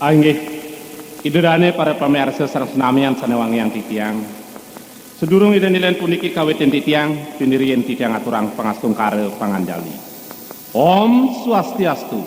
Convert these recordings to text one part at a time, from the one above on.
Inggih, idurane para pamirsa sareng senamian sanewangian titiang. Sedurung iden-iden puniki kawitin titiang, piniriyen titiang aturang pangastungkare panganjali. Om Swastiastu.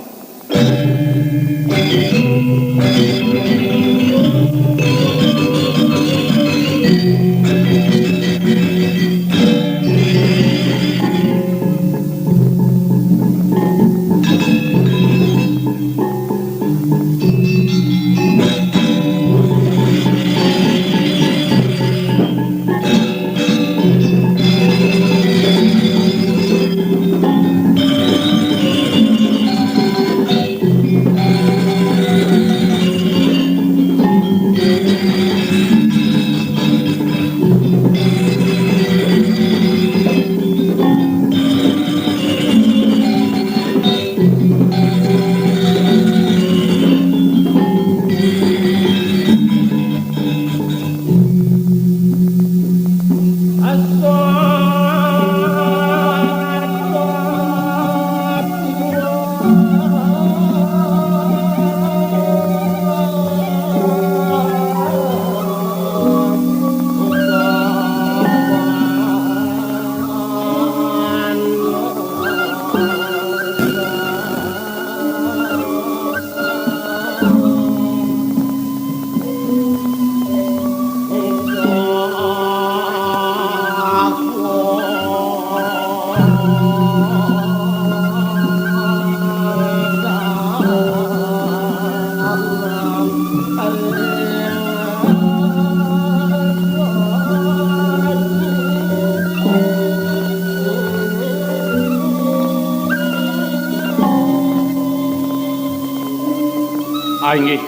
Inggih,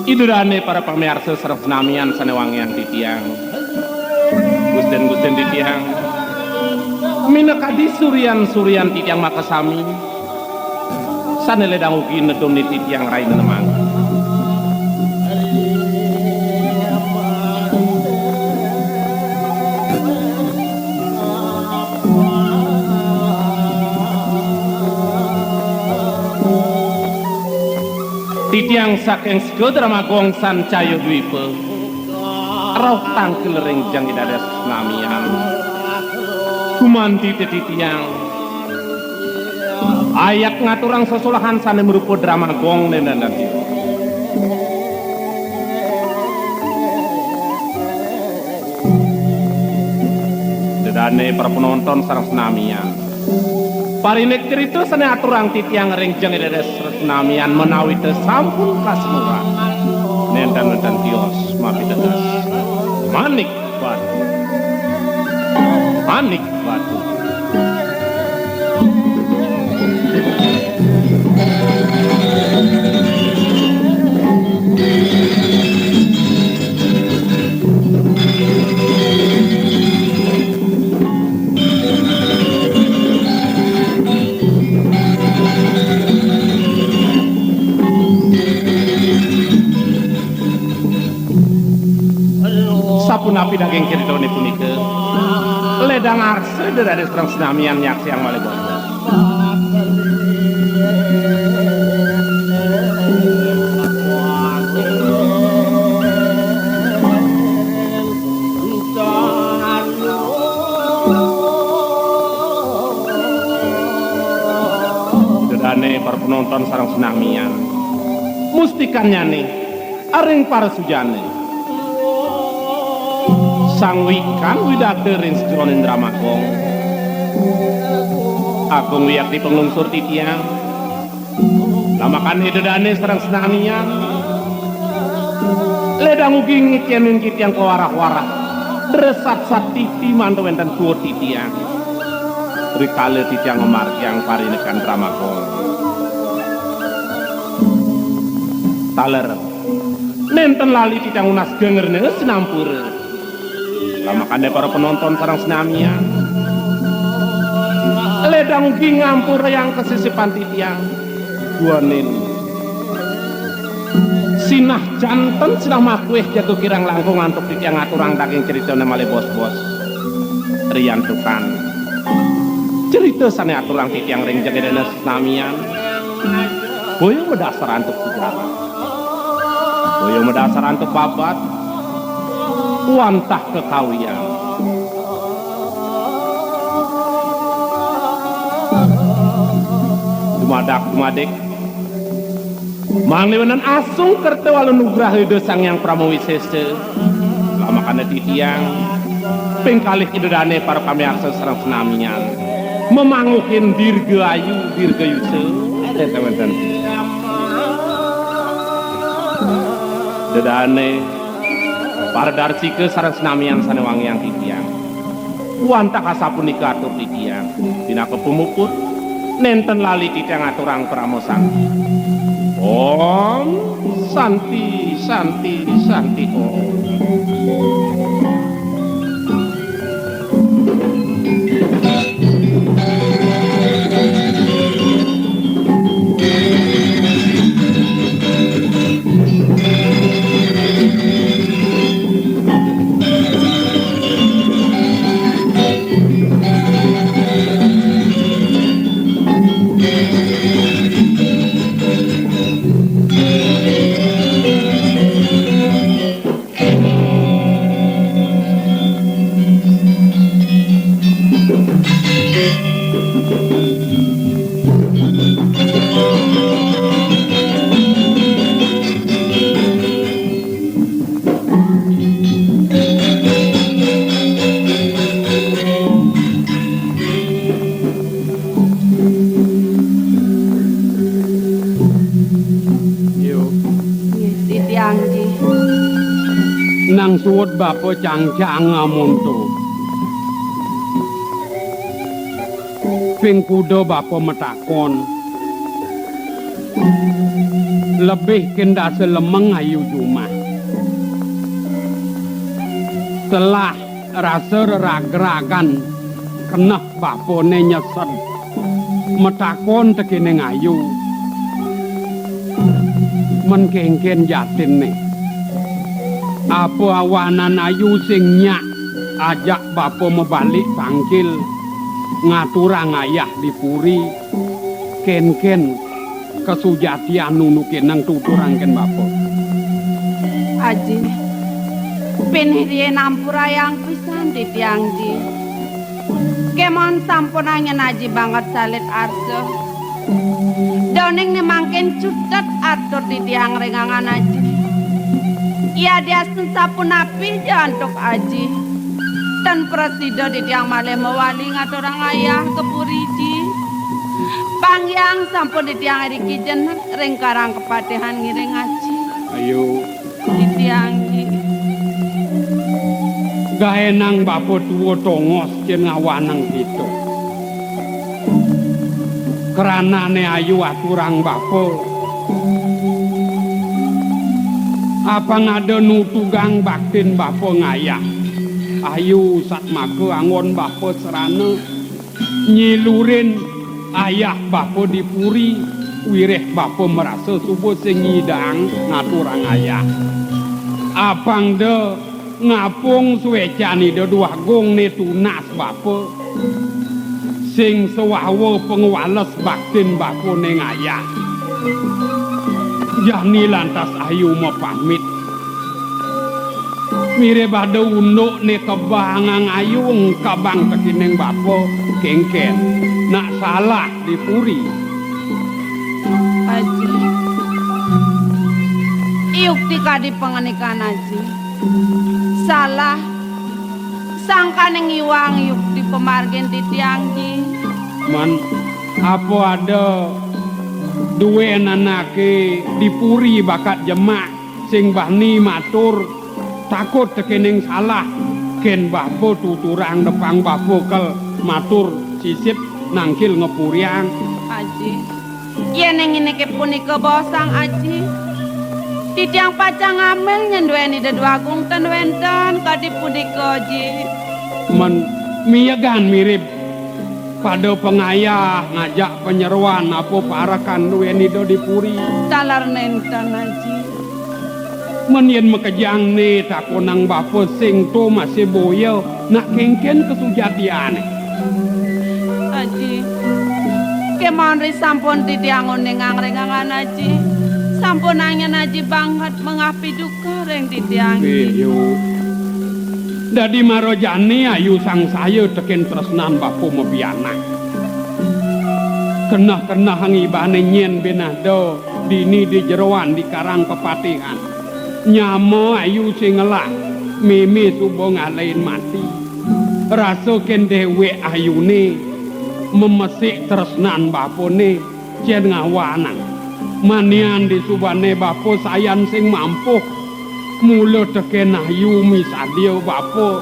idurane para pamirsa sareng senamian sanewangian titiang. Gusten-gusten titiang. Minekadi suryan-suryan titiang makasami. Sanele dang ugi nedong titiang raine nemang. Titiang saking Segodra Gongsan Cayo Dwipa rauh tangkel rengjang idadas namian kumanti titiang ayak ngaturang sesulahan sane merupa drama gong nendan dedane para penonton sareng senamian parinek cerita sane aturang titiang rengjang idadas namian menawi teu sampun kasmura nendan-nendan tios mapitegas manik batu sapunapi daging ceritone punika ledang arse dedane sareng senamian nyaksi yang malih bos. Dedane para penonton sareng senamian mustikannya nih aring para sujane sang wikan widaderin sejroning dramakong agung wiyakti penglungsur titiang lamakan dedane sareng senamian ledang ugi ngikenin titiang kewarah-warah dresat-sat titi mantu wenten kuwo titiang rikale titiang ngemargiang parinekan dramakong taler nenten lali titiang unas genger nenges sinampura lamakan para penonton sareng senamian ledang ugi ngampur yang kesisipan titiang guanin sinah janten sinah makueh jago kirang langkung antuk titiang aturang daging ceritane malih bos-bos riyantukan cerita sane aturang titiang rengjang dene senamian boyo medasar antuk sejarah Koyo medasaran untuk babat wantah kekawian. Dumadak mangliwenan asung kerta walu nugrah hidup sang yang pramowisese lama kana titiang pengkalih idedane para pamiarsa sareng senamian memangukin dirgayu dirgayuse teman-teman dedane para darsike sareng senamian sanewangi yang titiang wantah kasapunika atur titiang dina kepumuput nenten lali titiang aturang pramosan Om Santi Santi Santi Om. Nang suwut bapa cang-cang ngamonto. Ping kuda bapa metakon. Lebih kendase lemeng ayu jumah. Telah rasa reragragan kenah bapane nyesed. Metakon tekene ayu. Menkengken jatin nih. Apa awanan ayu sing nyak ajak bapa mebalik pangkil ngaturang ayah di puri ken-ken kesujatian nunukin nang tuturang ken bapa Aji pinirien ampura yang pisan di tiang ji kemon sampun angin aji banget salit arso doning ni mangkin cutet atur di tiang rengangan aji ia diasun sapun api jantuk aji dan presido di tiang malih mewali ngaturang ayah ke puriji pangyang sampun di tiang eriki jenak ringkarang kepatihan ngiring aji ayo di tiang ji gaenang bapa tuwa tongos jen ngawanang gitu keranane ayu aturang bapa apa ngada nutugang baktin bapa ngayah ayu satmake angon bapa serana nyilurin ayah bapa dipuri wireh bapa merasa subuh sing ngidang ngaturang ayah apang de ngapung suwecani de duagung ne tunas bapa sing sewawa pengwales baktin bapa ne ngayah Jani lantas ayu mau pamit mire bada unduk ne kebangang ayu kabang tekineng bapo kengken nak salah dipuri aji iuk tika di pengenikan aji salah sangka neng iwang iuk di pemargin di tiang ji man apa ada duwe anake dipuri bakat jemak sing bahni matur takut tekening salah ken bapo tuturang depang bapo kel matur sisip nangkil ngepuriang aji yen neng ini kepunika bosang aji di tiang pacang amel nyendueni deduagung ten wenten kadipunika ji men miyagan mirip pada pengayah ngajak penyeruan apa parakan duweni do dipuri talar nenten aji menyen mekejang ni takonang bapa sing to masih boyo nak kengken kesujatian aji kemon ri sampun titiangun ning angrengangan aji sampun angin aji banget mengapi duka reng titiang Yo. Dadi marojane ayu sang saya teken tresnan bapo mepiana. Kenah-kenah ngibane nyen benado dini di jeroan di karang kepatihan. Nyamo ayu sing ngelak mimi subo ngalain mati. Raso ken dewe ayune memesik tresnan bapone cen ngawanang. Manian di subane bapo sayan sing mampu mula teken ayu misadio bapo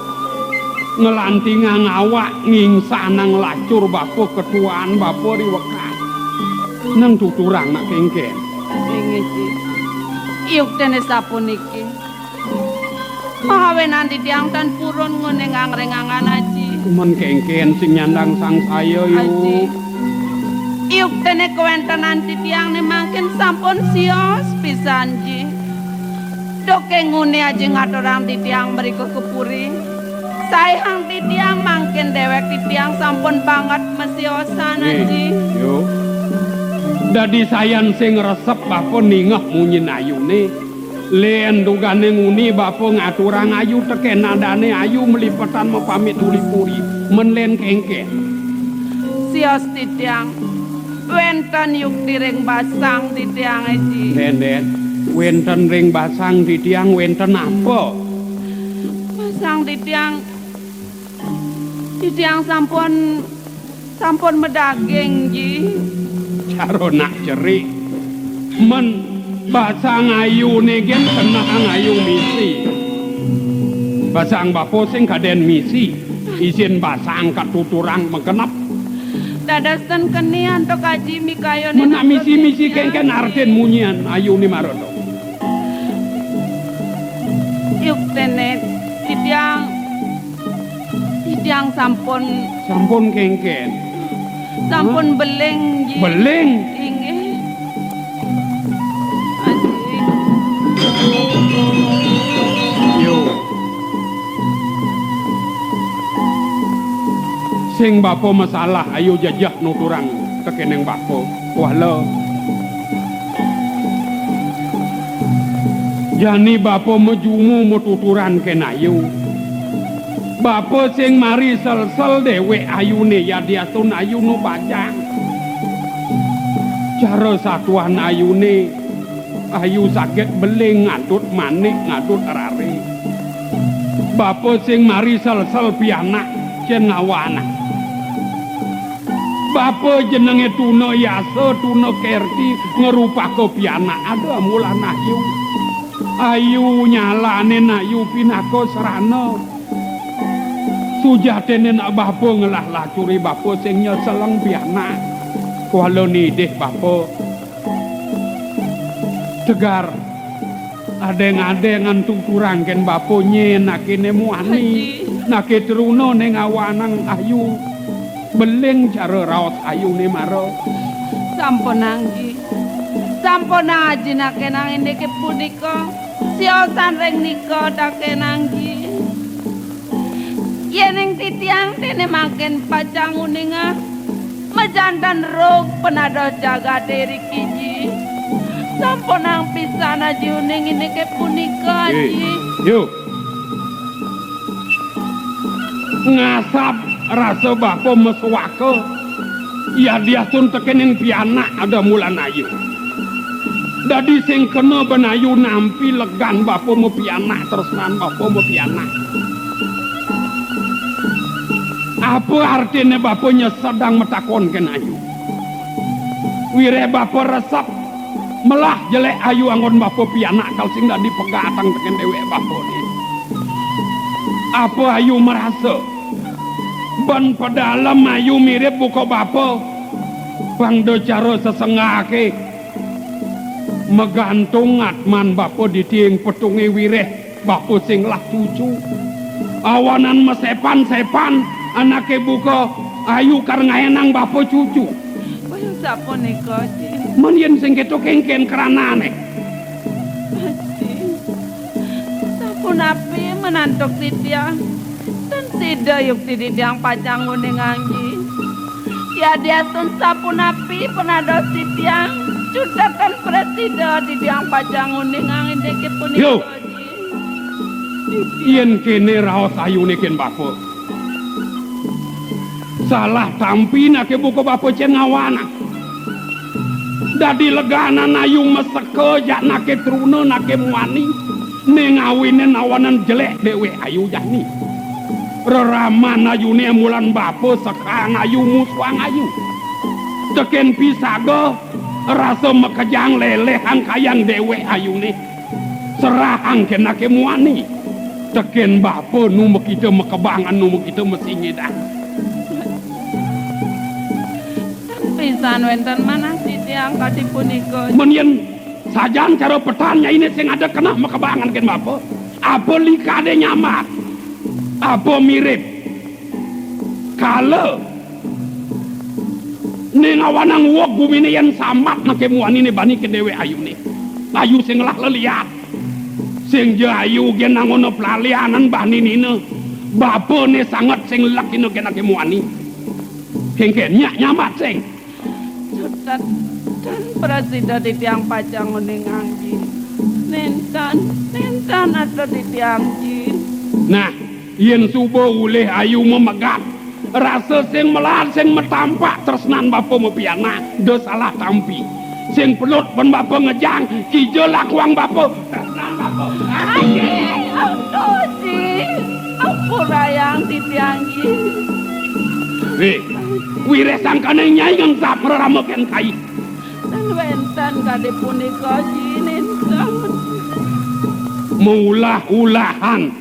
ngelantingang awak ngingsanang lacur bapo ketuaan bapo riwekas nang tuturang nak kengken ingiji iuk dene sapuniki mahawenan titiang tan purun ngene ngangrengangan aji men kengken sing nyandang sang saya aji yuk iuk dene kewentenan titiang ne mangken sampun sios pisan ji doke ngune aja ngaturang titiang beriku kepuri sayang titiang mangken dewek titiang sampun banget mesiosan aji yo dadi sayan sing resep bapo ningeh munyin ayune len dugane nguni bapo ngaturang ayu teken nadane ayu melipetan mepamit uli-puri men len kengken sios titiang wenten yuk direng basang titiang aji den wenten ring basang di tiang wenten apa? basang titiang sampun medaging ji Caro nak cerik men basang ayu negen kenah ayu misi basang bapo sing kaden misi izin basang katuturang mengenap dadasan kenian tok aji mikayo mena misi-misi kengken arten munyian ayu ni marodo yuk tenet titiang sampun kengken sampun beleng ji beleng inggih aji yo sing bapo masalah ayo jajah nuturang kekeneng bapo wala jani bapo mejumu metuturan ken ayu bapo sing mari sel-sel dewe ayune ya diatun ayu nu bajang cara satuan ayune ayu sakit beling ngadut manik ngadut rare bapo sing mari sel-sel pianak jen ngawana bapo jenenge Tuna Yasa Tuna Kerti ngerupake pianak ada mulan ayu nyalane ayu pinako serana sujatene nak bapo ngelah lacuri bapo sing nyeseleng pianak kuala nidih bapo tegar adeng-adengan tuturang ken bapo nyenakine muani nake teruna ning awanang ayu beling cara raos ayune maro sampun anggi sampun aji nakenang indike punika siosan reng nika dakenanggi yening titiang dene makin pacang uninga mejandan rog penado jaga diri kiji sampun ang pisan aji uning indike punika aji yuk ngasap rasa bapo meswake ya dia tun tekening pianak ada mulan ayu dadi sing kena benayu nampi legan bapo mau pianak tresnan bapo mau pianak apa artinya baponya sedang metakon ken ayu wire bapo resep melah jelek ayu anggon bapo pianak kal sing dadi pegatang teken dewe bapo ni apa ayu merasa ban pedalam ayu mirip buka bapo bang do cara sesengake megantung atman bapo di tiing petungi wireh bapo sing lah cucu awanan mesepan-sepan anake buka ayu karena enang bapo cucu bayang sapo nika aji menyen sing keto kengken keranane aji sapo napi menantuk titiang dan sidayuk titiang pacang uning anggi ya dia sun sapo napi penados titiang Cutakan presiden di tiang pajang uning angin deke Yo. punika. Yen kene raos ayune ken bapo. Salah tampi nake buku bapo cen ngawana. Dadi legana nayung meseke jak nake truna nake muani. Nengawine nawanan jelek dewe ayu jani. Reraman ayune mulan bapo sekang ayu muswang ayu. Teken pisago rasa mekejang lelehang kayang dewe ayune. Serahang kenake muani. Teken bapo nu kita mekebangan nu kita mesingidan. Pisan wenten mana si tiang kadi punika. Menyen sajan cara petanya ini sing ada kena mekebangan ken bapo. Apa likade nyamat? Apa mirip? Kalau ning awanang wok bumi ini yang samat nake muani ini bani ke dewe ayu nih. Ayu sing lah leliat. Sing jayu gen nangono pelalianan bani nina. Bapo nih sangat sing laki nake nake muani. Hengke nyamat sing. Cutat dan presiden di tiang pajang uning angin. Nentan atau di tiang jin. Nah, yen subuh uleh ayu memegat. Rasa sing melar sing metampak tresnan bapa mepiana do salah tampi. Sing pelut pun bapa ngejang kijo lakuang bapa tresnan bapa. Aduh ji, apa rayang di tiang jin. Weh, wire sangkane nyai ngengsap merarameken kai. Dan wenten kade punika ji nentan. Meulah-ulahan.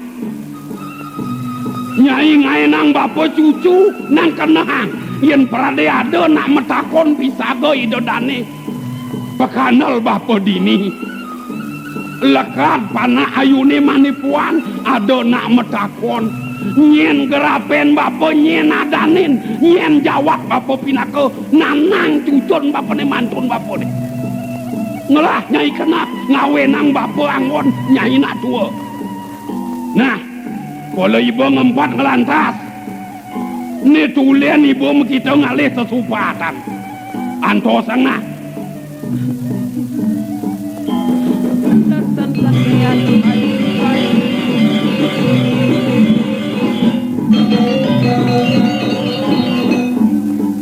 Nyai ngaenang bapa cucu nang kenehang yen prade ade nak metakon pisago idodane pekanal bapa dini lekat pana ayune manipuan ade nak metakon nyen gerapen bapa nyen adanin nyen jawab bapa pinake nanang cucun bapane mantun bapane ngelah nyai kena ngawenang bapa angon nyai nak tua. Nah, kalau ibu ngempat ngelantas, ini tulian ibu kita ngalih sesupatan. Anto sengah.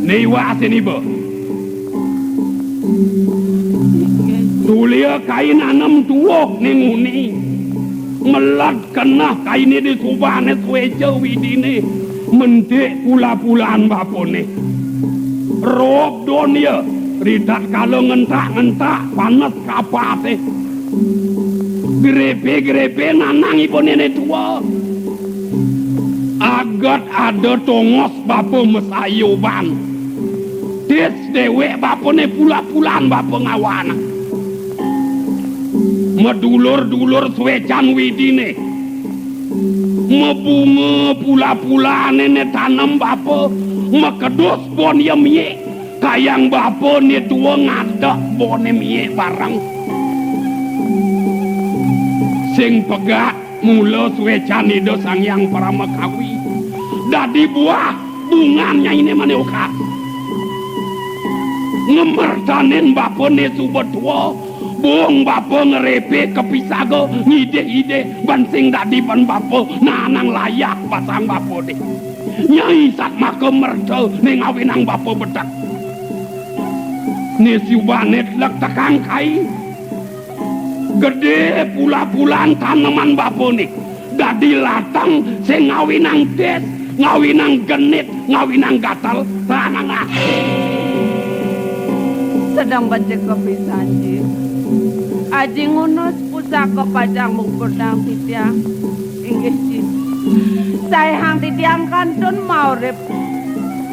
Nih wasin ibu. Tulia kain anam tuok nih nguni. Melat kena kaini di subane sueja widine mendek pula-pulaan bapone rob donia ridat kalau ngentak-ngentak panas kapate grepe-grepe nanang ibu nenek tua agat ada tongos bapo mesayuban des dewek bapone pula-pulaan bapo ngawana medulur-dulur suecan widine mebunga pula-pula nenek tanam bapa mekedus bon yemye kayang bapa ni tua ngadak bon yemye barang sing pegak mula suecan ido sang yang para mekawi dadi buah bungannya ini maneuka ngemertanin bapa ni subet tua bong bapa ngerepe kepisago ngide-ide bansing dadi ban bapa nanang layak pasang bapa deh nyai sak maka merdo ning awinang bapa bedak ni siubanet lek tekang kai gede pula-pulaan tanaman bapa nih dadi latang sing ngawinang des ngawinang genit ngawinang gatal tanang Sedang baca kepisan ji. Aji ngunus pusaka pajang mukberdang titiang inggih ji. Saya hang titiang kantun maurip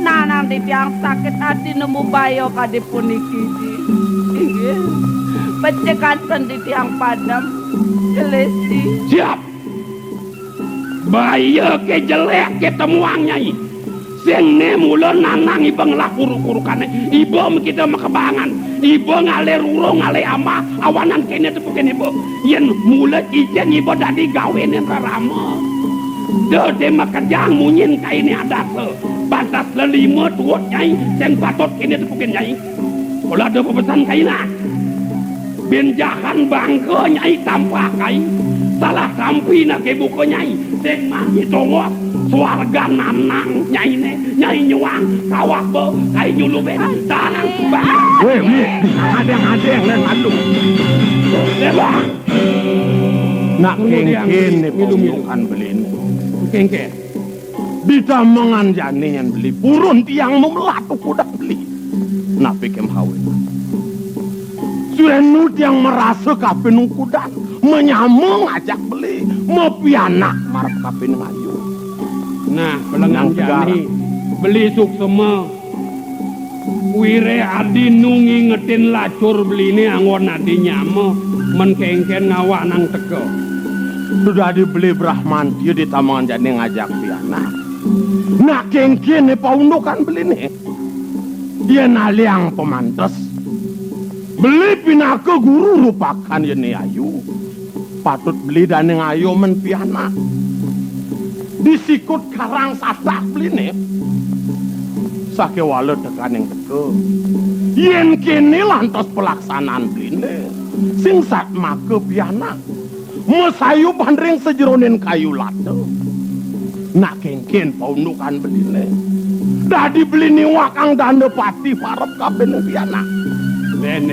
nanang titiang sakit hati nemu bayo kade puniki ji. Inggih pecekan titiang padam jelesi. Siap bayo ke jelek ke temuangnya sing ne mula nanang ibang lakuru-kurukane ibu kita makebangan ibu ngale rurung ngale ama awanan kene tepuken ibu yen mula ijen ibu dadi gawene rarama dode makejang munyin kaini adase batas lelima tuot nyai sing patot kene tepuken nyai kula ada pepesan kaina benjakan bangke nyai tampakai salah sampi na ke buku nyai sing mati tongos swarga nanang nyai nyuang kawak be kai nyulu ben tanang bang Weh, adeng len aduh. bang Nak kengken ni pembukan belin. kengken Bisa menganjani yang beli purun tiang memelatu kuda beli. Nak pikem hawe. Suenu tiang merasa kapenu kuda menyamung ajak beli mepianak marap kapenu ayu. nah pelengan jani beli suksema wire adi nungi ngetin lacur beli ini angon adi nyama menkengken ngawak nang teko Sudah dibeli Brahman dia di tamangan jadi ngajak pianak. Nak kengken ni paundukan beli ni. Dia naliang pemantes. Beli pinaka guru rupakan ya ni ayu. Patut beli dan yang ayu men pianak. Disikut karang sasak beli ni. Sake wala tekan yang teke. Yen kini lantas pelaksanaan beli ni. Sing sat maka pianak. Mesayu bandring sejeronin kayu lata. Nak kengken paundukan beli ni. Dah dibeli ni wakang danda pati parep kabin pianak. Den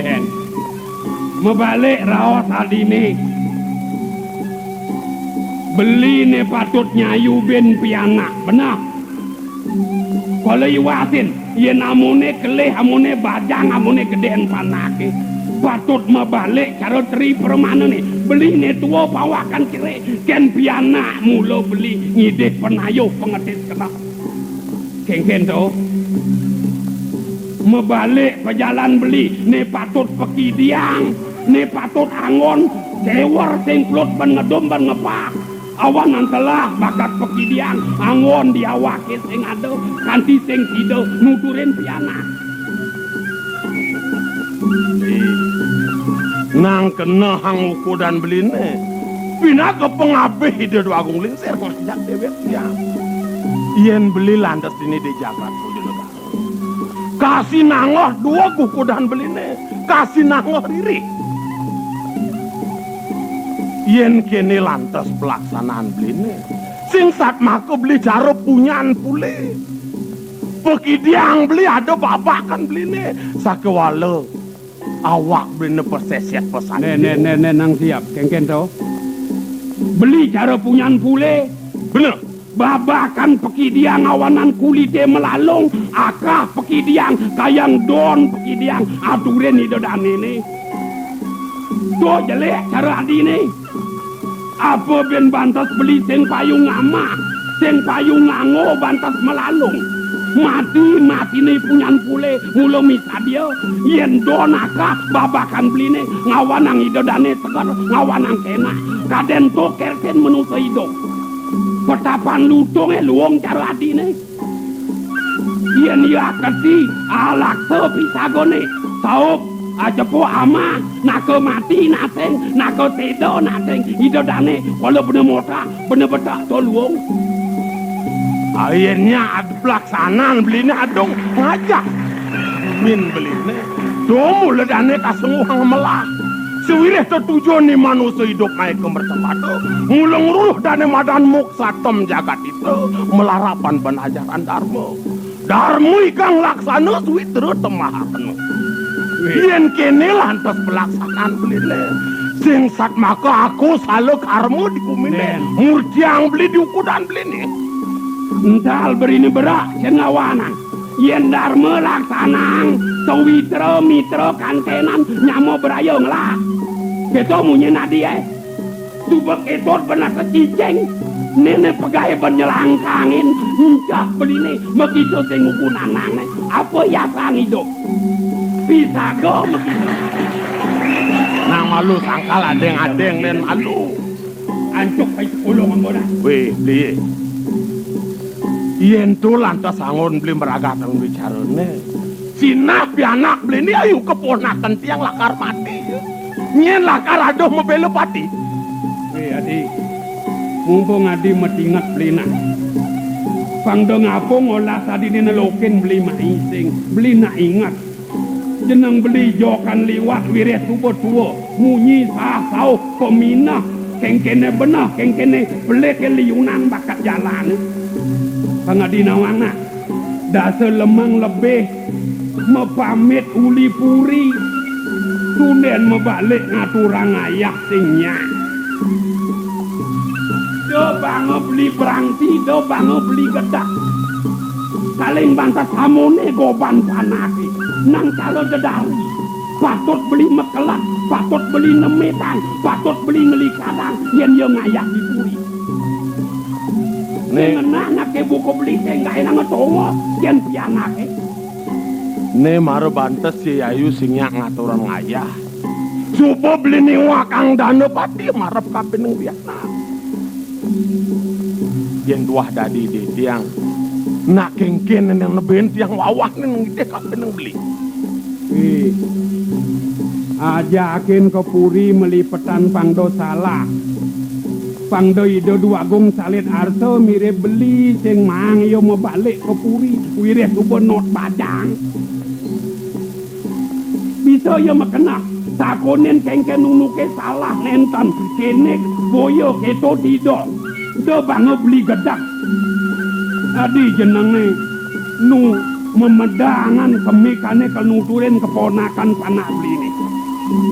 mebalik raos tadi ni beli ni patut nyayu ben pianak benar kalau iwasin yen amune kelih amune bajang amune gedean panake patut mebalik cara teri permana ni beli ni tua pawakan kire ken pianak mula beli ngidek penayuh pengetis kena kengken tu mebalik pejalan beli ne patut peki diang ne patut angon kewer sing plut ban ngedom ban ngepak awan nantelah bakat peki diang angon diawake sing ada kanti sing tidak nuturin pianak Nang kena hang uku dan beli ni. Pina ke pengabih hidup agung lingser ngajak dewek ya. Yen beli lantas ini di Jakarta. Kasih nangoh dua kuku dan beli ni. Kasih nangoh riri. Yen kini lantas pelaksanaan beli ni. Sing sat maka beli jaro punyaan pulih. Pekidiang beli ada babakan beli ni. Sakewala awak beli ni persesiat pesan. nang siap kengken tu beli cara punyaan pule Bener. babakan pekidiang awanan kulite melalung akah pekidiang kayang don pekidiang aturen itu dan ini do jelek cara adi ni apa ben bantas beli sing payung ngama sing payung ngango bantas melalung mati ni punyaan pule mula misa dia yen don akah babakan beli ni ngawanang itu dan tegar ngawanang kena kaden to kerken menusa hidup petapan lutung luong cara adi ni yen ya kati alak sepisagone saup aja po ama nako mati naseng nako tedo naseng itu dane walau bener mota bener betak to luong Akhirnya ada pelaksanaan beli ni adong ngajak. Min beli ni. Domu ledane kasenguhang melah. Sewilih tertujuan ni manusia hidup naik ke mertempat. Ngulang ruh dan madan muksa tem jagat itu. Melarapan penajaran Dharma. Dharma ikang laksana suwi terus temahakan. Yen kene lantas pelaksanaan beli ni. Sing sat maka aku selalu karma dikumine. Murtiang beli diukudan beli ni. ental berini berak cengawanan yen dharma laksanang sawitra mitra kantenan nyamo berayong lah keto munye nadie tubek etot benar keciceng nene pegai penyelangkangin encah berini mekiso sing ukunanang apa yasan hidup pisago mekiso Nang malu sangkal adeng-adeng dan malu. ancuk pai ulung amboda Weh, beli. Yen tu lantas angon beli meragakan bicarane. Sinah pianak beli ni ayu keponakan tiang lakar mati. Nyen lakar aduh mebelo pati. adi mumpung adi metingat belina pangdong apong olah tadi ni nalokin beli maising beli na ingat jenang beli jokan liwat wiret tubo tuwo munyi sasau peminah kengkene benah kengkene belek liunan bakat jalan pangadinawana dasa lemang lebih mepamit uli puri tunden mebalik ngaturang ayah singnya do bango beli berangti do bango beli gedak saling bantas hamone goban panaki nang calo dedari patut beli mekelak patut beli nemetan patut beli ngelikadang yen yo ngayak dipuri ngenana ke buku beli tengah nang tongo yen pianake ne maro bantes si ayu singnya ngaturan ngayah supo beli ni wakang dana pati marep kapineng Vietnam yen tuah dadi di tiang nak kengken yang neben tiang wawah neng ide kapineng beli ajakin ke puri melipetan pangdo salah pangdo ido dua gong salit arso mirip beli sing mang yo mau balik ke puri wireh kubo not badang bisa yo makena sakonen kengken nunuke salah nenten kenek boyo keto tido do bango beli gedak adi jenenge nu memedangan kemikane kenuturin keponakan panak beli ini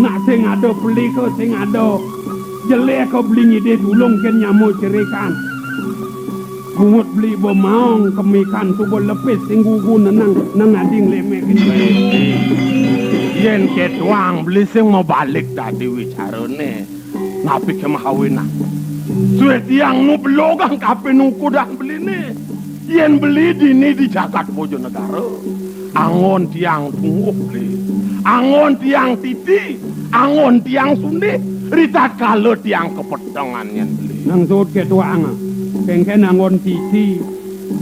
nak sing ada beli ke sing ada jelek ke beli ngide tulung ken nyamo cerikan bungut beli bomaong kemikan tubo lepis sing gugu nang ading lemek yen ketuang beli sing mau balik tadi wicarane napi kemahawina suwe tiang nu belogang kapinung kudang beli nih yen beli dini di Jagat Bojonegoro angon tiang tunggu beli angon tiang titi angon tiang sunde ritat kalau tiang kepedangan yen beli nang sud ketuang kengken angon titi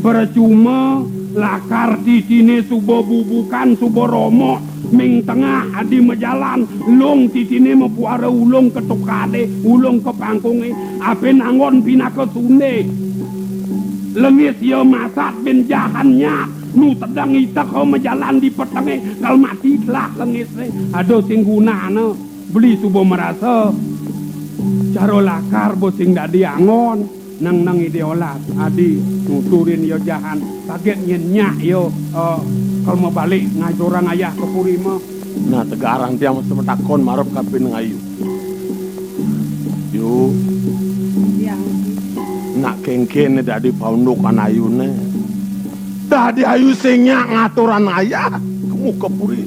percuma lakar titine subo bubukan subo romo ming tengah adi mejalan long titine mepuara ulung ketukade ulung ke pangkunge ape nangon pina ke sunde lengis yo masat ben jahannya nu tedang ita kau mejalan di petenge kal mati lah lengis ado sing gunana beli subo merasa caro lakar bo sing dadi angon nang ideolat adi nuturin yo jahan kaget nyenyak yo kal mau balik ngajorang ayah ke puri mah nah tegarang tiang mesti metakon marep kapineng ayu yo nak kengkene dadi paundukan ayune dadi ayu singnya ngaturan ayah kamu ke puri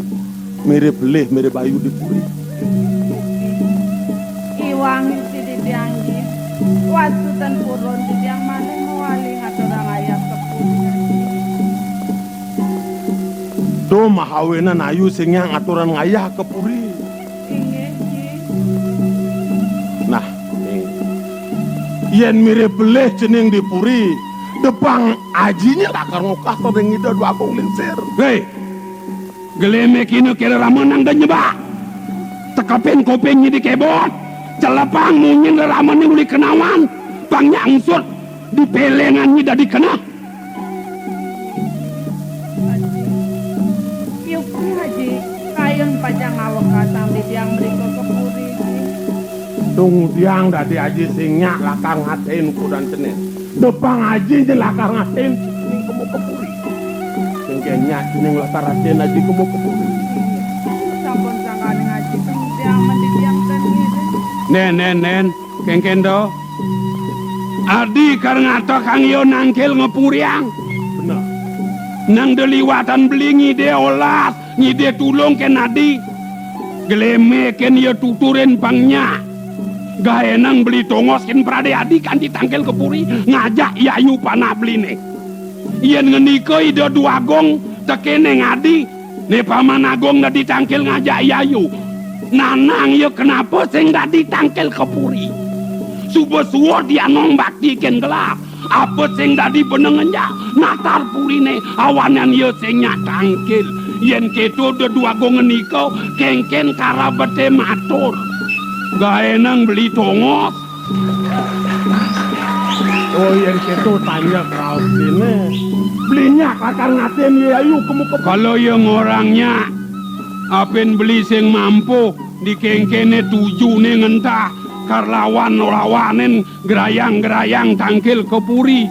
mirip leh mirip ayu di puri iwang isi di dianggi wasutan purun di diang mana muali ngaturang ayah ke puri do mahawenan ayu singnya ngaturan ayah ke puri nah yen mirip beleh jeneng di puri depang ajinya lakar ngukah terdeng ida dua akong linsir hei geleme kino kira ramon nang dan nyebak tekapin kopengnya di kebot celepang munyin ramon yang uli kenawan pang nyangsut di pelengannya dah dikena yuk haji kayun pajang awak kasang di diang berikut ke puri tung tiang dadi aji singnya lakar ngatain kudan cenin depang aji je lakar ngatain cening kemu ke puri singkenya cening lakar ngatain aji kemu ke puri sampun sangkane ngaji diang mendiang dan nen kengken do adi karengata kang yo nangkel ngepuriang bener nang deliwatan beli ngide olas ngide tulung ken adi geleme ken yo tuturin pangnya gae nang beli tongos ken prade adi kan ditangkel ke puri ngajak yayu panah beli nih yen ngeniko ide dua gong tekene ngadi ne paman agong na ditangkel ngajak yayu nanang yo kenapa sing dah ditangkel ke puri subuh-subuh dia nong bakti ken gelap apa sing dadi benengennya natar purine awanan yo sing tangkel yen keto de dua gong ngeniko kengken karabete matur gae nang beli tongos oh yang keto tanya kraus ini belinya kakar ngaten ya ayu kemu ke kalau yang orangnya apen beli sing mampu dikengkene tujune ngentah karlawan lawanen gerayang-gerayang tangkil kepuri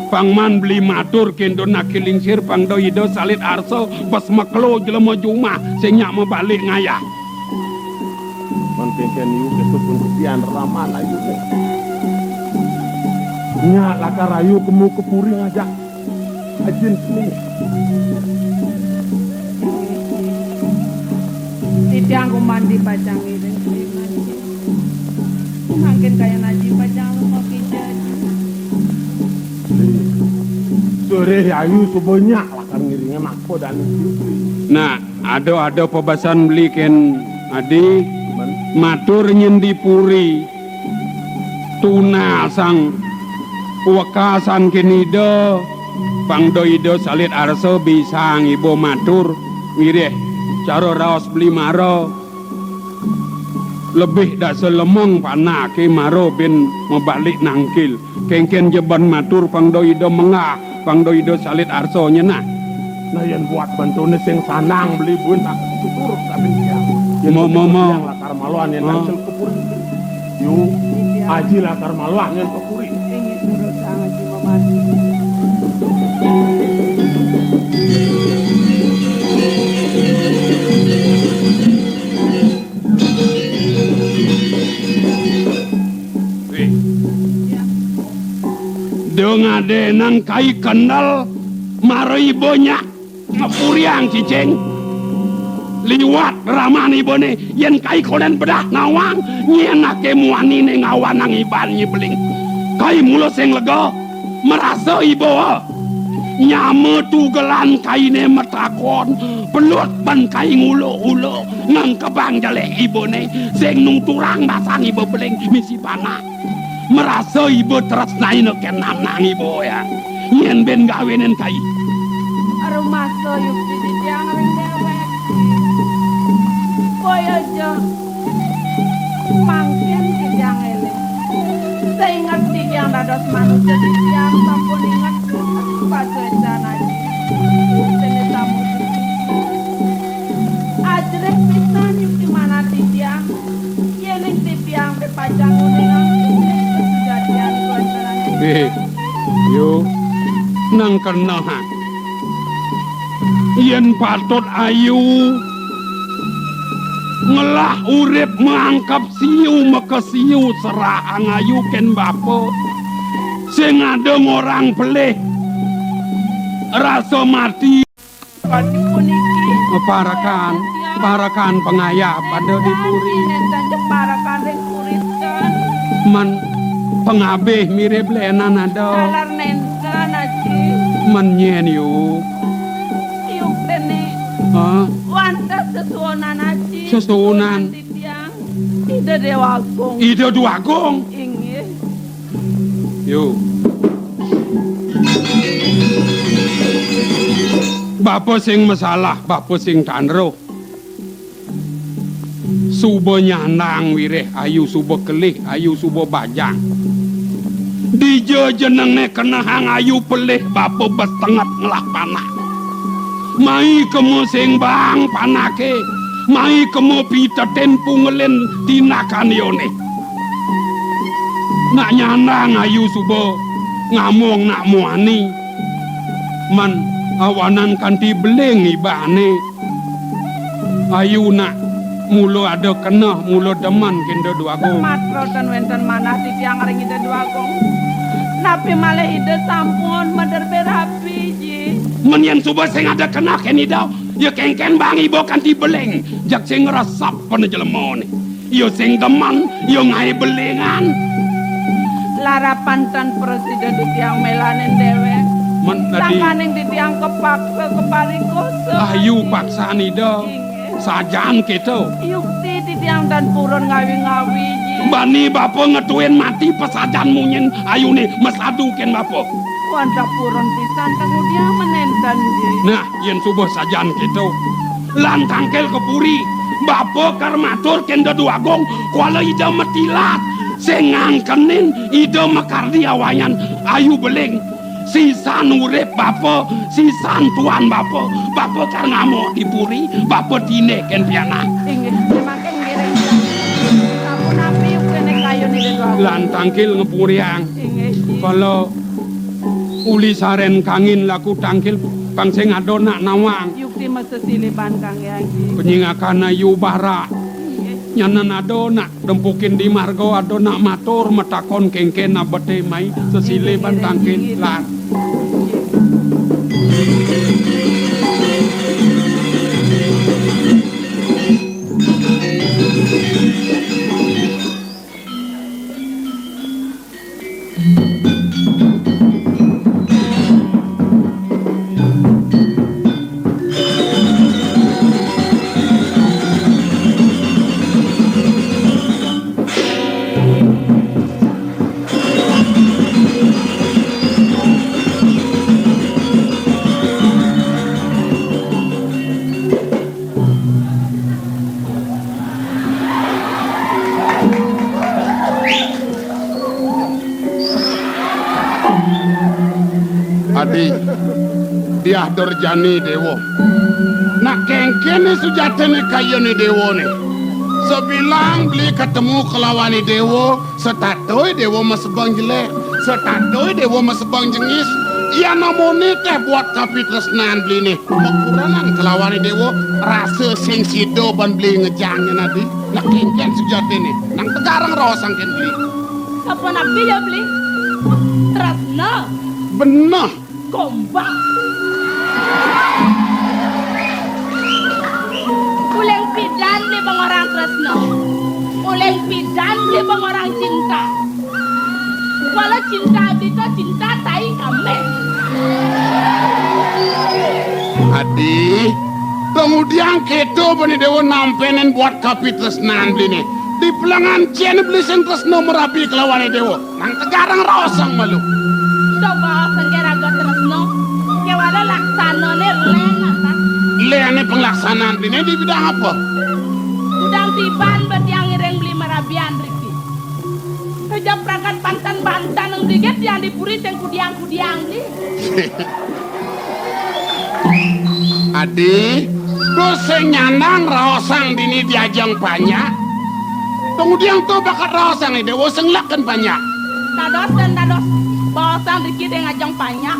pangman beli matur kendo nakilingsir pangdo ido salit arso pas maklo jelema jumah sing nyak mebalik ngayah Man kengken yu kesupun kesian raman ayu teh. Nya lakar ayu kemu kepuri ngajak ajin sini. Titiang ku mandi pacang iring mungkin kayak naji pacang lu mau kijaj. Sore ayu sebanyak lakar ngiringnya mako dan nah ada pebasan beli ken adi matur nyendi puri tuna sang wekasan kenido pangdo ido salit arso bisa ngibo matur wireh cara raos beli maro lebih dak selemong panake maro ben mebalik nangkil kengken jeban matur pangdo ido mengah pangdo ido salit arso nyenah nah yang buat bantune sing sanang beli bun tak syukur tapi dia Mau. yang lakar maluan yang hasil kepuri yu aji lakar maluan yang kepuri Ini suruh sangat cuma mandi. dengadenan kai kendal maro ibonya ngapuriang cicing liwat raman ibone yen kai koden bedah nawang nyenake muanine ngawanang iban nyibeling kai mulo sing lega merasa ibo nyame tugelan kaine metakon pelut ban kai ngulo-ulo ngang kebang jalek ibone sing nung turang basang ibo beling misi panah merasa ibu tresnai no kenanang ibu ya nyen ben gawenen kai Rumah so yuk di tiang ring dewek. Boy aja. Mangkin di tiang ele. Saya ingat di tiang dados manusia di tiang sampun ingat pas rencana. Tene tamu. Ajrek pisan yuk di mana di tiang. Yening di tiang bepajang uningan. Kejadian kuasa. yo nang kenahan yen patut ayu ngelah urip mangkap siu mekesiu serahang ayu ken bapo sing ngadeng orang pelih rasa mati Pati puniki. parakan pengayah pada dipuri Nenten jeparakan ring kuritan. man pengabeh mirip lenan ada Dalar nenten aji. menyen yu Iuk tene. Wanta sesuonan aji. Sesuonan. Titiang. Ida dewagong. ide duagung Inggih. yo Bapak sing masalah, bapak sing tanro. Subo nyanang wireh, ayu subo kelih, ayu subo bajang. Dije jenenge kenahang ayu pelih, bapak bestengat ngelah panah. Mai kemu sing bang panake, mai kemu pitaten pungelen tinakan yone. Nak nyanang ayu subo, ngamong nak muani. Man awanan kanti beleng ibane ayu nak mulo ada kena mulo deman kendo duagung Matro dan wenten manah titiang ring ida dewagong. Napi malih ida sampun meder berapi ji. menyen suba sing ada kena kenida ya kengken bang ibo kanti beleng jak sing ngerasap pada jelemone yo sing geman yo ngai belengan Larapan tan presiden titiang melanen dewe. men tadi Sangkaning titiang kepaksa keparikoso. ayu paksa nida sajan kita Yukti titiang dan purun ngawi-ngawi ji. bani bapo ngetuin mati pesajan munyen ayu nih mesadu ken bapo Wanda purun pisan kemudian menenten ji. nah yen subuh sajan gitu lantangkel kepuri bapo karmatur kendo duagong kuala ida metilat sing ngangkenin ida mekardi awayan ayu beling sisan urip bapo sisan tuan bapo kar ngamo dipuri bapo dine ken piana Inggih, semakin ngiring lan tangkil ngepuriang. Kalau uli saren kangin laku tangkil pangseng adona nawang. Yukti masesiliban kang yang di. Penyingakana yubara. Nyanan adona dempukin di margo adona matur metakon kengken abete mai sesiliban tangkil lan. Adi, dia dorjani dewo. Nak kengkene sujatene kayone dewo ne. Sebilang beli ketemu kelawani dewo, setatoi dewo masebang jelek, setatoi dewo masebang jengis. Ia namone teh buat kapitresnan beli ne. Kekuranan kelawani dewo, rasa sing sido ban beli ngejangnya nadi. Nak kengken sujatene, nang tegarang rawa sangken beli. Apa nak dia beli? Tresna. Benar. Gombang. Uleng pidan beli bang orang tresno. Uleng pidan beli bang orang cinta. Walau cinta itu cinta tai kame. Adi, kemudian keto bani dewa nampenen buat kapitresnan beli nih. Di pelangan cien beli sentresno merapi kelawan dewa. Nang tegarang rosang malu. Coba senggera go tresno. Kewala laksana ne lena ta. Lene pelaksanaan beli di bidang apa? Udang tiban bet yang ireng beli merabian riki. Kerja perangkat bantan-bantan yang diget yang dipuri yang kudiang-kudiang beli. Adi, dosen nyanang rosang dini diajang banyak. Kemudian tuh bakat rosang nih dewa senglakan banyak. Dados dan dados bawasang dikit yang ngajang banyak.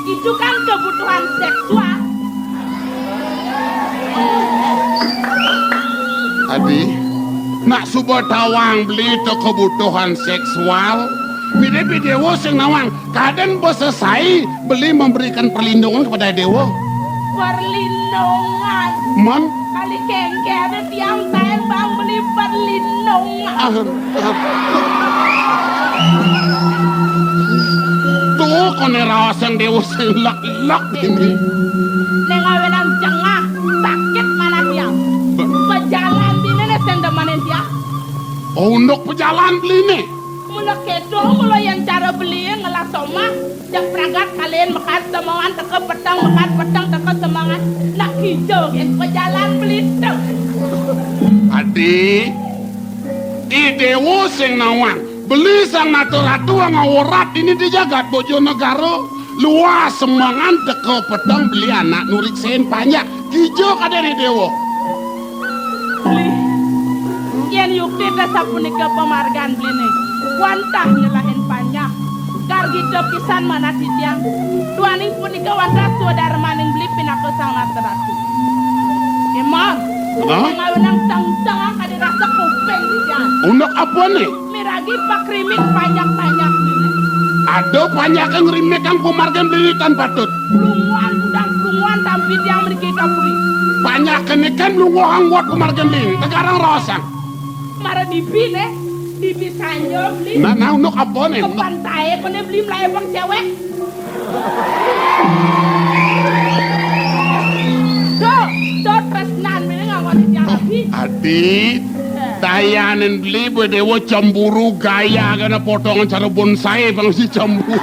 Itu kan kebutuhan seksual. Adi, nak subuh tawang beli itu kebutuhan seksual. Mirip dewa sing nawang, kadang bos selesai beli memberikan perlindungan kepada dewa. Perlindungan. Man, Kali kengke ada tiang saya bang beli perlindungan. tuh kone rawasang dewa sing lak ini. Nengawenan jengah sakit mana tiang. Pejalan di nene sendemanin dia. Oh, untuk pejalan beli nih. Mula kedo mula yang cara beli ngelah soma. Jak peragat kalian makan semangat teka petang makan petang teka semangat. Nak hijau kan pejalan beli tuh. Adi, idewo sing nawang beli sang ratu ngaworat ini di jagat Bojonegoro. Luas semangat teka petang beli anak nurik sen banyak. Hijau kada nih dewo. Beli. Kian yukti desa punika pemargaan beli nih. Wantah nyelahin banyak. Kargi pisan mana titiang. Tuaning punika wantah saudara maning beli pinaka sang ratu. Emang. Ngawinang tang-tang kada rasa kuping titiang. Untuk apa nih? Miragi pak rimik banyak-banyak beli. Ada banyak yang ngerimek yang pemargaan beli tanpa patut. Lunguan tampi tiang meriki kapuri. Banyak kan lu ngohang buat pemargaan beli. Tegarang rosang. Mara dibi nih. Dibi sanyo beli. Nah, untuk apa nih? Ke pantai kone beli melaya bang cewek. Do tresnan beli ngawat tiang api. Adi, dayanin beli dewa cemburu gaya karena potongan cara bonsai bang si cemburu.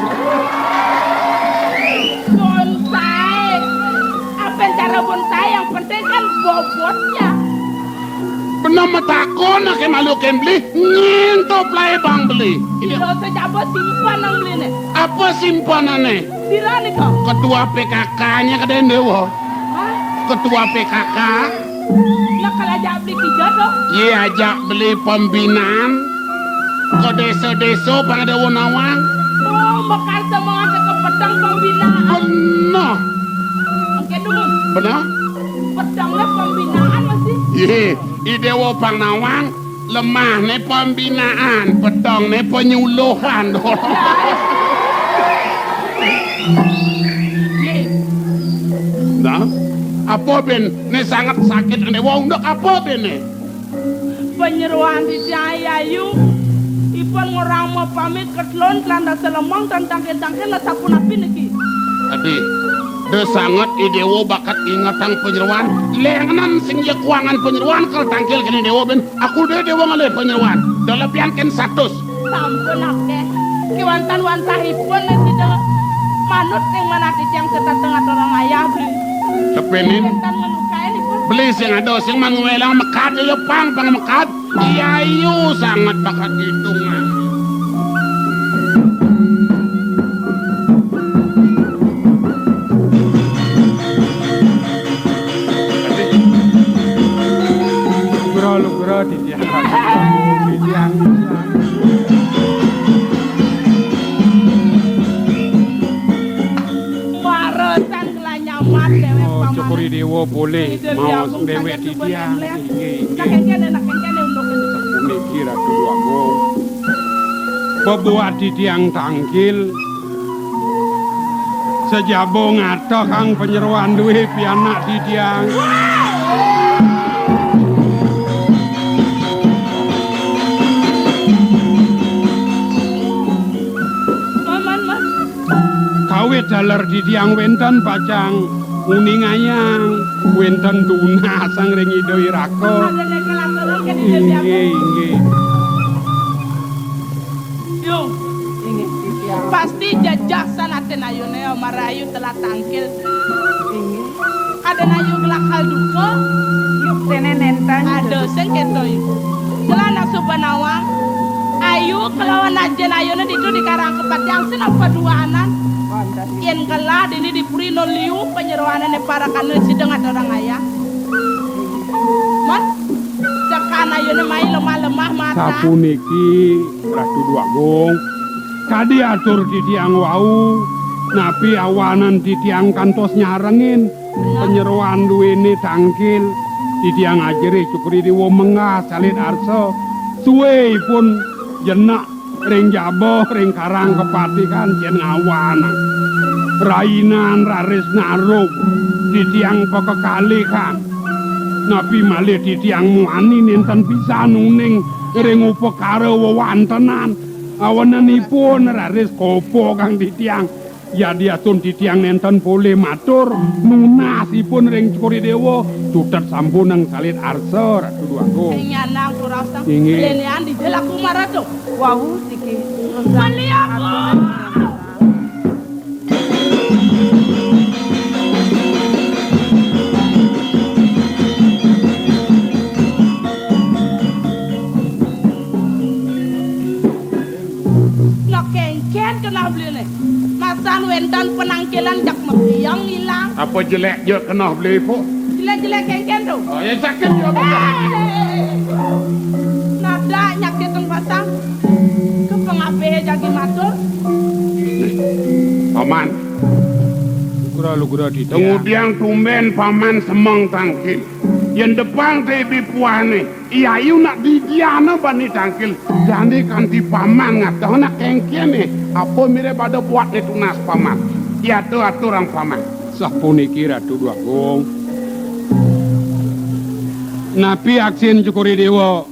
Bonsai. Apa cara bonsai yang penting kan bobotnya. Benar matakon nak malu ken beli ngintop lai bang beli. Ini lo sejabot simpan yang beli nih. Apa simpanannya? Dira nih kau. Ketua PKK-nya kadang dewa. Hah? Ketua PKK. Lah kalau ajak beli tiga tuh. Iya ajak beli pembinaan. ke desa-desa Pangandawa Nawang. Oh, bakal semua ke pedang pembinaan. Benar. Oke dulu. Benar? Pedangnya pembinaan masih. Ye, Idewo Pangnawang lemah ne pembinaan, pedang ne penyuluhan. Nah, apa ben ne sangat sakit ne wong ndok apa ben ne? Penyeruan di Ayu. Ipon ngorang mau pamit ketlon kelanda selemong dan tangkil-tangkil letak pun api niki. Adi, de sangat Idewo bakat ingatan penyeruan, lengan sing ye kuangan penyeruan kal tangkil kene Dewo ben, aku de Dewo ngale penyeruan. Delepian ken 100. Sampun oke. Kiwantan wantahipun tidak manut yang mana di yang tengah orang ayah beli. Kepenin Kiwantan melukai ini pun. beli sing ado sing manguelang mekat ya pang mekat. Iyayu sangat bakat hitungan. Lugro di tiang di tiang. Waresan kelanyamat dewe Oh, paman. Cukuri Dewo boleh mau dewek di tiang. Nakengkene untuk Ini kira kedua go. Bebuat di tiang tangkil. Sejabo ngato kang penyeruan duwe pianak di tiang. Mas. Kawit dalar di tiang wenten pacang uning ayang wenten tuna sang ring ido irako. Ada nekelasonan ke di dewe aku. Inggih. Yung. Pasti jajasan aten ayune marayu telah tangkil. Ada nayu gelakal duko. Yuk tene nentan. Ada sing ketoy. Celana Subhanawang. Ayu kelawan ajen ayune itu di karang kepat yang senapa duanan. Yen kala dini dipuri no liu penyeruanan para kanu sideng orang ayah. Mas, tekan ayune mai lemah-lemah mata. Sapu niki ratu dua gong. Kadi atur di tiang wau. Napi awanan di tiang kantos nyarengin. Penyeruan duweni tangkil. Di tiang ajeri Cukuri Dewo mengah salit arso. Suwe pun jenak ring jabo ring karang kepatikan jen ngawanan. Rainan raris narup di tiang pekekali kan. Napi malih di tiang muani ninten bisa nuning ring upekara wewantenan. Awananipun raris kopo kang di tiang. Ya diatun di tiang nenten boleh matur nunasipun ring Cukuri Dewo tutet sampun nang salit arsa ratu duago. Nyanang kurasa. Inggih. Lenian di delaku marado. Wau siki. Mali aku. Kengken kena beli nih. Masan wentan penangkilan jak yang hilang. Apa jelek je kena beli po? Jelek-jelek kengken tuh. Oh, ya sakit je apa? Nada nyakit teng pasang. Ke pengape jagi matur. Paman, Lugro di tiang. kemudian tumben paman semang tangkil. Yang depan tebi puane, iyayu nak di diana bani tangkil. Jadi kan di paman ngata nak kengkene. Apa mire pada buat ni tunas paman. Ya tu aturan paman. Sapu niki ratu duago. Napi aksin Cukuri Dewo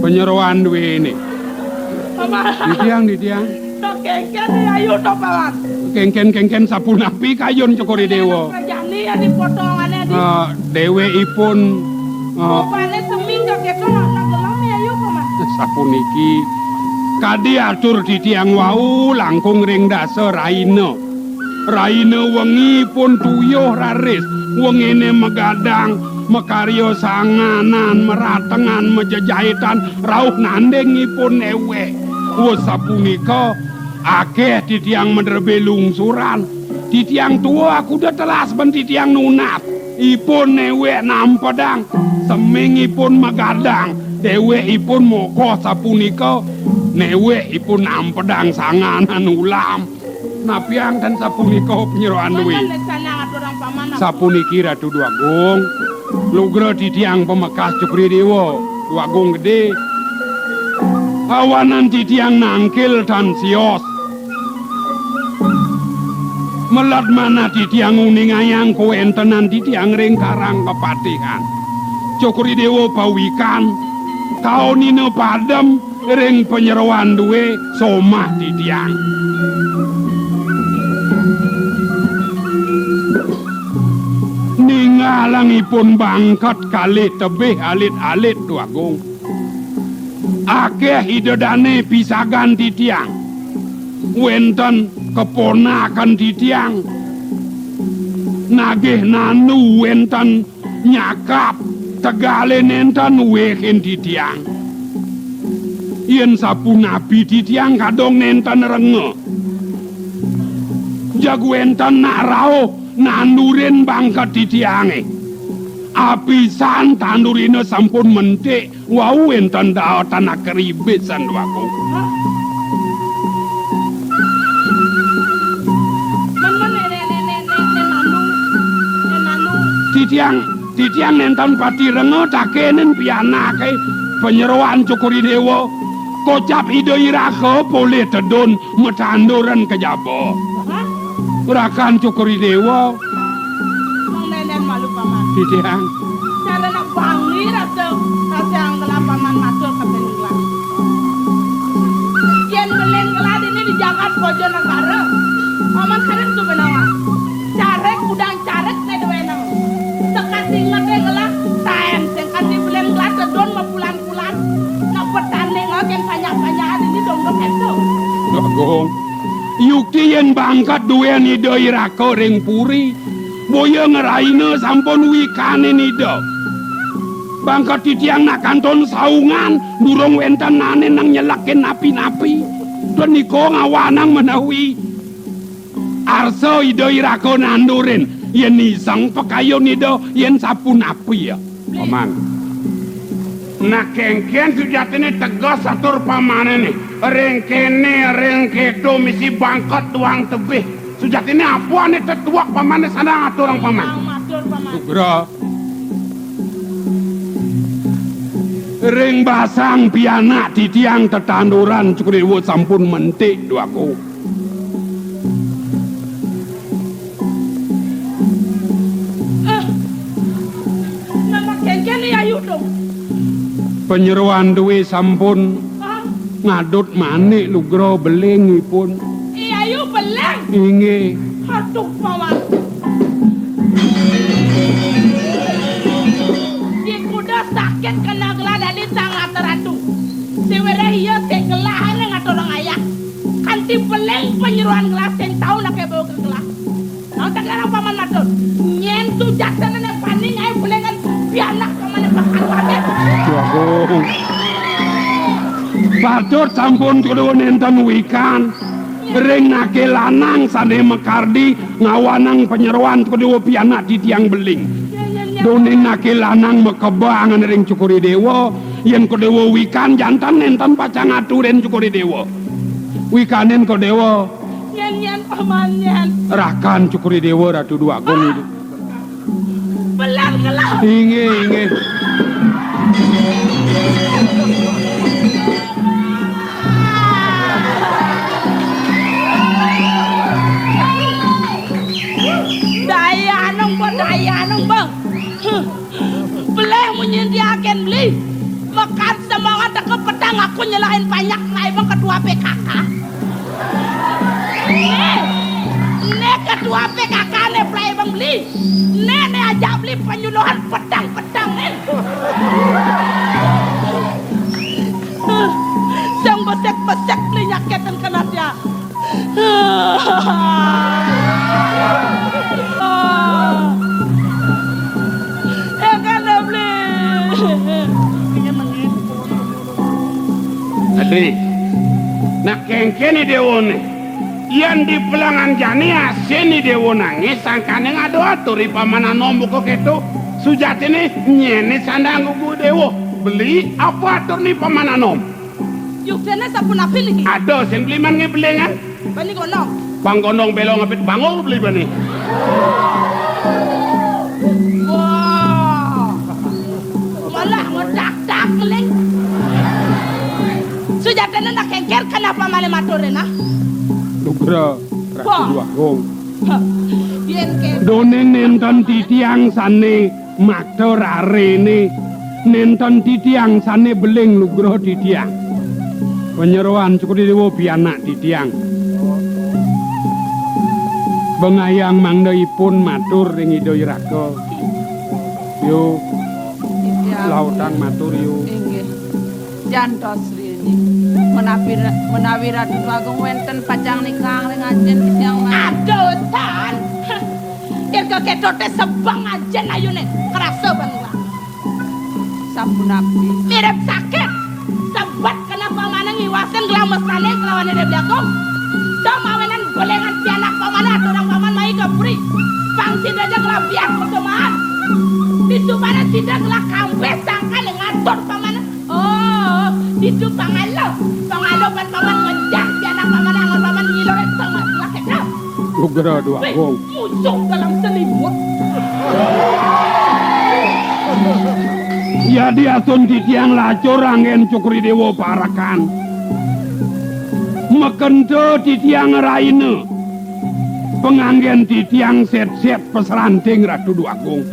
penyeruan duweni. Mama. Di tiang. Tok kengken ayo tok pawan. Kengken sapu napi kayon Cukuri Dewo. Kerjane ya dipotongannya di. Dewe ipun Rupane seminggu keto nak gelam ya yuk Mas. sapu niki kadi atur di tiang wau langkung ring dasa raina. Raina wengi pun tuyuh raris. Wengine megadang, mekaryo sanganan, meratengan, mejejahitan, rauh nandengipun ewe. Sapunika akeh di tiang menerbe lungsuran. Di tiang tua aku udah telas ben di tiang nunat. Ipun ewe nampedang, semingipun megadang. dhewekipun moko sapunika newekipun ampedang sanganan ulam napiang dan sapunika penyeroan duwi sapuniki Ratu Dwagung lugra titiang pemekas Cukri Dewa Dwagung gede awanan titiang nangkil dan sios melat mana titiang uningayang kuentenan titiang ring karang kepatihan Cukri Dewa pawikan kaunina padem ring penyeroan duwe somah titiang ningalangipun bangkat kalih tebih alit-alit Dwagung akeh idedane pisagan titiang wenten keponakan titiang nagih nanu wenten nyakap tegale nenten wekin titiang yen sapunapi titiang kadong nenten renge jag wenten nak rauh nandurin bangkat titiange apisan tandurine sampun mentik wau enten daotan keribesan Dwagung titiang nenten pati renge takenen pianake penyeroan Cukri Dewa kocap ide iraka boleh tedun metanduran kejaba Rakan Cukri Dewa nenen malu paman titiang cara nak bangi rasa yang telah paman masuk ke Belenggelat yen Belenggelat ini di Jakarta Bojonegoro paman karep tu benawan carek udang carek nedoenang sekati ngedegelah taen sekati Belenggelat sedon mapulan-pulan nak petane ngagen banyak-banyak ini dong itu Dwagung yukti yen bangkat duwe nida iraka ring puri boya ngeraine sampun wikane nida bangkat titiang nak kanton saungan durung wenten nane nang nyelakin napi-napi menika ngawanang menawi arsa ida iraka nandurin yen iseng pekayo nida yen sapunapi ya paman Nah kengken sujatine tegas atur pamanene ring kene ring kedo misi bangkat tuang tebih sujatine apuane tetuak pamane sadang atur orang paman Sugra ring basang pianak titiang tetanduran Cukri Dewa sampun mentik Dwagung nama kengken ya ayu dong penyeruan duwe sampun ngadut manik lugra belengipun iya ayu beleng inge aduh paman di kuda sakit kena geladani sangat teratu sewere iya tegelahan ngatolong ayah kanti beleng penyeruan gelas yang tahu nak bawa ke gelas nah sekarang paman matur nyentuh jaksana yang paning ayo belengan bianak paman yang bakal wadah Dwagung Badut sampun kudu nenten wikan ring nake lanang sane mekardi ngawanang penyeruan kudu pianak di tiang beling donin nake lanang mekebangan ring Cukri Dewa yen kudu wikan jantan nenten pacang aturin Cukri Dewa wikanen ko Dewa nyen paman nyen rakan Cukri Dewa Ratu Dwagung itu belang gelas inge daya nong bang beleh menyediakan beli makan semangat ke pedang aku nyelain banyak naik bang ketua PKK ne ketua PKK ne play bang beli ne ajak beli penyuluhan pedang-pedang ne yang besek-besek beli nyaketan kena dia Aduh, nak kengkeni dewone yang di pelangan jani aseni dewo nangis sangkane ngado aturi pamana nombok kok itu sujatine nyene sandang gugu dewo beli apa atur nih pamananom? Yuk dene sapun api lagi. Ada sing beli man ngebelengan. Balik gonong. Bang gondong belong ngepit bangol beli bani. Wah. Malah ngedak-dak keling. Sujatana nak kengker kenapa malah maturena? Nugra Wah. Ratu Agung. Yen ke Done nenten titiang sane makdo rarene. Nenten titiang sane beling nugroho titiang. Penyeruan cukup dewa pianak titiang. Bengayang mangdaipun matur ing Ida Iraga. Yo lautan matur yo. inggih. Jantos rene. Menawi Ratu Agung wenten pacang nikah ring ajen tiyang aduh tan. Irga ketote sebang ajen ayune kerasa banget. Sampun api. Mirip sakit. Sebat kenapa mana ngiwasen glamesane kelawan Ide Blakong. Domawenan golengan pianak pamana aturang paman mai kepri. Pangsin aja kelabian pertemuan. Ditu mana tidak kelak kambe sangka ngatur pamana. Oh, ditu pangalo pan paman ngejak pianak pamana ngon paman ngilore sama lakek. Nugra Dua Agung. Musuh dalam selimut. Ya diasun titiang lacur angin cukri dewa parakan. Mekento titiang raine. Penganggen titiang set-set peseranting Ratu Dua Agung.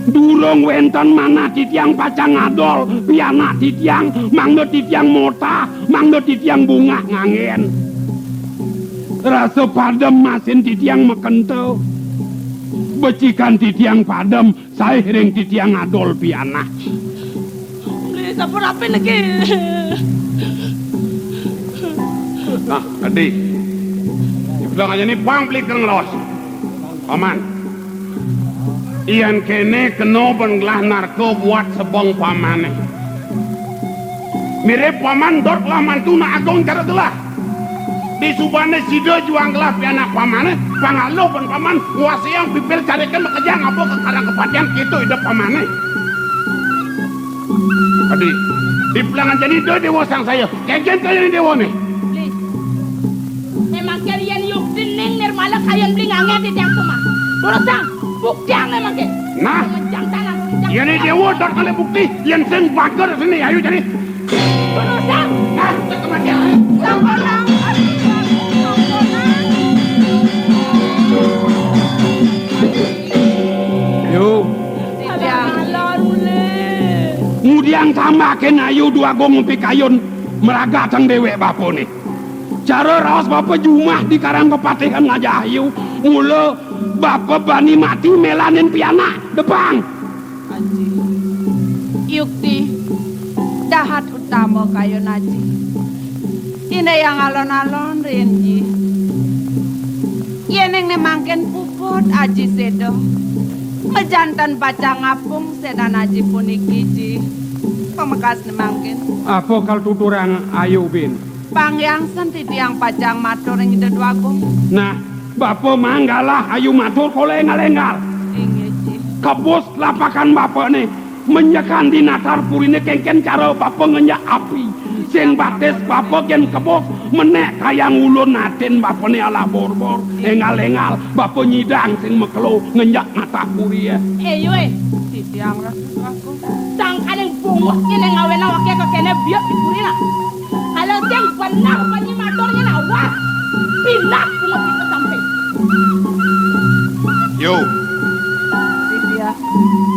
Durung wenten mana titiang pacang ngadol, pianak titiang, mangdo titiang mota, mangdo titiang bunga ngangen. Rasa padem masin titiang mekento. Becikan titiang padem, saya ring titiang ngadol pianak. Beli sapun api lagi. Nah, adik. Dibilang aja nih bang beli los. Paman. Ian kene keno benglah narko buat sebong pamane. Mirip paman dot lah mantu na agong cara telah. Di subane sido juang gelah pianak pamane, pangalo pun paman nguasai yang pipil carikan makejang apa ke karang kepatian gitu hidup pamane. Adik, di pelangan jadi do dewa sang saya, kegen kalian dewa nih. Memang kalian yuk dening nirmala kalian beli ngangen di tiang rumah. Durusang, buktiang memang ke. Nah, Menjang tangan. ini dewa dot kali bukti, yang sing bangker sini, ayo jadi. Durusang. Nah, kematian. Samponang. Yo, ngudiang tambakin ayu Dua Agung pikayun meraga teng dewek bapone. Cara raos bapak jumah di karang kepatihan ngajah ayu, mula bapak bani mati melanin pianak depang. Yukti, dahat utama kayo naji. Ini yang alon-alon Renji. Yeneng nemangken puput aji sedo. Mejantan baca ngapung sedan aji puniki ji. Pemekas nemangken. Apa kal tuturang ayu bin? Bang yang senti tiang pacang matur yang ide Dua Agung. Nah, bapak manggalah ayu matur kole ngalengal. Inge ji. Kebos lapakan bapak nih menyekan di natar purine kengken cara bapak ngenyak api. Sing batis bapak ken kebos menek kayang ulun natin bapak nih ala bor-bor. Engal-engal bapak nyidang sing mekelo ngenyak natar puri ya. Yue, di tiang Ratu Dua Agung. Sangkan yang bungut ini ngawena wakil kekene biok di purina. Kalau yang benar penyimatornya nawar, pindah bungut itu sampai. Yo, Dia.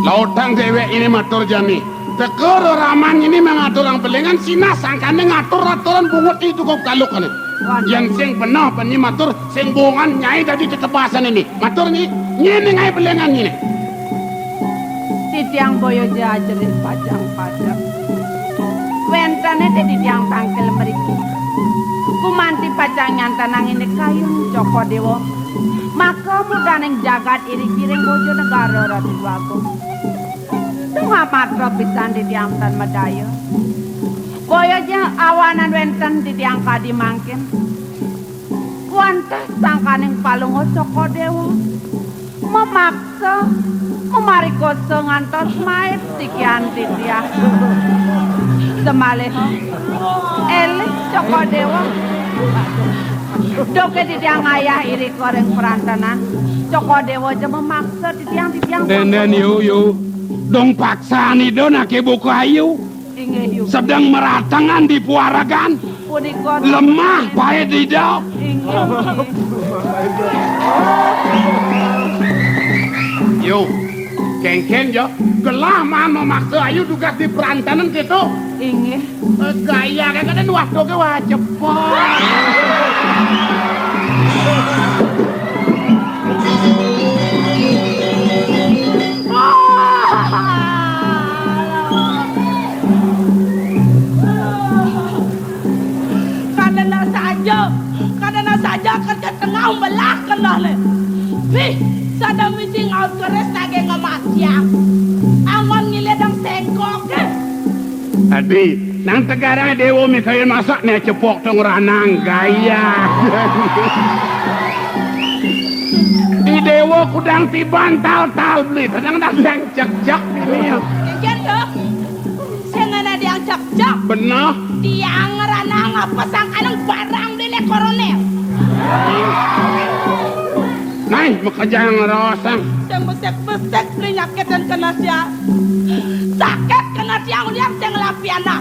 lautang dewek ini matur jani. Teker raman ini mengatur yang belengan sina sangkane ngatur aturan bungut itu kok kaluk kan. Yang sing benar penyimatur sing bongan nyai tadi tetepasan ini. Matur nih, nyene ngai belengan ini. Di tiang boyo jajerin pajang-pajang. Wentane di tiang tangkel meriki. Kumanti pacang nyantanang ini kayun Joko Dewa. Maka mudaning jagat iri kiring bojo negara Ratu Dua Agung. Tunggu matra pisan di tiang tan medaya. Boyo aja awanan wenten di tiang kadi mangkin. Kuantes sangkaning palungo Joko Dewa. Memaksa Umari kosong ngantos maet tikian titiang. Semalih elik Joko Dewa. Doke titiang ayah iri koreng perantanan. Joko Dewa aja memaksa titiang. Den yu. Dong paksa nih do nak buku ayu. Inge yu. Sedang meratangan di puaragan. Punika Lemah pae didok. inge. Yo, kengken yo, gelah man memaksa ayu tugas di perantanan gitu. Inge. Gaya kan waktu ke wah cepat. Karena saja kerja tengah belah kena le. Nih, sadam misi ngaut keres nage ngamatiang. Angon ngiledang sengkok ke. Adi, nang tegarang dewo mikhail masak nih cepok tong ranang gaya. Di dewo kudang tiban tal beli, sedang yang cek ini. Kejen dok. Sengana dia cak. Benar. Dia ngeranang apa sang anang barang dile koronel. Nah, bekerja yang rosang. Yang besek beli nyakitan kena sia. Sakit kena sia uliang seng lapiana.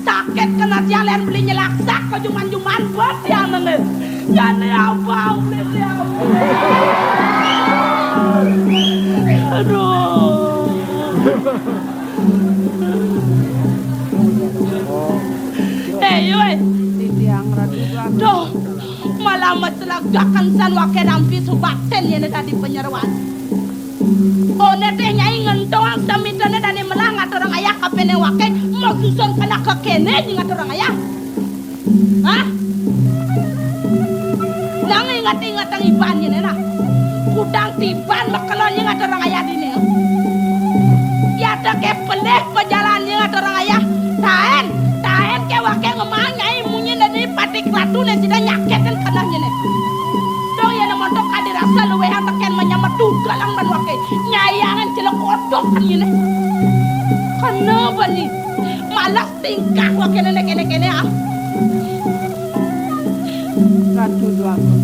Sakit kena sia lain beli nyelaksak ke juman buat yang nene. Jane apa beli apa. Aduh. Yoi. Titiang radu. Duh. Malah mecelagakan san wake dampi subaten yang tadi penyeruan. Oh neteh nyai ngentoang samitane dani melang atorang ayah kapene wake mau susun kena kekene jeung atorang ayah. Hah? Nang ingat ang iban nya na. Kudang tiban makelon jeung atorang ayah dini. Ya teh ke peleh pejalan jeung atorang ayah. Taen ke wake ngemang nyai munyin dari patik latune sida nyaketan kanahnya ne. Dong ya montok kadirasa luwehan teken menyamet dugalang ban wake. Nyayangan celok odok kan ini. Kenapa nih? Malas tingkah wake kene ah. Ratu duaku.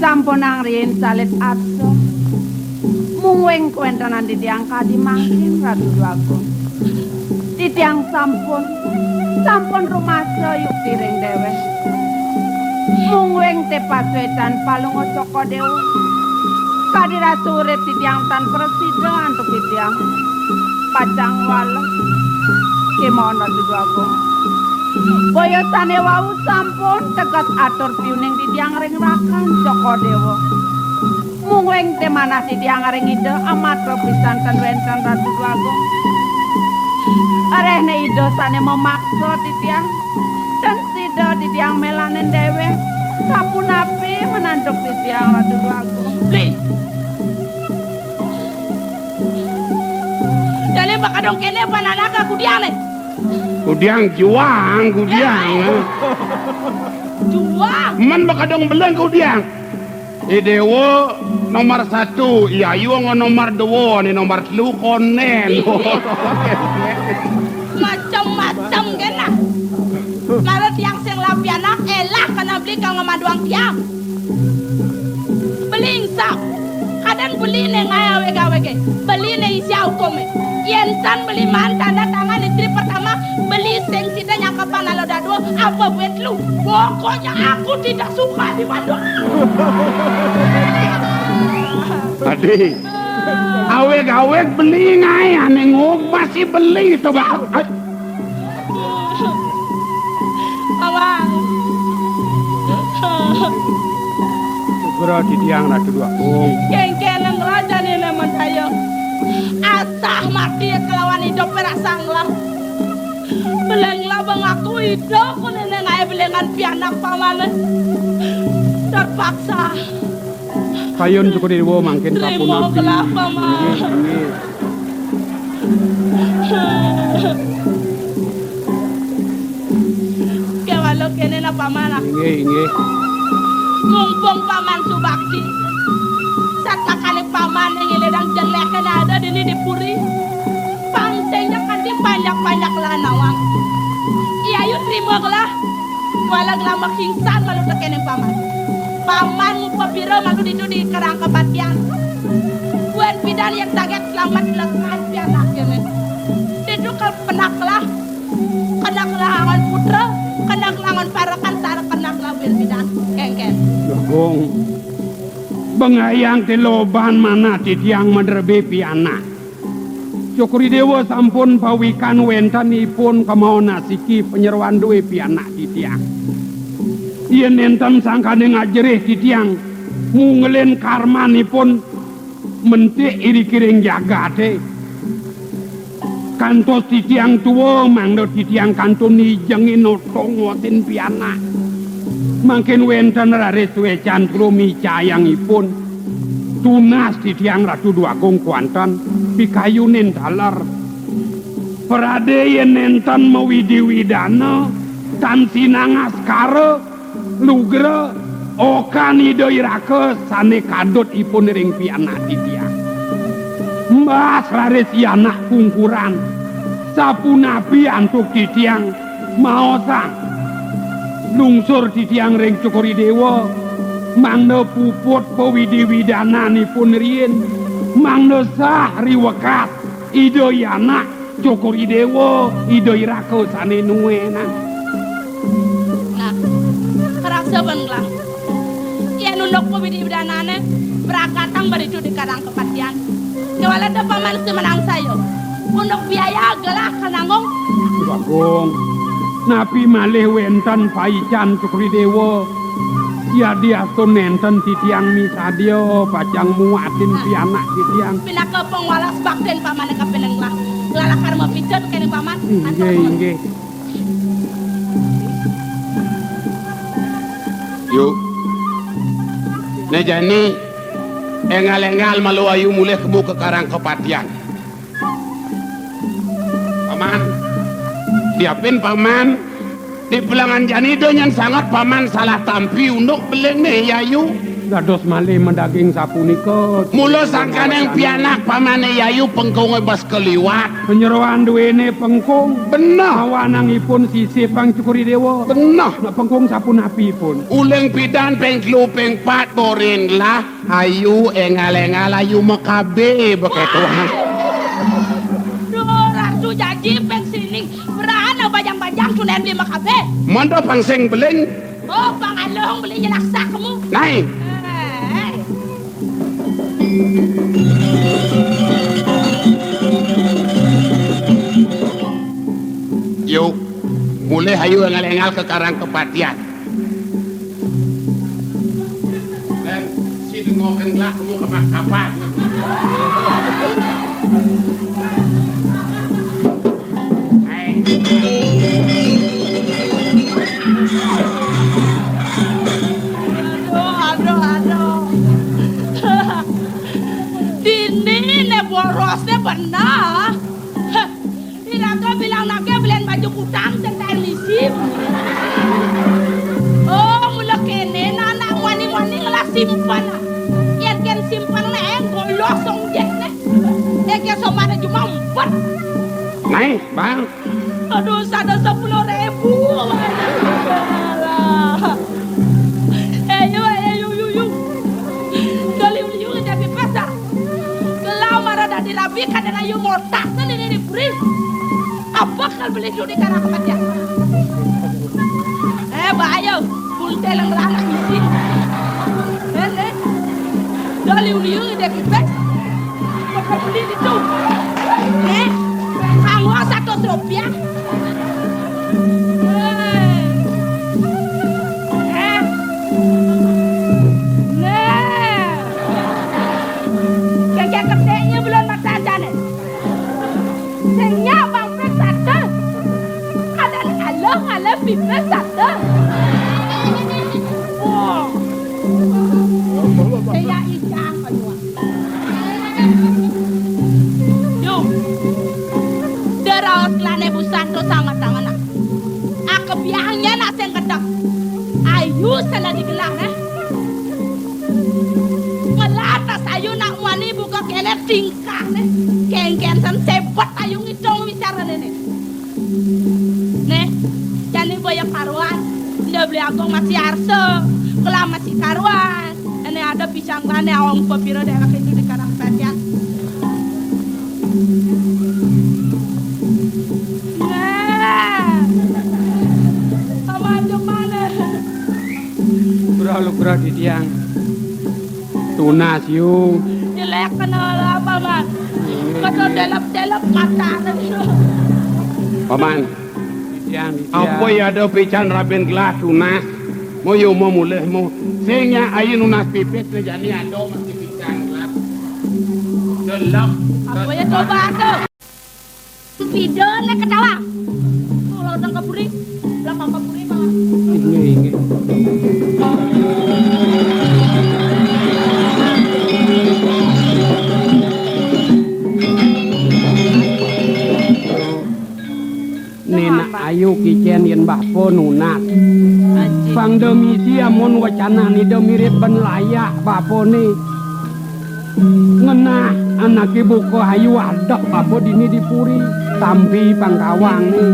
Sampunang rien salit arso. Mungweng kuentanan didiangka di mangkin ratu duaku. Titiang sampun rumah yuk piring dewe. Mungweng tepaswetan palungo Joko Dewa. Kadiratu urip titiang tan presida antuk titiang. Pacang walau kimono dudu aku. Boyosane wau sampun tegas atur piuning titiang ring rakan Joko Dewa. Mungweng temanah titiang ring ide amat pisan tan wenten ratu agung. Arehne ido sane memaksa titiang dan sida titiang melanen dewe sapunapi menanduk titiang ratu agung. Li. Dale bakadong kene pananaga kudiang le. Kudiang juang. Juang. Man bakadong beleng kudiang. Dewo nomor 1, Yayu nomor 2, ni nomor 3 konen. Macam-macam kena. Lalu tiang sing lapianak elah kena beli kang ngamaduang tiang. Beli insap. Kadang beli neng ayawe gawe ke. Beli neng isi hukume. Yensan beli man tanda tangan istri pertama. Beli sing sida nyakapan lalu dadu apa buat lu. Pokoknya aku tidak suka di Bandung. Tadi aweg beli ngaya nengok masih beli itu bang. Awang. Segera di tiang ratu agung. Kengkeneng raja nih nemen ayo. Asah mati kelawan hidup perasanglah. Belenglah bang aku hidup neneng ayah belengan pianak pamannya. Terpaksa. Kayun cukup dewo mangkin terima kelapa mah. Kewalo kene na paman. Inge. Mumpung paman subakti. Saat kakane paman yang puri. Pangsenya kan di banyak-banyak lah nawang. Iya yuk terima lah. Walang lama kingsan malu tekenin paman. Paman pabira malu di kerang kebatian. Buat bidan yang taget selamat dilakukan pianak ya men. Itu kalau penaklah. Kenaklah angan putra. Kenaklah angan parakan sarang kenaklah buat bidan. Kengken. Gong. Bengayang teloban mana titiang menerbe piana. Cokri dewa sampun pawikan wentanipun kemau nasiki penyeruan duwe piana titiang. Yen enten sangkane ngajereh titiang mungelen karmanipun mentik iri kiring jagate. Kantos titiang tua mangdo titiang kantun nijengin notong wotin piana. Mangkin wenten raris wecan trumi cayangipun tunas titiang Ratu Duagung kuantan pikayunin dalar perade yen enten mewidi-widana tan sinang askara lugra okan idoirake sane kadot ipun ring piana titiang mbas raris anak kungkuran sapunapi antuk titiang maosang lungsur titiang ring Cokri Dewa mangda puput pewidi-widana nipun rien mangda sah riwekat idoi anak Cokri Dewa idoi raka sane nuena. Nah, kerang seben lah. Ia nunduk pewidi-widana ne berakatang beritu di karang kepatian. Kewala da paman semenang sayo. Untuk biaya gelah kanangong. Bagong napi malih wenten paican Cokri Dewa ya dia to nenten titiang misadio pacang muatin pianak titiang Pinaka pengwalas bakten paman ka penenglah. Lalakar mau pijet kene paman. inggih Yuk. Nejani engal-engal malu ayu mulai kemu ke karang kepatian. Paman, diapin paman. Di pelangan jani donyan sangat paman salah tampi untuk beleng nih yayu. dados malih mendaging sapunika Mula sangkan yang pianak paman yayu pengkong bas keliwat. penyeruan duwene pengkong Benar, awanangipun sisih pang Cokri Dewa benar. na pengkong sapunapipun Uleng pidan pengklu pengpat borin lah. Ayu engal-engal ayu makabe begitu. Duh, Ratu janji peng sini. Berana bajang-bajang tulen di makabe. Manda pangseng beleng. Oh, pangalong beli jelaksa kamu. Naik. Yuk, mulai hayu engal-engal ke karang kepatian. Dan si dengokan lah kamu ke kapan. Aduh. Dini ne borosnya benar. Tidak bilang naga beliin baju kutang tentang lisim. Oh, mula kene anak wani-wani ngelah simpan. Yang kan simpan ne golok song jet ne. Yang sama ada cuma 4. Naik, bang. Aduh, sada 10.000. Yuk. Dali-uli jadi pasar. Gelau marada dilabi kadang ayu motak sendiri di beri. Apa kal beli di karang kepatian? Bayo, buntel yang anak isi. Dali-uli jadi pasar. Apa beli itu? Kamu 100 rupiah. Kaya kedenya belum mata jalan. Senya bang pesata. Ada alah pipa sata. Oh. Saya ijang kanyua. Yuk. Deraos lane busanto sangat tangan. Aku biangnya nasi kedak. Ayu sana digelang Melatas ayu nak wani buka kene tingkah kengkensan sepot ayo ngitong bicara nih. Nih, jani boya karuan, ndak beli agong masih arse, kelah masih karuan. Ini ada pisang mana awang pepiro daerah itu di Karang Petian. Lukra di tiang tunas yuk jelek kenal apa man kata delap mata paman di tiang Apa ya ada pican raben gelas tunas. Mo yo mo mulih mo. Singnya ayo nunas pipit na jani ado masih pican gelas. Delap. apa ya coba tuh video le ketawa kalau udah kapuri belakang kapuri mah ini Nena ayu kicen yen bahpo nunas Pang demi sia mon wacana ni demi ben layak bahpo ni ngena anak ibu ko ayu ada bahpo dini dipuri tampi pangkawang ni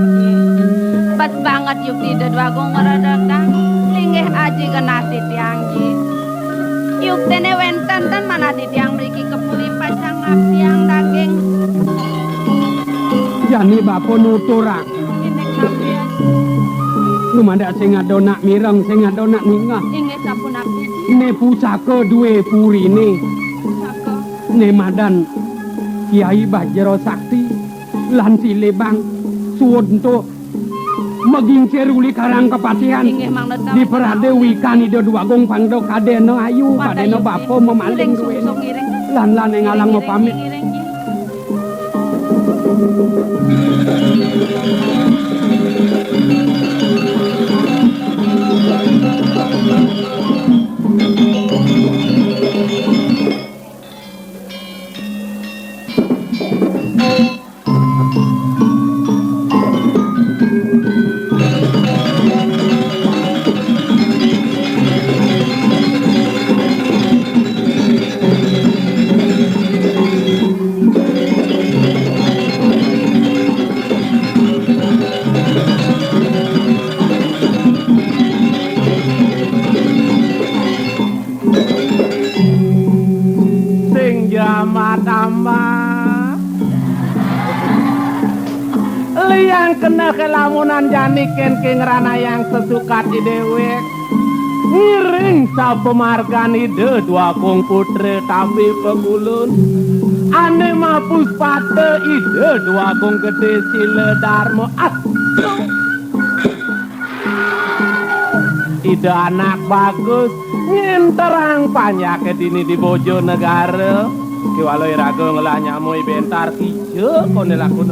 pas banget yuk di dedwagong ngeredekang linggih aji kena titiangji yuk tene wenten dan mana titiang beriki kepuri pasang tiang daging jani bahpo nuturak ini kampian lumanda sing adonak mireng sing adonak ningah inge sapu napi ne pusaka duwe puri ne saka ne madan Kiai Bajro Sakti lan silebang suwun to maging ceruli karang kepatihan inge mang netang di perade wikani do duagong pangdo kadeno ayu kadeno bapo memaling duwe lan ing alang mo pamit Liang kena kelamunan jani ken rana yang sesukat di dewek ngiring sa pemargan ide dua kong putre tapi pegulun ane mapus pate ide dua kong gede sile darmo ide anak bagus nginterang panjake dini di bojo negara kiwalo irago ngelah nyamoy bentar kijo kone lakun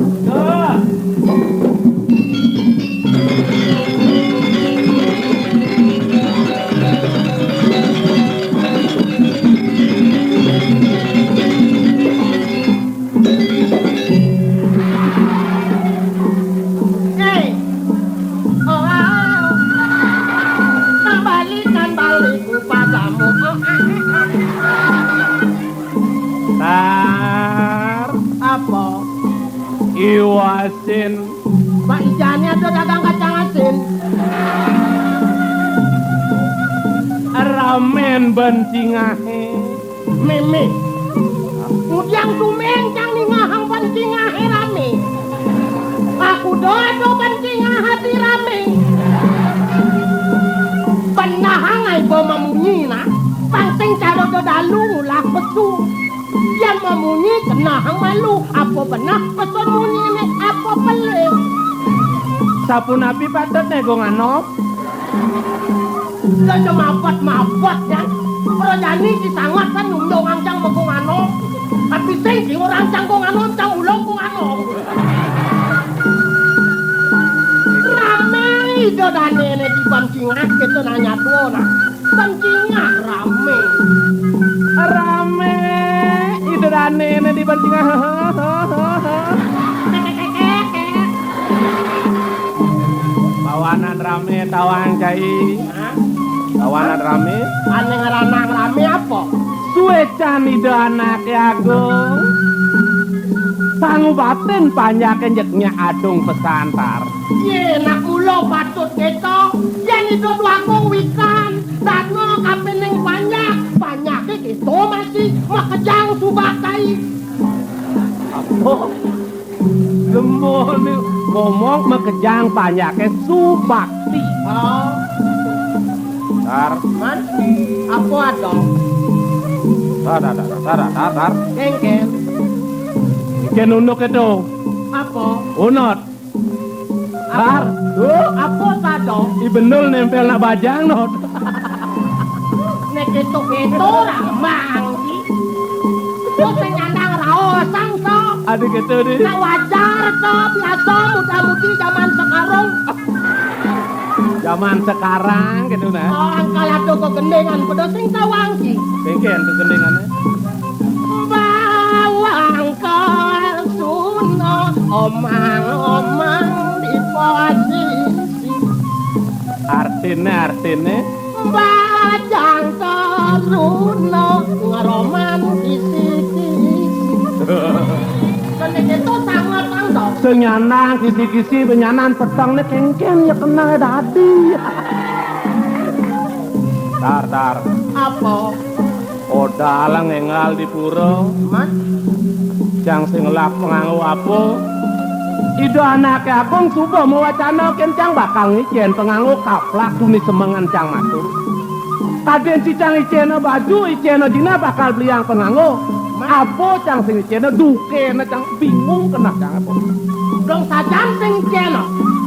Iwasin Pak Ijanya tuh dagang kacang asin ramen bencingahe Mimi Mudiang tumeng cang ningahang bencingahe rame Aku dodo bencingah hati rame Penahang ay bo mamunyi na Pangsing caro do dalu ngulah pesu Yang memunyi kenahang malu Apa benah pesun munyi ni apa pelih sapu napi patet nego ngano Lo cuma mabot ya Pero jani disangat kan nyumdong ancang megong ano Tapi sing orang cang kong ano cang ulong kong ano Rame itu dane ini di bancingah gitu nanya tuh nah Bancingah rame rame ide rane di bencingahe bawanan rame tawang cai bawanan rame Ane ngeranang rame apa? suecan ide anak agung Pangubaten panyaken yeknya adung pesantar. Ye nak mulo patut keto. Yen itu aku wikan. Dano kapening banyak keto masih makejang subakai. Apa? Gemone ngomong makejang panyaken subakti. Oh, Tar, man. Apa ada? tar. Kengken. Iken unuk itu. Apa? Unot. Tar, Apa tado? ibenul nempel nak bajang not. Nek keto ramang. Terus nyandang rao sang so. Ada gitu deh. Nah wajar so biasa muda-mudi zaman sekarang. Zaman sekarang gitu nah. Orang kalado kok gendengan pada sing tawangki. Kengken kegendingannya. Bawang kasuno omang-omang di posisi. Artine. Bajang kasuno ngeroman kisi-kisi. Kene itu sangat tangdok. Senyanang kisi-kisi benyanan petang nih kengken ya kena dadi. Tar. Apa? Odalang ngengal di pura. Man? Jang sing ngelap penganggo apa? Ido anake abong subuh mewacana kencang bakal ngicen penganggo kaplak tuni semengan cang matur. Kaden si cang icena baju icena dina bakal beli yang penganggo. Apa cang sing icena duke na cang bingung kena cang apa? Dong sajan sing kena.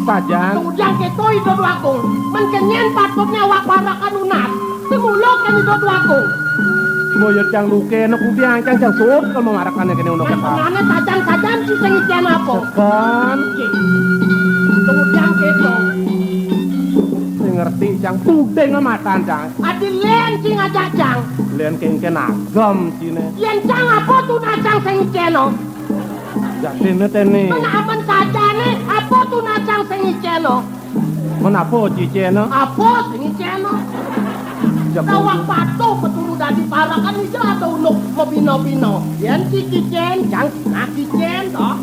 Sajang Kemudian keto itu aku. Menkenyen patutnya wak parakan unat. Semulok kan itu aku. moyo cang duke na kubiang cang suot kalau memarakannya kene uno kata. Mengenane sajan-sajan si sing kena apa? Kan Kemudian keto. sing ngerti cang tudeng matan cang. Adi len sing ajajang. Len kengken agam cine. Yen cang apa tuh nacang sing kena? Jatine tene. Menaman sajane apa tuh nacang sing kena? Menapa cicena? Apa sing kena? Tawak patuh peturu dadi parakan iki atau unuk mabino-bino. Yen si kicen jang nah kicen toh.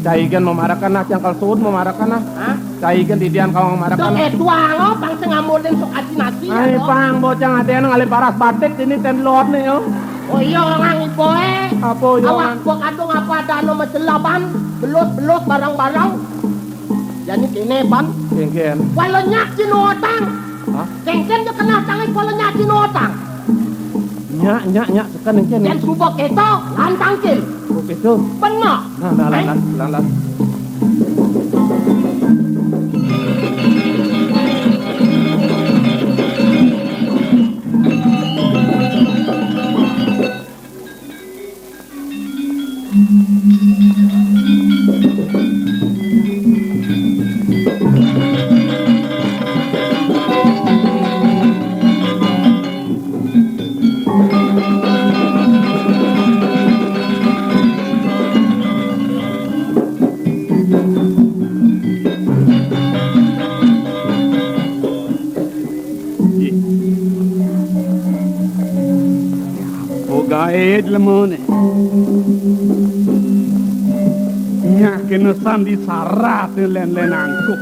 Caigen memarakan nah cang kalsuud memarakan nah. Hah? Caigen didian kau memarakan Dok nah. etuang pang sing ngamulin sok aji-aji Ay pang bocang aden ngali paras batik ini ten lord nih yo. Oh iya ngang ipoe. Apa yo? Awak gua kadung apa ada anu macelaban, belut-belut barang-barang. Jadi kene ban, Kengken. walau nyak cinotang. Hah? Kengken je kena tangan walau nyak cinotang. Nyak sekan kengken. Yang subok itu lantang kil. Oke tuh. Benar. Nah, lan. Gaed lemone. Nya kena sandi sarat len angku.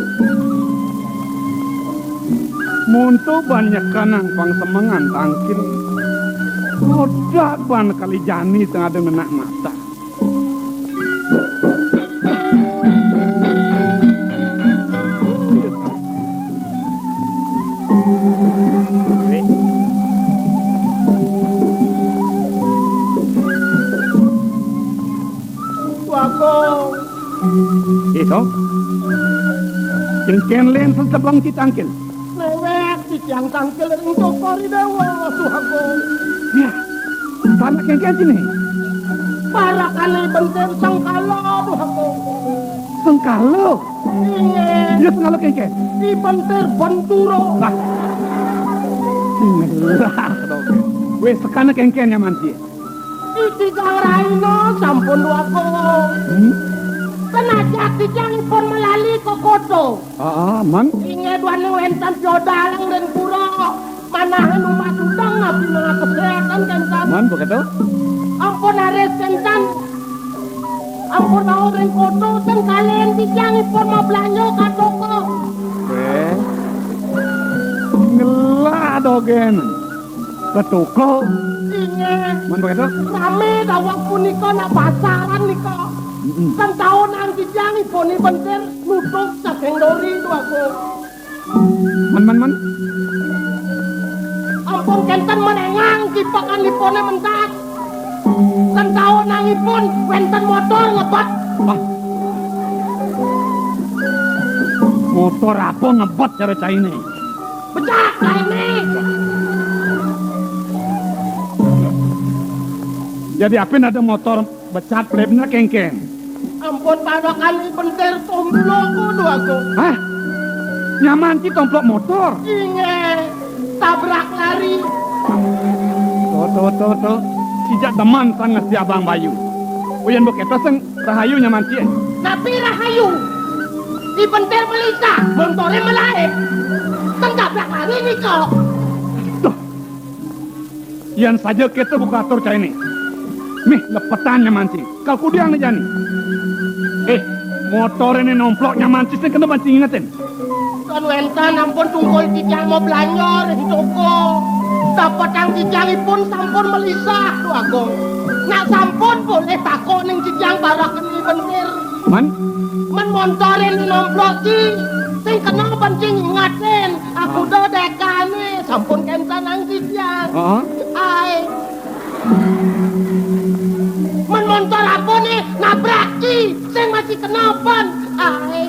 Monto banyak kanang pang semangan tangkil. Modak ban kali jani tengah dengan nak mata. Itu, kengken len sesebang citangkil. Lewek si yang tangkil untuk kori dewa suhago. Ya, sana kengken sini. Para kali bentir sangkalo suhago. Sengkalo, Iya, ya sengkalo kengken. di bentir benturo. Lah, inilah dong. Wes sekana kengken ya manci. Iki kang raino sampun wago. Kenajak dijang pun melali ke koto. Man. Inge duane wenten jodalang dan pura. Manahan umat udang nabi mga kesehatan kan kan. Man begitu? Ampun ares kencan. Ampun mau ring koto ten kalian tijangipun mau belanja ka toko. Ngelah dogen. Ketuko. Ingat. Man begitu? Rame dawang punika nak pasaran nika. Kan taun ang tijangipun ni bentir nutup saking dori itu aku. Man. Ampun kenten menengang kipakanipune mentak. Kan taun nangipun wenten motor ngebet. Wah. Motor apa ngebet cara cah ini? Becak ini. Jadi apa ada motor becat plebnya kengkeng? Ampun padakan bentir tomblo kudu aku. Hah? Nyaman ki tomplok motor? Inge tabrak lari. Tuh. Sijak teman sangat si Abang Bayu. Uyan beketo seng rahayu nyaman ki. Tapi rahayu. Di bentir melisa, montore melarik. Kan tabrak lari nih kok. Tuh. Yan saja kita buka atur cah ini. Mih lepetan nyaman ki. Kal kudiang nih jani. Motor ini nomplok nyaman ki seng kena banci ingetin. Kan wenten ampun tungkol tijang mau belanja di toko. Dapat ang tijangipun sampun melisah tuh aku. Nak sampun boleh takut ning tijang baraken ni bentir. Man? Man montorin nomplok ki. Sing kena pancing ingatin. Aku do dekane sampun kenten ang tijang. Ai. Man montor apa nih nabrak ki. Sing masih kena pan. Ai.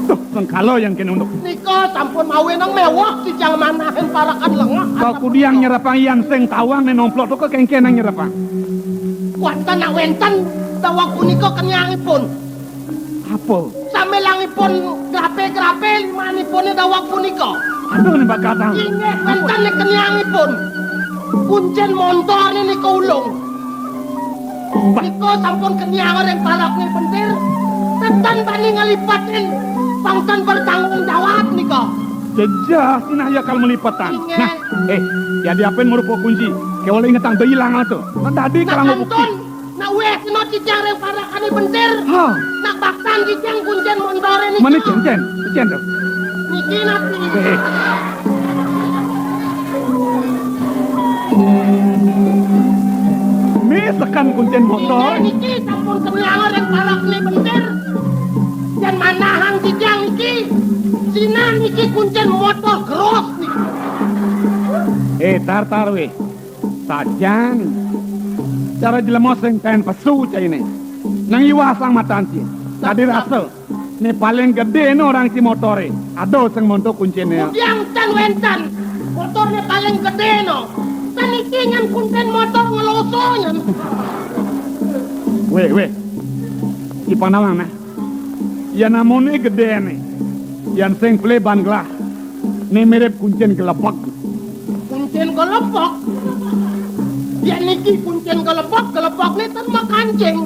Tuh, sengkalo yang kena untuk. Nika sampun mawe nang mewah tijang manahin parakan lengah. Kau kudiang nyerapang yang seng tawang nih nomplok tuh kengkeng nang nyerapang. Wonten nak wenten dawang punika kenyangipun. Apa? Samelangipun grape-grape limanipun dawang punika. Aduh nih bakal tahu. Ingat wenten nih kenyangipun. Kuncen motor nika ulung. Nika sampun kenyang yang palak nih bentir. Tetan bani ngalipatin. Pangtan bertanggung jawab nika. Jejah sinah ya kalau melipatan. Nah, ya diapain merupakan kunci. Kayak oleh ingetang do hilang tuh. Nah tadi kalau mau bukti. Nak weh kena cijang yang parakane bentir. Ha. Nak baktan cijang kuncen montore nika. Mana cen tuh. Niki nanti. Tekan kuncen motor. Niki sampun kenyang yang parakane bentir. Dan manahang cijang niki. Sina niki kuncen motor cross niki. Tar weh. Sajan. Cara jelema sing ten pesu cah ini. Nang iwasang matan si. Tadi rasa. Ini paling gede no orang si motore. Ado sing montok kuncinya. Yang ten wenten. Motornya paling gede no. Tan iki ngan kuncen motor ngelosonya. Weh. Ipanawang nah. Ya namanya gede nih. Yang sing pleban gelah. Ini mirip kuncen gelepok. Kuncen gelepok? Ya niki kuncen gelepok nih tan makancing.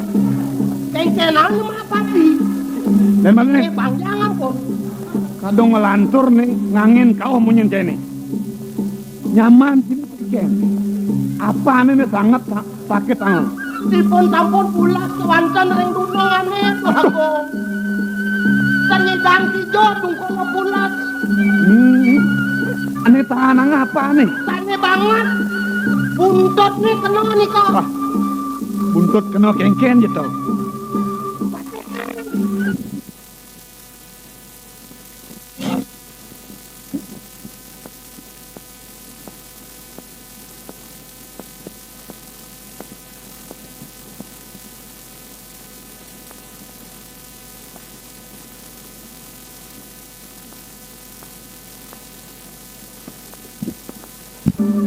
Kengkenan mah pati. Dan mana? Bang jangan kok. Kadang ngelantur nih, ngangin kau munyin cene. Nyaman sini ken. Apa nih sangat sakit ang. Dipun tampun pulas kewancan ring dunungane aku. Sanyidang tijo tungkol pulas. Ane tahanang apa nih? Tanya banget. Buntut nih kena nih kok. Buntut kena kengken gitu.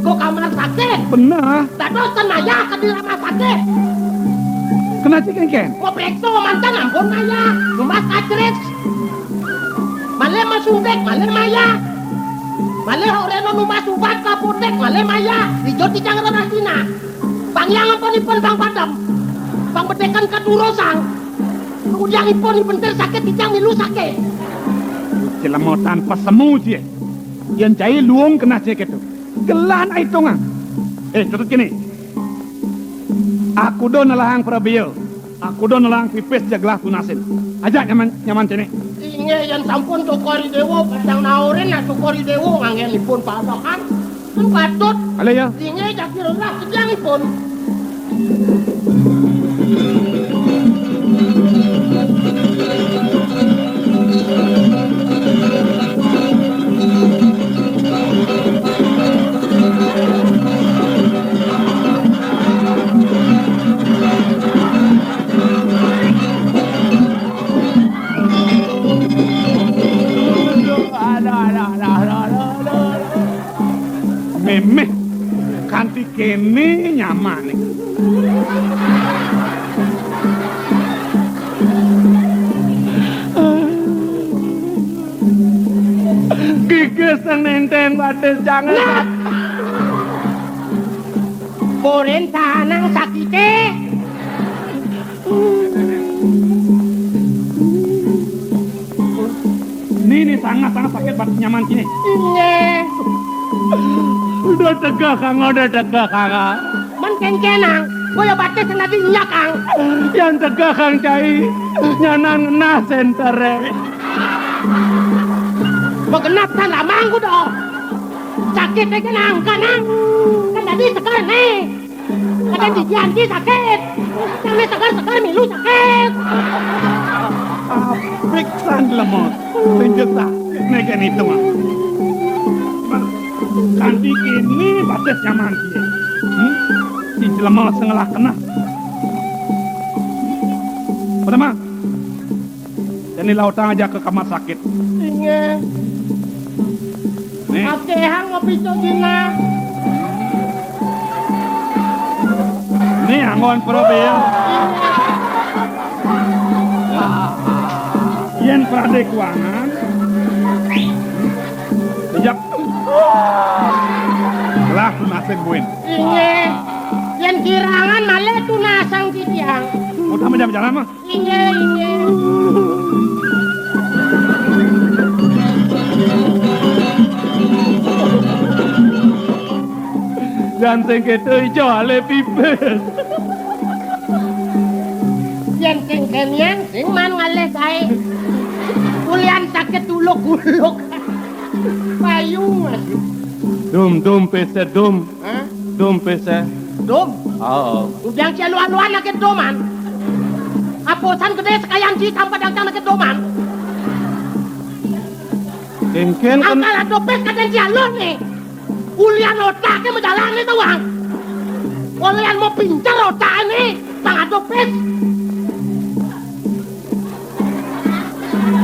Kok kamar sakit? Benar. Tado tenaya ke di rumah sakit. Kena kengken. Mau periksa mantan ampun maya. Rumah kacret. Male masuntek, male maya. Male horeno rumah subat kaputek, male maya. Dijo tijang renasina. Bang yang apa nih bang padam. Bang bedekan katurosang. Kemudian ipon bentar sakit tijang milu sakit. Jelema tanpa semu sih. Yang cai luong kena cek itu. Gelan ai tongang. Tetap gini. Aku do nelahang Prabiyo. Aku do nelahang pipis jaglah tunasin. Ajak nyaman cene. Inge yang sampun tukori dewo kadang naurin na tukori dewo nganggenipun pasokan. Kan patut. Ale ya. Inge jakirlah kejangipun. Memeh kanti kene nyaman nih. Gigis nenteng batis jangan. Boren tanang sakite. Ini sangat sakit batis nyaman sini. Inge. Udah tegak Kang, udah tegak Kang. Man kenkenang. Boyo batis na dinya Kang. Yang tegak Kang Cai. Nyanan ngena sentere. Begenap tan lamang ku do. Sakit na kenang kanang. Kan tadi sekar nih. Kadang di janji sakit. Yang sekar milu sakit. Piksan lemot. Tunjuk tak. Negen itu mah. Kanti kini batis nyaman sih. Si lemot sengelah kena. Pertama. Ini lautang aja ke kamar sakit. Inge. Nih. Akehang ngopi dina. Nih angon Prabiyo. Yen prade kuangan. Bijak. Lah nasib buin. Inge. Yen kirangan male tunasang titiang. Udah jam-jalan mah. Inge. Ganteng gitu ijo ale pipes. Yen kengkenian sing man ngale kae. Kulian sakit uluk-uluk. Payung masih. Dum pese dum. Hah? Dum pese. Dom. Oo. Udang si aluan-aluan na doman. Aposan gede sekayang si tanpa dangdang na doman. Kengken kan Ang kala dopes kaden si alun nih. Ulian otak ke menjalan itu wang. Ulian mau pincar otak ini. Tangga dopes.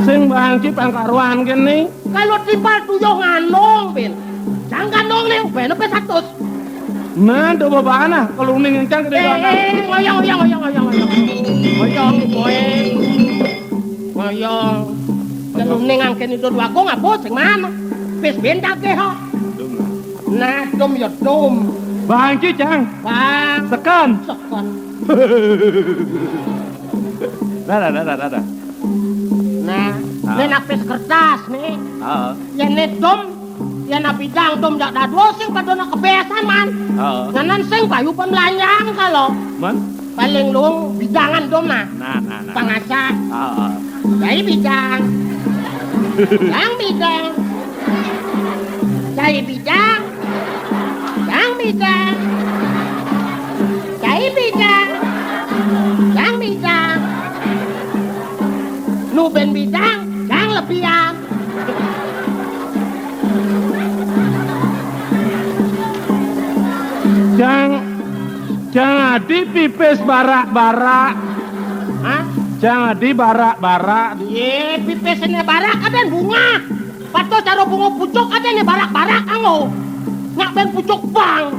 sing bangki pangkaruan kene. Kalau timpal tuyong nganong, Ben. Jangan nong nih, Ben, apa 100. Nah, do babana kalau ning engkang gede banget. Ngoyong. Ngoyong, boy. Ngoyong. Kalau ning angken itu dua ko ngapa sing mana? Pes bendak ke ho. Nah, dom ya dom. Bangki Cang. Bang, Tekan. sekon. Dah. Nah, ini napis kertas nih. Heeh. Yang ini dom, yang bidang dom jak dadwo sing padona kebiasaan man. Heeh. Nganan sing bayu pemlanjang kalau. Man. Paling lung bidangan dom nah. Nah. Pangaca. Heeh. Dari bidang. Yang bidang. Dari bidang. Yang bidang. Dari bidang. Yang bidang. Nuben bidang. Yang lebihan. Jangan di pipis barak-barak. Hah? Jangan di barak-barak. Ye, pipis ini barak ada bunga. Pato caro bunga pucuk ada nih barak-barak anggo. Nyak ben pucuk bang.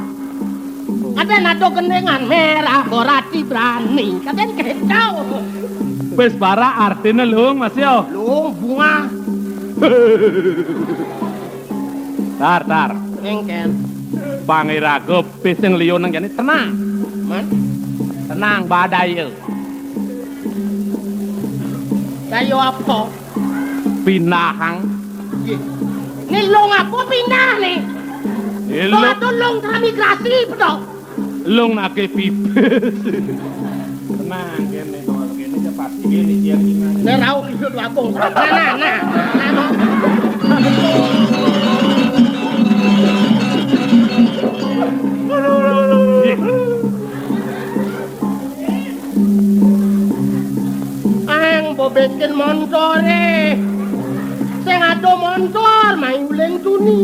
Ada nado gendengan merah borati berani. Kaden kecau. Pis barak artinya lung Mas yo. Lung bunga. Tar. Engken. Pangirago pis sing liyo nang kene tenang. Man. Tenang badai yo. Kayo apa? Pinahang. Nih lung apa pindah nih? Elo Kau lung transmigrasi betul. Lung nake pipis. Tenang kene to, kene cepat kene jiang ingan. Nerau hidup wakung. Nah. Ang bobekin montore. Sing ado montor main uleng tuni.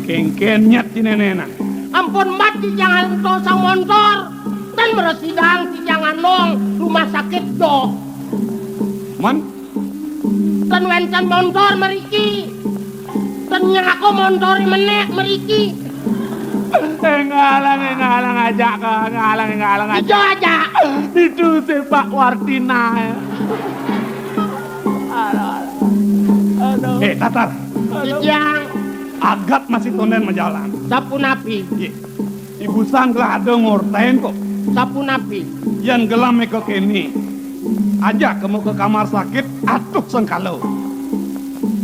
Kengken nyat tinenena. Ampun mati jangan tosang motor. Dan meresidang ti jangan nong rumah sakit do. Man, Dan wencan motor meriki. Dan nyako montori menek meriki. ngalang aja ka, ngalang Ijo aja. Itu si Pak Wartina. Tatar, Ijang agat masih tonden menjalan. sapu napi. Ibu sang gelah ada ngortain kok. Sapu napi. Yang gelam ke kini. Ajak kamu ke kamar sakit, atuk sengkalau.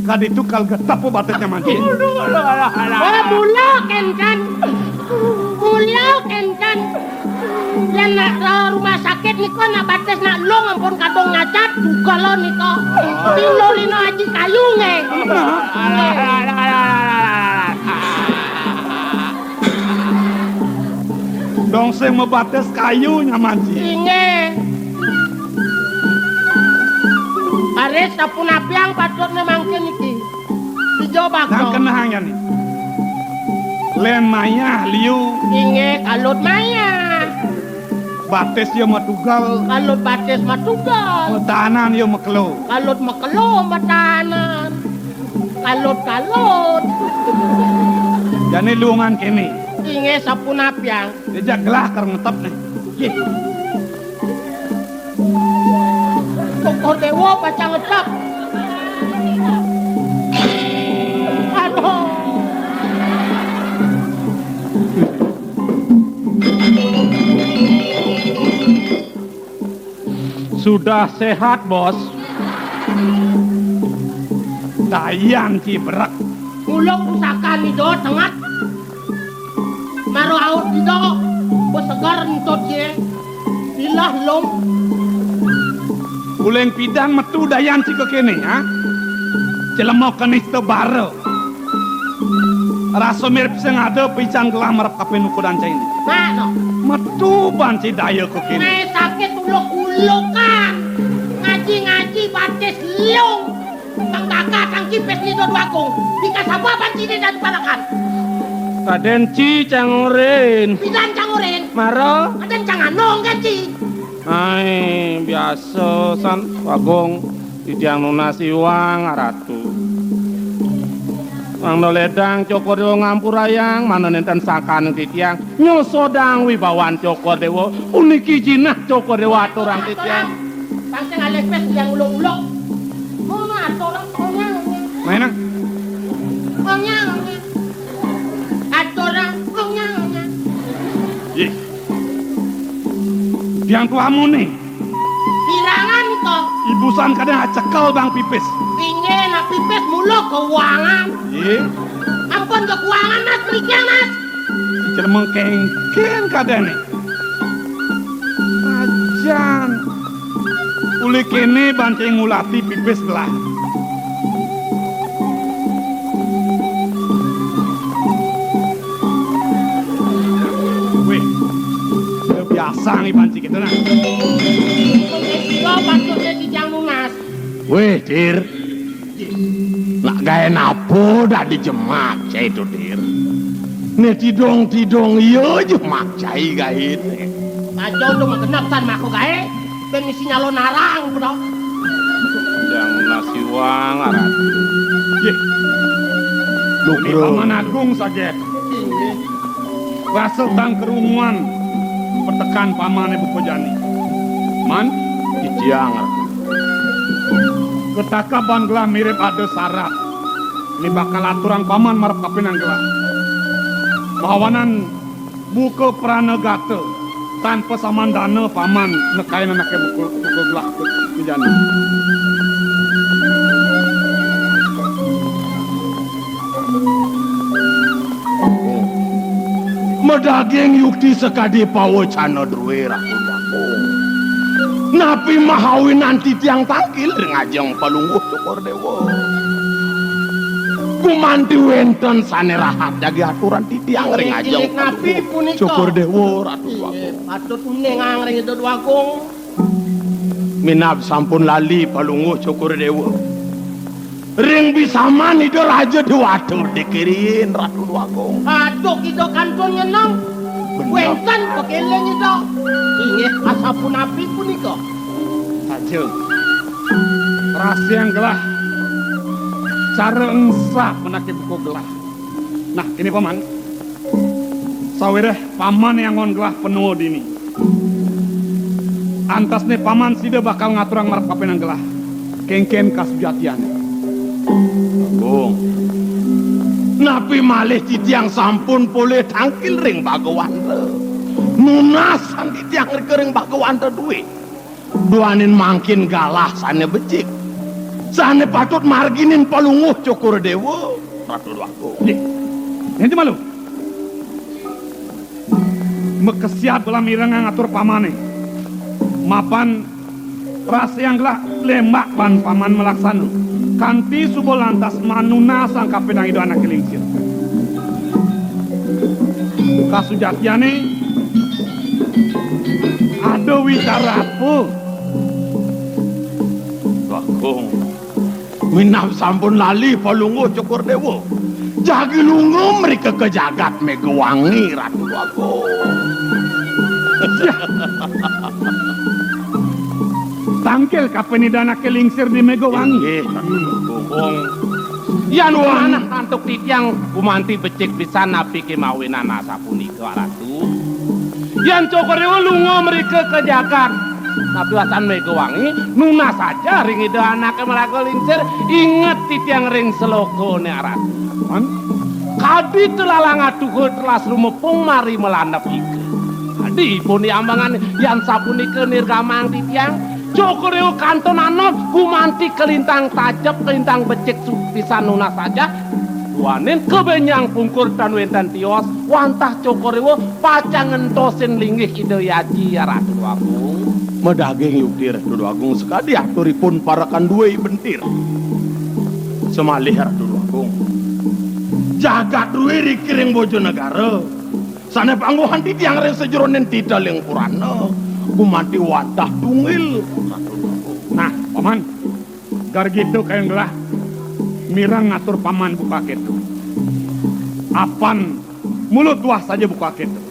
Kadi tukal getap obatnya mandi. Oh, mula kencan. Yang nak rumah sakit niko nak batas nak long ampun kadong nyacat juga lo niko. Tilo lino aji kayu nge. Dong sing mebates kayu nyamanji. Inge. Ares sapu napi yang patut memangkin iki. Dijoba Nang kau. kenahanya nih. Len maya liu Inge kalut maya. bates yo matugal, Kalut batis matugal. metahanan yo mekelo. Kalut mekelo matanan. Kalut. Jane luangan kene. Inge sapu napi yang. Dijak gelah ker ngetep nih. Toko dewa pacang ngecap. Aduh. Sudah sehat, Bos. Dayan ciberak. Ulok pusaka ni do tengah. Maro aut di do. Besegar entot ye. Bilah lom. Uleng pidan metu dayan ci kene, ha? Celemok kenis tebare. Rasa mirip sing ada picang gelah merep kapen ukuran cai ini. Mana? Metu banci daya kene. Ngai sakit ulok-ulokan. Ngaji-ngaji batis liung. Tang kakak tang kipes ni do wakung. Dika sabua banci ni dan palakan. Kaden ci cangoren. Pidan cangoren. Maro. Adan cangan nong gaji. Ai, biasa san wagong tidiang nunasi wang aratu. Wang doledang cokor dewa ngampurayang mana nenten sakan titiang nyosodang wibawan cokor dewa uniki jinah cokor dewa aturang titiang. Pangseng alepes yang ulok-ulok. Mana aturang onyang. Mainang. Onyang. Aturang onyang. Ih. Tiang tuamu nih, Pirangan kok. ibusan kadang acekal bang pipis. Pingin nak pipis mulu keuangan. Ih, Ampun ke keuangan mas, berikan mas. cermeng kengken kadang nih. Ajan. Uli kene bancing ngulati pipis lah. Wih, udah biasa nih banci gitu nah. Pengesilo patutnya dijang lunas. Weh, Dir. Nak gaya napo dah dijemak cai itu, Dir. Ne tidong iya jemak cai gaya ini. Ajo tuh mah genap san mako gae. Pengisinya lo narang bro. Yang nasi wang arat. Ye, Lu ini bro. Paman Agung saja. Rasa tang kerumuan pertekan paman Ibu Kojani. Man, Ijang. ketakaban gelah mirip ada syarat. Ini bakal aturang paman marap kapinang gelah. Bawanan buka pranegata tanpa samandana paman nekain anaknya buka gelah Kojani. Medaging yukti sekadi pawacana druwe Ratu Dwakung. Napi mahawinan titiang tangkil ring Ajeng Palungguh Cokordewa. Kumanti wenten sane rahat jagi aturan titiang ring Ajeng napi punika Cokordewa Ratu Dwakung. Patut nengang ring itu Dwakung. Minab sampun lali Palungguh Cokordewa. Ring bisa man itu raja diwatur dikirin Ratu Dwakung. Aduh itu kantun nyenang. Wenten pekeleng itu. Inggih asapun api punika. Ajeng. Rahasia yang gelah. Cara ensah menaki buku gelah. Nah, ini paman. Sawireh paman yang ngon gelah penuh dini. Antas nih paman sida bakal ngaturang marap kapenang gelah. Kengken kasujatian. Agung. Napi malih titiang sampun boleh tangkil ring Bagawanta. Nunasan titiang ring Bagawanta duwe. Duanin mangkin galah sane becik. Sane patut marginin Palungguh Cokordewa Ratu Dwakung. Nanti malu. Mekesiap belah mirang ngatur pamane. Mapan rasa yang gelah lembak pan paman melaksanu. Kanti subo lantas manuna sang kapenang itu anak kelingsir. Kasujatiane ada wicara apa? Dwakung. Minam sampun lali Palungguh Cokordewa. Jagi lungo mereka ke jagat Megawangi Ratu Dwakung. Tangkel kapen itu anak kelingsir di Megawangi. Yan anak antuk titiang kumanti becik bisa napi kemawinan asa punika Ratu. Yan Cokordewa lungo mereka ke jagat. Napi wasan Megawangi nuna saja ring ide anak melaku lingsir inget titiang ring seloko ne Ratu. Kadi telalang aduh telas rumepung mari melandap ike. Kadi puni ambangan yan sapunika nirgamang titiang. Cokordewa kanton anon kumanti kelintang tajep kelintang becik pisan nuna saja. Wanin kebenyang pungkur dan wentan tios wantah Cokordewa pacang entosin linggih ide yaji ya Ratu Dwakung. Medaging yukti Ratu Dwakung sekadi aturipun parakan duwe bentir. Semalih Ratu Dwakung. Jagat duwe rikiring Bojonegara. Sane panggohan titiang ring sejeronen tidak yang purana. Kumanti wantah tungil. Nah, paman, gar gitu kayak gelah mirang ngatur paman buka ketu. Apan mulut tuah saja buka ketu.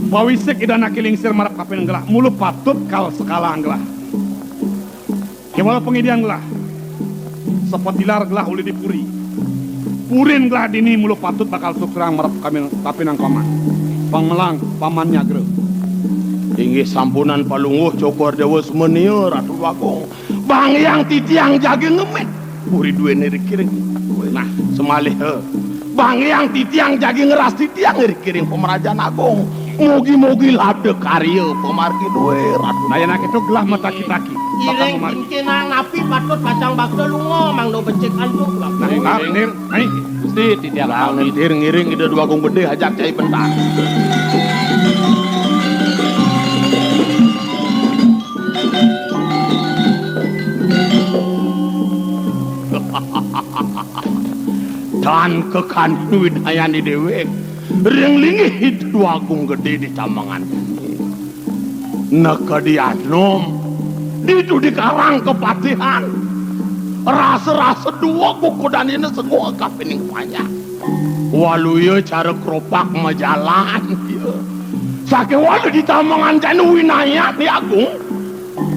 Bawisik idana kilingsir marap kapen gelah mulut patut kal sekala gelah. Kewala pengidian gelah. Sepetilar gelah uli dipuri. Purin gelah dini mulut patut bakal sukrang marap kapenang paman. Pangmelang pamannya gere. Inggih sampunan Palungguh Cokordewa semenia Ratu Dwakung. Bang yang titiang jagi ngemet. Puri duwe nirikiring. Nah, semalih bang yang titiang jagi ngeras titiang nirikiring Pemerajaan Agung. Mugi-mugi lade karya pemargi duwe Ratu. Nah, yang itu gelah mataki-taki. Ireng kinkinang napi patut kacang bakso lungo mang do becik antuk. Nah, nir, ayo. Gusti titiang kami. Ngiring ide Dwakung gede hajak cai pentas. Dan kekan widayani dewek ring linggih Dwakung gede di Cambangan. Nekadianom itu dikarang kepatihan. Rasa-rasa dua kuku dan ini semua kapening banyak. Walu ya cara keropak majalan ya. Sake walu di Cambangan jan winaya di Agung.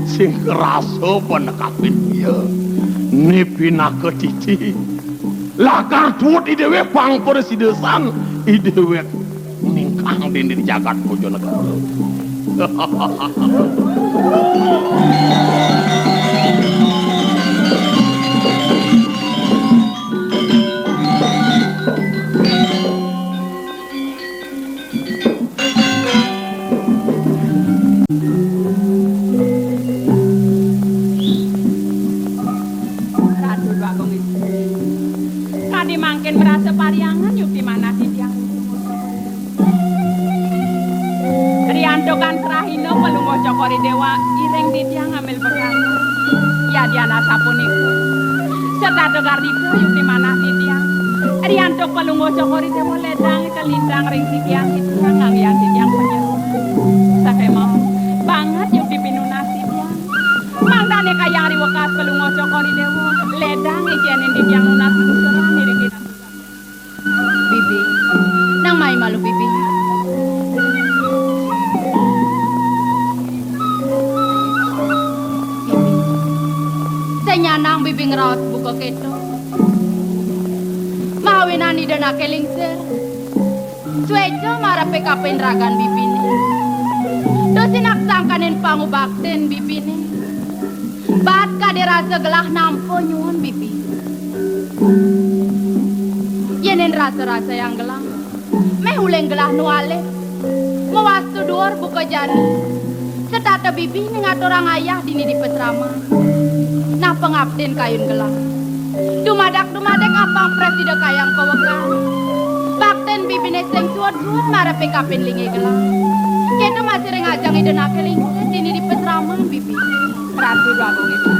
Sing kerasa penekapin ya. Nipina kecici. Lakar tuut idewe pang persidesan idewe ningkang di jagat Bojonegara. Ratu Dwakung itu. Kadi mangkin merasa pariangan yuk di mana titiang. tokan krahina palungguh cokori dewa ireng titiang ambil pegang. Ya diana sapuniku. Serta togar dito yuk di mana titiang. Riantok palungguh cokori dewa ledang kelintang ring titiang titiang ngangian titiang penyeru. Sakai mau banget yuk dipinuna titiang. Mangdane kayang riwekas palungguh cokori dewa ledang ijenin titiang nunas kuserang iring kita. Bibi, nang mai malu bibi. Nyanang bibi ngerawat buka keto mawinan ida nake lingser cueco marah pekapin ragan bibi ni dosinak sangkanin pangubakten bibi ni bat kade rasa gelah nampo nyuhun bibi yenen rasa-rasa yang gelah mehuleng gelah nuale mewastu duor buka jani setata bibi ni ngaturang ayah dini di pesrama nah pengabden kayun gelang dumadak apang presiden kayang kawagan bakten bibine seng tuan marah pekapin linge gelang kita masih rengajang ide nakeling dini di pesraman bibi ratu babong itu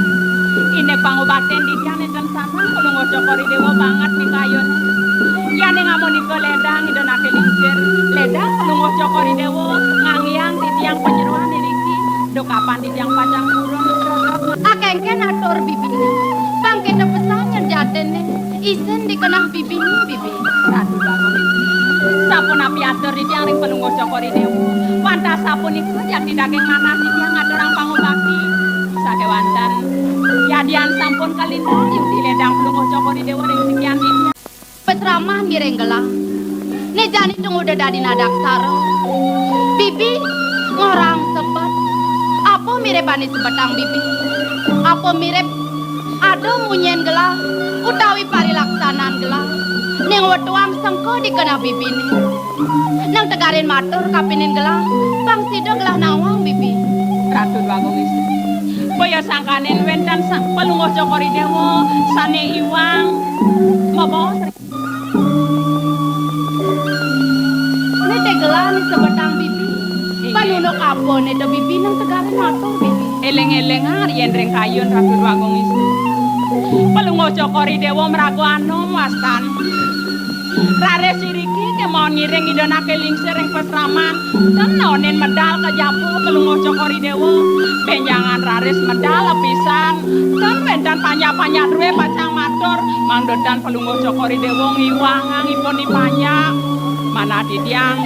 ini pangobakten di tiane dan sana kalau ngocokori dewa banget nih kayun ya nih ngamun iko ledang ide nakeling ledang kalau ngocokori dewa ngangiang di tiang penyeruan iliki do kapan di tiang pacang burung akengken atur bibi bang kita pesannya jaden nih isen dikenang bibi nih bibi ratu bangun sapun api atur di tiang ring pelunggu cokori dewu wanta sapun itu yang di daging mana di tiang aturang pangubaki sake wantan yadian sampun kalinda yung di ledang pelunggu cokori dewu ring sekian di tiang pesramah ngireng gelang nih jani tunggu udah dari nadak saro bibi ngorang sebet apa mirip ani sebetang bibi apa mirip ada munyen gelang utawi parilaksanaan gelang ning wetuang sengko dikena bibi ni nang tegarin matur kapinin gelang bang sida gelah nawang bibi ratu bagong istri boyo sangkanin wentan sang pelungguh cokori dewo sane iwang mabawa ini tegelah ni sebetang bibi panunok apa ni do bibi nang tegarin matur bibi eleng-eleng yen ring kayun ratu bagong istri pelungguh cokori dewo meragu anom wastan rare siriki kemon ngiring idonake lingser ring pesraman tenonin medal kejapu pelungguh cokori dewo benjangan raris medal pisan ten wendan panya-panya duwe pacang matur mangdodan pelungguh cokori dewo ngiwangang ipun ipanya mana ditiang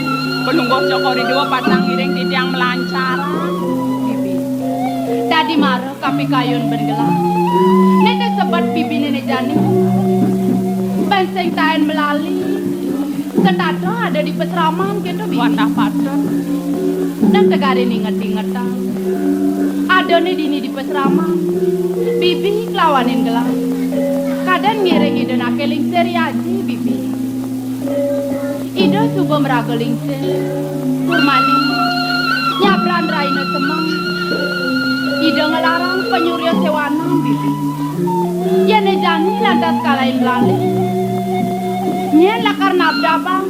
pelungguh cokori dewo pacang ngiring ditiang melancaran dadi marah kapi kayun bengelang nene sebat bibi nene jani benseng tahan melali setado ada di pesraman gitu bibi watah paton dan tegarin inget-ingetan ada nih dini di pesraman bibi kelawanin gelang kadang ngiring ide nakeling seri aji bibi ide subuh merageling seri kurmali nyabran raina semang ide ngelarang penyuria sewanang bibi ya nejani lantas kalain lali nyen lakar nabdabang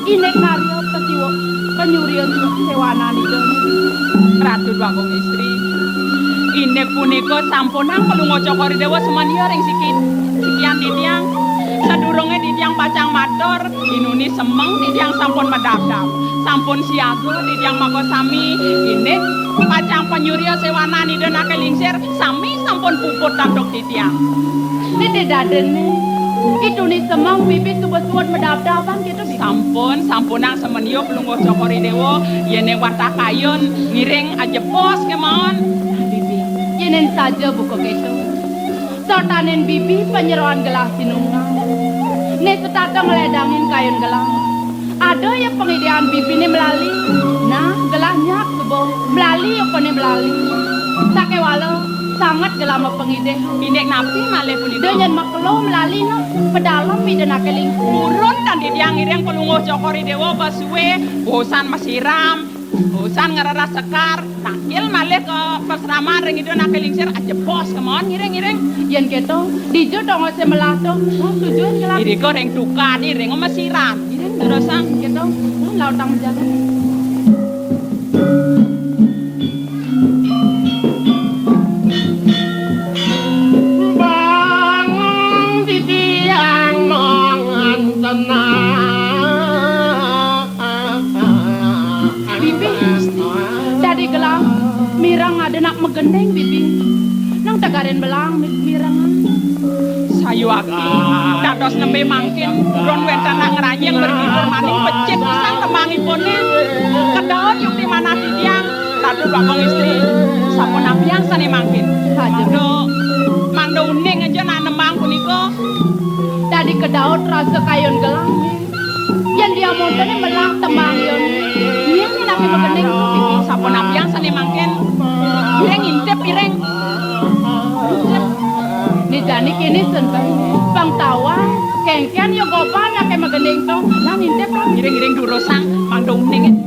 inek nario petiwo penyuria sewanang ide ratu bagong istri inek punika sampunang pelungguh cokori dewa semania ring sikian ditiang sadurunge ditiang pacang matur inuni semeng ditiang sampun medabdab sampun siaga ditiang makosami inek pacang penyuria sewana nidonake lingser sami sampun puput tanduk titiang nede dadene itu nih semang bibi suwet-suwet medabdaban gitu sampunang semenyo pelungguh cokori dewo yene watah kayun ngiring aja pos kemon bibi yenen saja buka gitu sotanen bibi penyeruan gelah sinungan ne setata ngeledangin kayun gelang ada ya pengidean bibi ini melali nah gelahnya sebuah melali apa nih melali sake walau sangat gelama pengide indek napi malih pulih dengan maklo melali no pedalam ide nakeling urun dan didiang ireng pelungguh cokori dewa basuwe bosan masiram bosan ngerara sekar takil malih ke pesraman ring ide nakeling sir aja bos kemon ireng yen keto dijo dong ose melato tujuan gelang iri ko ring tukan ireng masiram ireng terusan keto lautang jalan bibi. Dadi gelang mirang ada nak megendeng bibi. Nang tagaren belang mirang. Sayu aki dados nembe mangkin ron wentan nak ngranyeng berhibur maning becik pisan temangipune. Kedaon yuk di mana titiang tadu babang istri sampun nabiang sane mangkin. Aduh mangdo uning aja nak nemang punika. Dadi kedaot rasa kayon gelang. Yang dia montene belang temang yon. Iya ni nak megendeng bibi. Sampun nabiang sane mangkin. Pireng intep pireng. Ni jani kini senbang bang tawa kengken yo gopal nak megendeng to. Nang intep lang. Giring-giring durosang mangdo uning.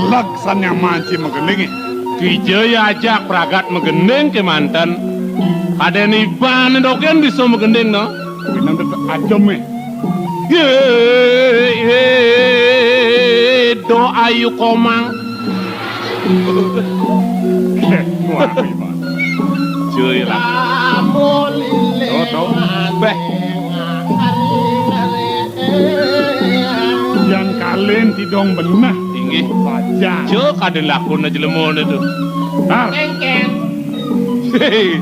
Laksan yang manci megening. Kijaya ajak pragat megendeng ke mantan. Ada niban doken bisa megendeng no. Pinang dekat ajem Do ayu komang. Wah, iba. Cuy lah. Toto. Beh. Yang kalian tidong benah Tinggi. saja. Cuy kada lakon aja lemon itu. Tar. Kengkeng. Hei.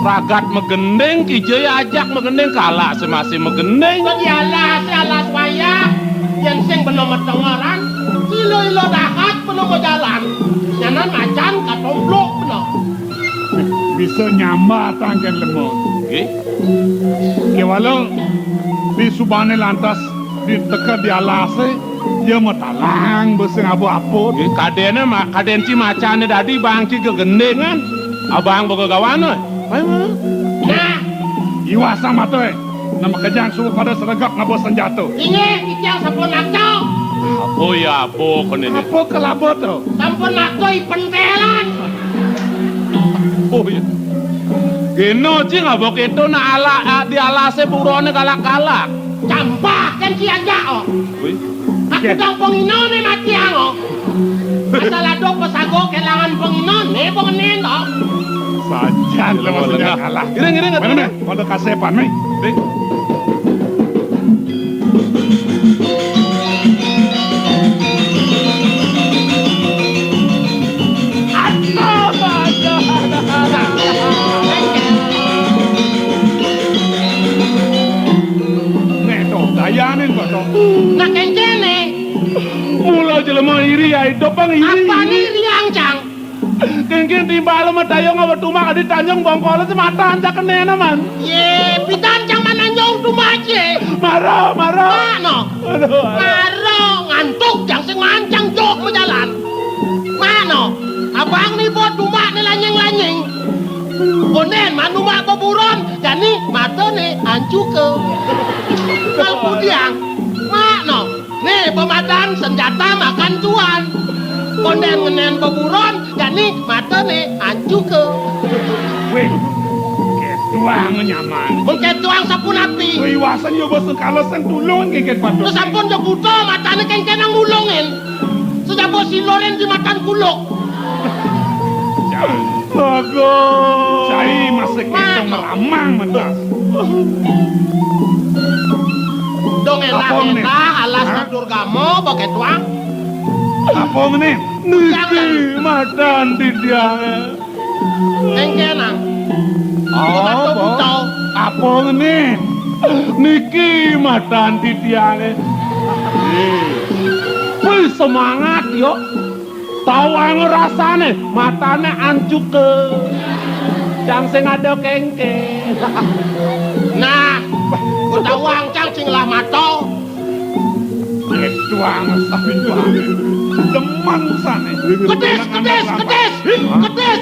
Pragat megendeng, kijaya ajak megendeng kalah semasi megendeng. Kok alas waya yang sing bener metengaran ilo dahat penuh jalan nyanan macan katomplok bener. Bisa nyamba tangkan lemon. Nggih. Kewalau di subane lantas di dekat di alase dia matalang beseng abu-abu. Nggih, kadene mah kaden ci macane dadi bang ci gegendengan. Abang boga gawana. Ayo. Nah, Iwa sama tuh, nama kejang suruh pada seregap ngabos senjata. ini ikang sampun nakto, Oh ya, apa kene ini? Apa kelabot tuh? sampun nakto ipentelan. Oh ya. Geno ci ngabok itu na ala di alase burone kalak-kalak. Campah kan si aja oh. Wih. Aku dong penginon ni mati oh. Masalah dok pesago kelangan penginon ni pengenin oh. Sajan lah maksudnya kalah. Giring-giring Mana nih? Mau kasepan nih? Ring. Nih tuh, dayanin kok tuh. Nak kencene, Mula jelema iri ya hidup bang iri. apa ni riang cang? Kengking timbal sama dayong apa tumak di tanjung bongkol itu mata anja kenena man. Ye, pitan cang mana nyong tu mace. Marah. Mana? Aduh. Maro ngantuk cang sing mancang jok menjalan. Mana? Abang ni buat tumak ni lanyeng-lanyeng. Konen manumak keburon, jadi mata ni ancu ke. Kalau pudiang, mana? Nih pemadam senjata makan tuan. Konen ngenen keburon, jadi mata ni ancu ke. Wih, ketuang nyaman. Mungkin tuang sapun api. Wih, wasan yo bosan kalau sen tulung keket padu. Terus sampun jok buto, matanya kengken ang ngulungin. Sejak bos si Loren di makan kuluk. Bagus. Cai masih kita meramang mendas. Dong Apa ini? elah alas Hah? natur kamu pakai tuang. Apa ini? Niki madan di dia. Kengkenang. Apa? Buto. Apa ini? Niki madan di dia. Wih semangat yo. Tahu ang rasane matane ancuk ke. Jang sing ada kengke. Nah, kutawang cang sing lah mato. Ketuang sapi tuang. Deman sana. Kedes. Kedes.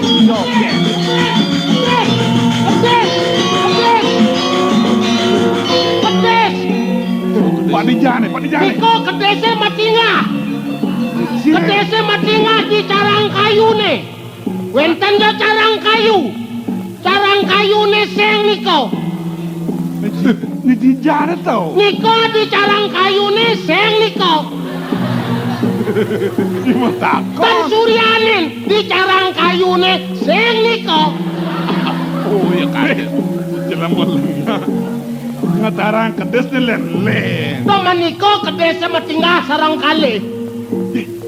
Padijane. Iko kedesnya mati ngah. kayune. Wenten yo carang kayu. Carang kayune sing niko. Ni di jalan tau. Niko di carang kayune sing niko. Cuma takut. Kan suryanin di carang kayune sing niko. Oh ya kan. Jalan mulanya. Ngatarang kedes ni len. Teman niko kedese matinggal sarang kali.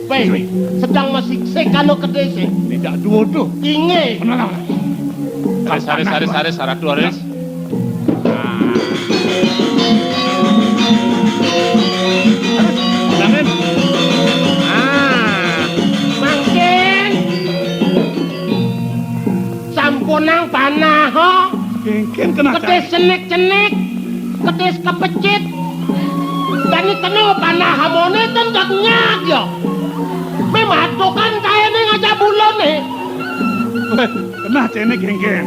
Baik, sedang masikse kano kedese. Tidak dua tu. Inge. Mana? Saris, sarat dua res. Jangan. Mangkin. Sampunang panah ho. Kengken kena. Kedes cenek-cenek. Kedes kepecit. Dan kena panah hamone tentak nyak yo. Mematukan kayane ngajak bulone. Kena cene kengken.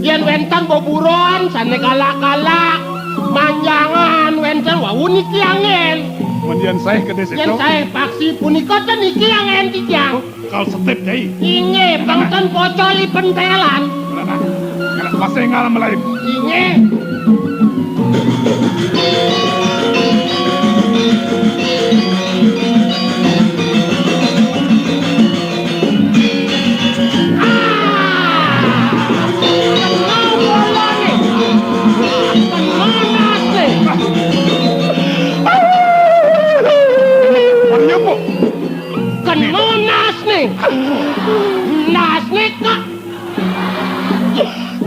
Yen wenten boburon sane kalak-kalak. Manjangan wenten wawuni kiangen. Kemudian saya kedes Yen itu. saya paksi punika ten iki angen tijang. Kau setep dai. Inge bangten pocoli pentelan. Mana? Kalau masih ngalam lain. Inge.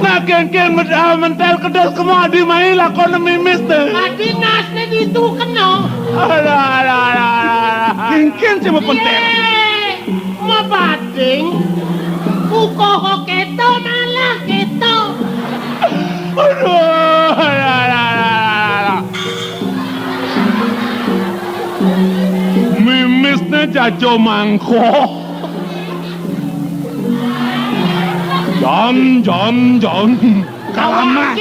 Nah kengken mentel kedes kemau di main lakon mimis tu. Adi nasne itu kena. Kengken cuma pentel. Mau bading. Ukoho keto malah keto. Mimisnya jajo mangkok. Jon. Kalama.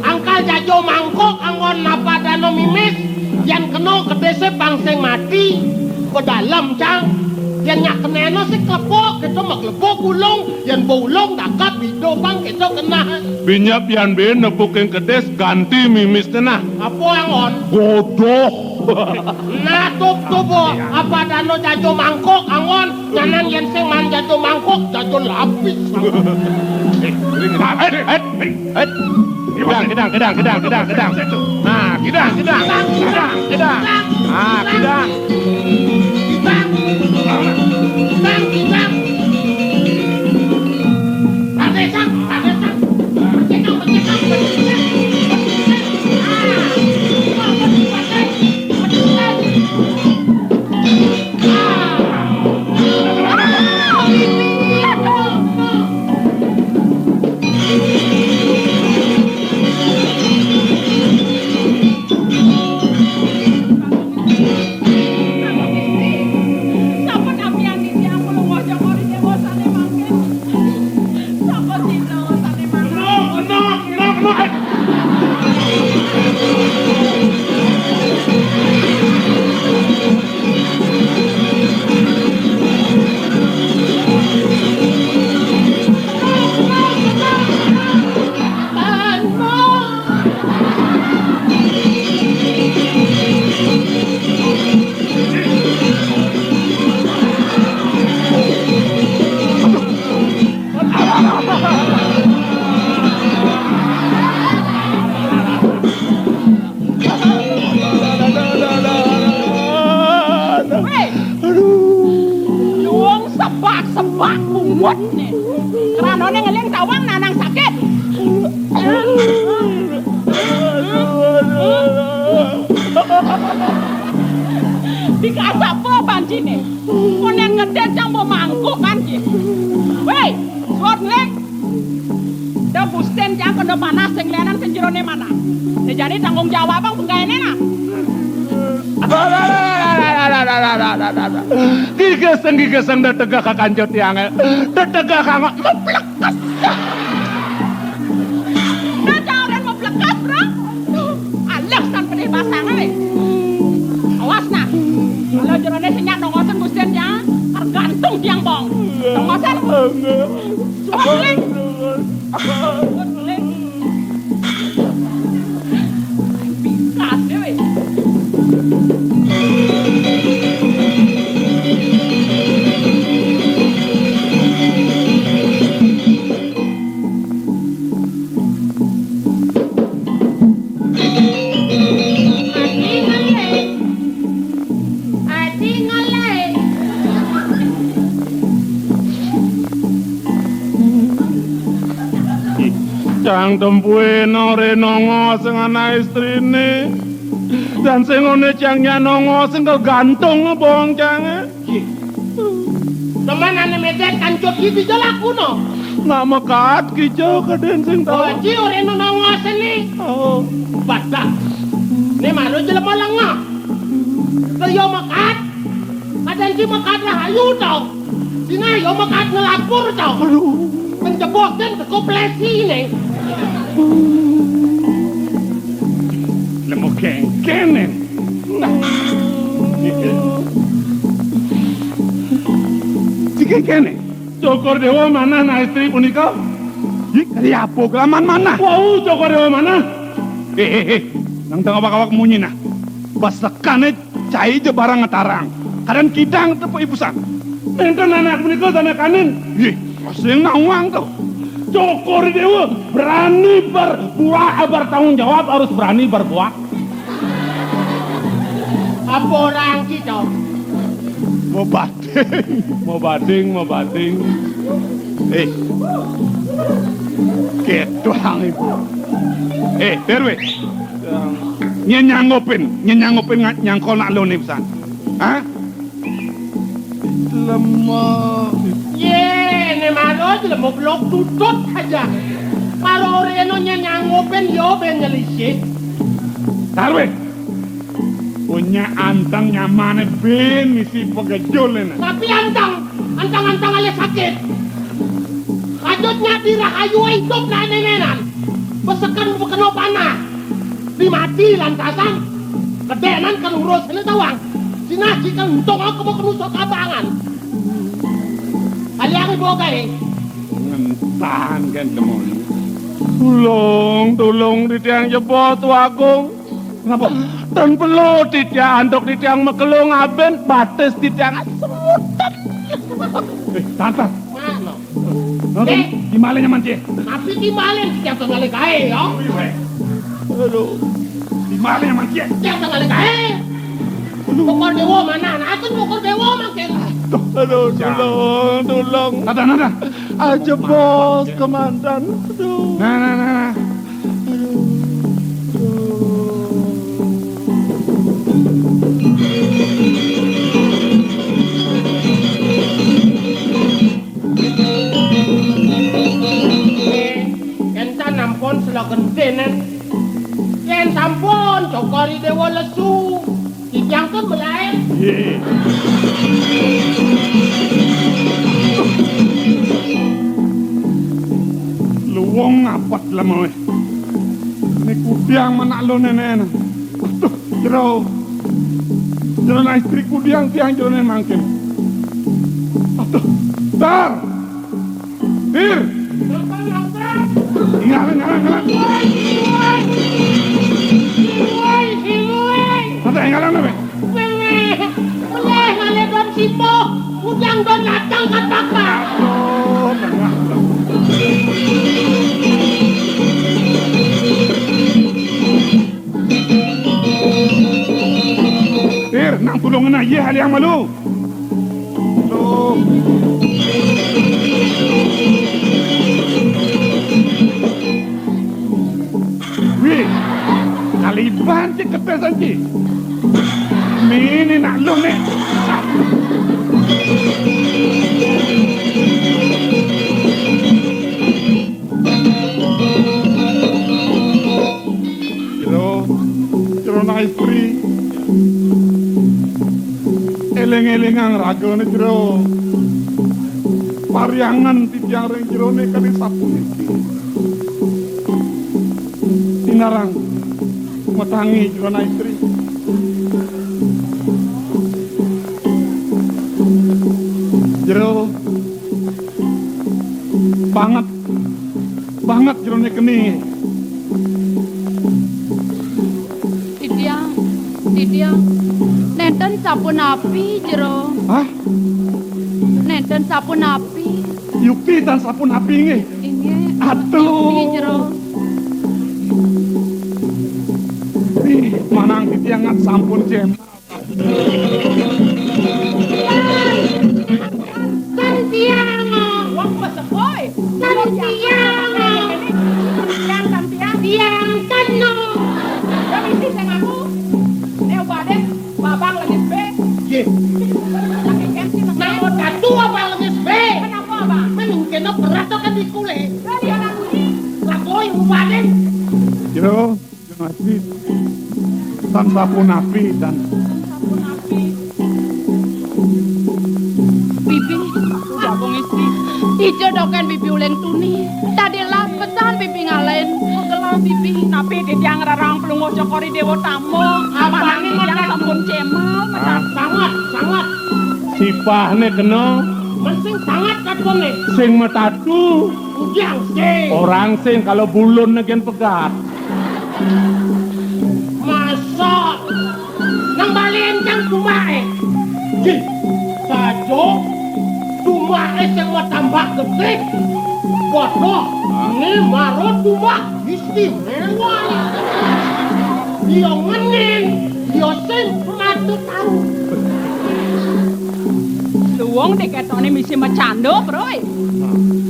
Angkal jajo mangkok anggon napa dano mimis. Yang kena kedese pangseng mati. Ke dalam cang. Yang nyak keneno si klepok. Kita maklebok gulung. Yang bulung dakap hidup bang kita kena. Binyap yan bin nepukin kedes ganti mimisnya nah. Apa angon? Bodoh. Nah tubo. Apa dano jajo mangkok angon. Nyanan yang sing man jajo mangkok. Jajo lapis. Gedang. Nah, gedang. Ah, gedang. Bang. Padesang. Buat nih. Keranone ngeling tawang nanang sakit. Dikasak po pancine. Kunen gede cang mau mangkuk kan ki. Wei, suat ngeling. Da busten cang kena panas sing lenan sing jerone mana. Jadi tanggung jawab bang penggaene nah. Gigeseng dah tegak kakanjot yang tegak kangok meplekas. Dah jangan meplekas bro. Alek san pedih basang ni. Awas nah. Kalau jerone senyak nongosen busten ya, tergantung tiang bong. banget. Beling. Beling. Pikat dewe. Cang tempueno renongo sing ana istrine. Dan sing ngene cang nyanongo sing gantung bong cang. Teman ane medet kancut gitu jalaku no. Nak mekat kijo kaden sing Oh, tau. ci ore no nongosen ni. Oh, Bata. Ni malu je lemah lengah. Kayo makat. Kadang ci makat rahayu tau. Sina yo makat ngelapur tau. aduh. Menjebok dan kekoplesi ni. Lemo kenen. Jika kene, Cokor Dewa mana na istri punika? Kali apa kelaman mana? Wow, Cokor Dewa mana? Nang tengah awak munyi nah. Basakane cai je barang ngetarang. Kadang kidang tepu ibusan. Enten anak punika sana kanin. Sing nawang tuh. Cokor Dewa berani berbuah, bertanggung jawab harus berani berbuah. Apa orang kita? Mau bading. Gitu hang ibu. Terwe. Nyanggopin nyangkol nak lo nih pesan. Hah? Lemah. Ye, ni malu je lemah blok tutut aja. Kalau orang nya nyangopin yo ben nyelisik. Tarwe. Punya antang nyamane ben misi pegejol. Tapi antang ale sakit. Kadutnya dirahayu hidup na nenenan. Besekan bekeno panah. Dimati lantasan. Kedenan kan urus ini tawang. Sinaji kan untung aku mau kenusok abangan. Kalian ibu kaya. Ngentahan kan teman. Tolong di tiang jebot wagung. Kenapa? Dan perlu di tiang andok di tiang mekelung aben bates di tiang semutan. Tante. Mana? Gimana nyaman cie? Tapi dimalen yang tengah kaya ya. Aduh. Gimana nyaman cie? Yang tengah kaya. Pokor dewa mana? Aku pokor dewa makin. Aduh, tolong. Nada. Aja bos, komandan. Aduh. Nah. Enta nampon selakan tenan. Ken sampun cokori dewa lesu. Kijang kan belai. Luwong ngapat lah mau. Ini kudiang mana lo nenek. Tuh, jero na istri kudiang tiang jero nenek mangkin. Tuh, dar. Bir. Ingat. Ada ingat apa? Boleh ngale don sipo. Udang don latang kataka. Oh, tengah. Bir, nang tulungan na iya hal yang malu. Tuh. Wih, kaliban cik kepesan cik. Ini nak lu nih. Jero na istri. Eleng-elengang raga nih jero. Pariangan tiang ring jero nih kali sapu iki. Tinarang metangi jero na istri. Jero nih. Titiang, nenten sampun api jero. Hah? Nenten sampun api. Yupi dan sapun api nge. Ini Aduh. api jero. Ih, manang titiangat sampun jem. Santiang. Wong pesepoi. Santiang. Tiang kano. Ya mesti sing aku. Neo baden babang lagi be. Ye. Lagi kensi nang. Nang datu apa lengis be? Kenapa, Bang? Menungkin no berat kan di kule. Dari anak ini. Lakoi umpaden. Jero, masih dan sapun api dan Sampun api. Bibi, Udah bong istri. dijodohkan bibi uleng tuni. Tadi lah pesan bibi ngalain. Kelam bibi. Tapi titiang rarang pelungo cokori dewa tamu. Apa Manang ini titiang makan? sampun cemal. Sangat. sipahne kena Mensing sangat katone. sing metatu Ujang se. orang sing kalau bulun negen pegat. Masa nang balian jang tumae. Ji. Sajo tumae sing mau tambah gede. Bodoh. Ini marot tumak istimewa. Dia ngenin. Dia sing matu tahu. Luwung diketone misi macando, bro.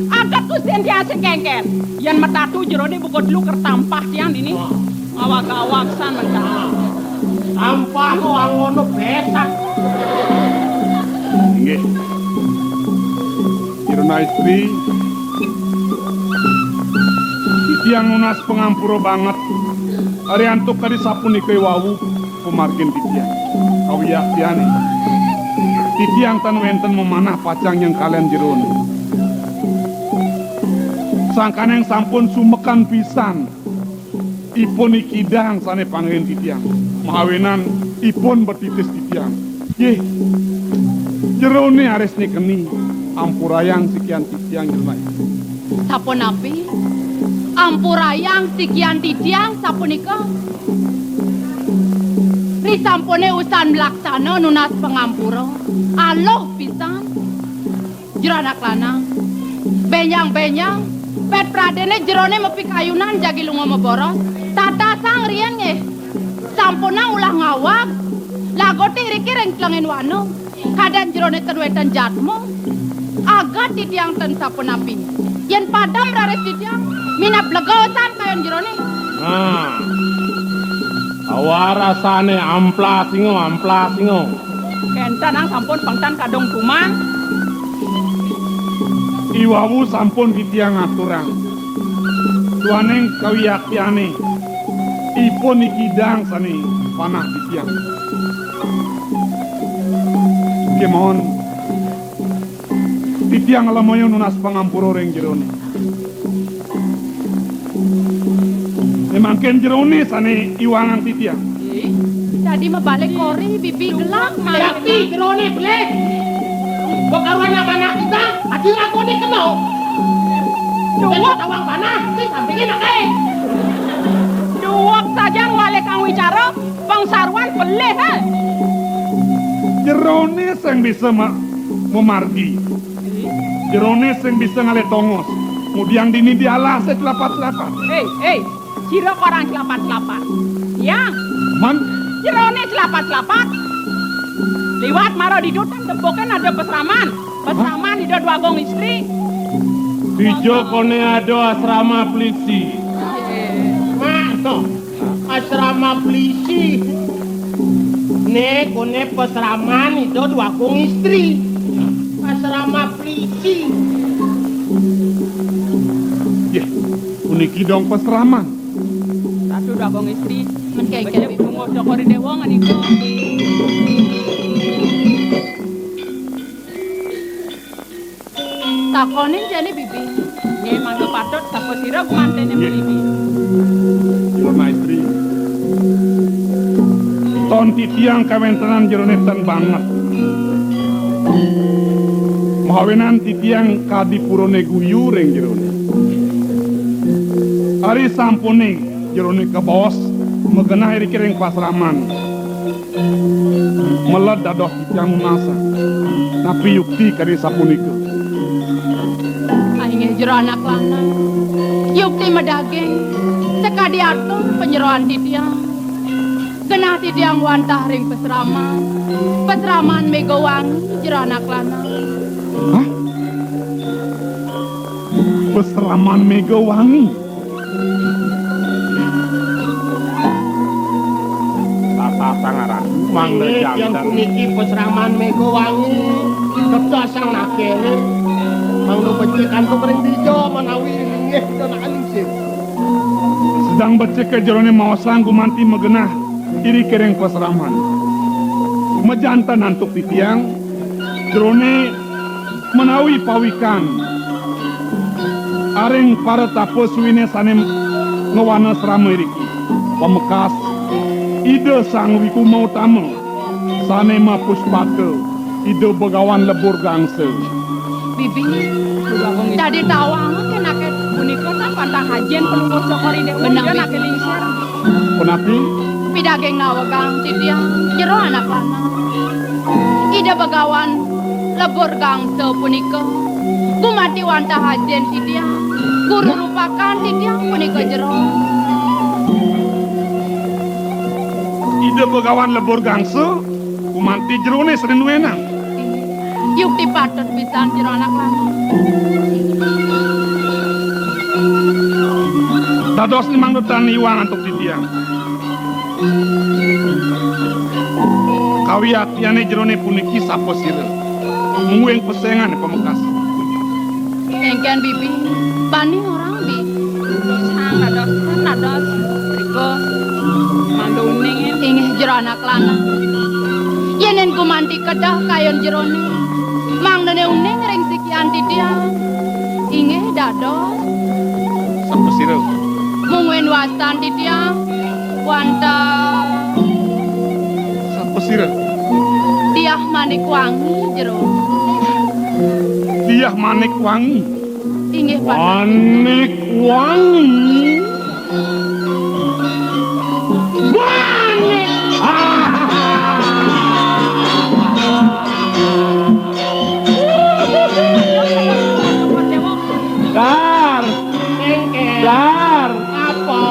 Agak tuh sentiasa kengken. Yan metatu jerone buku dulu kertampah tiang ini. Awak-awak san mencang. Sampah lo angono besak. Nggih. Irna istri titiang nunas pengampuro banget. Ariantuk kadi sapuni kei wawu pemargin titiang. Kawiyak tiane. Titiang tan wenten memanah pacang yang kalian jerun. Sangkan yang sampun sumekan pisan. Ipun ikidang sane panggilin titiang. Mahawinan ipun bertitis titiang. Yeh. Jerone ares keni ampurayang sekian titiang jelmai. Sapun api. Ampurayang sikian titiang sapunika. Risampune usan melaksana nunas pengampuro. Aloh pisan. Jero anak lanang. Benyang-benyang. Pet pradene jerone mepi kayunan jagi lunga meboros. Tata sang rian nge. Sampuna ulah ngawak. Lagoti riki rengklengin wano. Kadan jerone terwetan jatmu. Agat titiang ten sapun api. Yen padam rares titiang. Minap legosan kayon jerone. Nah, awarasane amplas singo. Kentan ang sampun pangtan kadong tuman. Iwawu sampun titiang aturang. Tuaneng kawiyak tiane. Ipun ikidang sane panah titiang. Kemon titiang alamoyo nunas pangampuro reng jerone. Emangken jerone sane iwangan titiang. Tadi mebalik kori bibi gelap Tapi drone ble. Bokaruan yang mana kita? Adi aku ni kena. Duwak tawang panah, si sampingin akai. Duwak saja ngwale kang wicara. Pangsaruan peleh ha. Jerone sing bisa memargi. Jerone sing bisa ngale tongos. Kemudian dini dialah sekelapat-lapat. Hei, sira orang kelapat-kelapat. Ya, Man, jerone kelapat-kelapat. Liwat maro di dutan tembokan ada pesraman. Pesraman di dua gong istri. Dijo kone ada asrama polisi. Mak to. Asrama polisi. Ne kone pesraman itu dua kong istri. Asrama polisi. yeh, puniki dong pesraman. Satu dua gong istri. Menkengken Bejep bungo cokori dewa nganiko. takonin jane bibi. Nye mangga patut sapa sira kumantene melibi. Jerona istri. Ton titiang kawentenan jeronetan banget. Mahawenan titiang kadipurone guyu reng jerone. Ari sampuning jerone ke bos megenah iri kiring pasraman. Meled dadoh yang nasa. Tapi yukti kari sapunika. Aing jero anak lanang. Yukti medaging sekadi atur penyeroan titiang. Genah titiang wantah ring pesraman. Pesraman megawangi jero anak lanang. Hah? Pesraman Megawangi. Tata tangaran. Mangda Ini yang jantan. puniki pesraman Megawangi. Kedah sang nakene. Mangdo becikan tu kering dijo menawi nggih dona alisih. Sedang becek ke jerone mawasang gumanti megenah iri kiring pesraman. Mejantan antuk titiang jerone menawi pawikan. Aring para tapo suwine sanem ngewana serama iriki. Pemekas ide sang wiku mau tamu. Sanema puspake ide begawan lebur gangse. Bibi, Udah wong tadi tawang kenake punika ta pantang hajen pelungguh cokori dewa Benang, dia Bi. nake lingser. Penapi pidageng nawagang titiang jero anak lanang. Ida begawan lebur gangse punika. Kumati wantah hajen titiang. Guru rupakan titiang punika jero. ide begawan lebur gangse kumanti jerone sering wenang. Yukti patut pisan jero anak lanang. Dados limang dotan iwang antuk titiang. Kawiatiane jerone puniki sapa sira. Mueng pesengan pemekas. Engken bibi, bani orang bi. Sang nados. Riko. Mando uning Ingeh jero anak lanang. Yenen kumanti kedah kayon jerone. Mang nene uning ring sikian titiang. Ingeh dados. Sapa sira? Mungwen wasan titiang. Wanta Sapa sira? tiah manik wangi jero. Diah Manik Wangi. Ingeh patut. Manik Wangi. Manik. Dar, Engke. dar. Apa?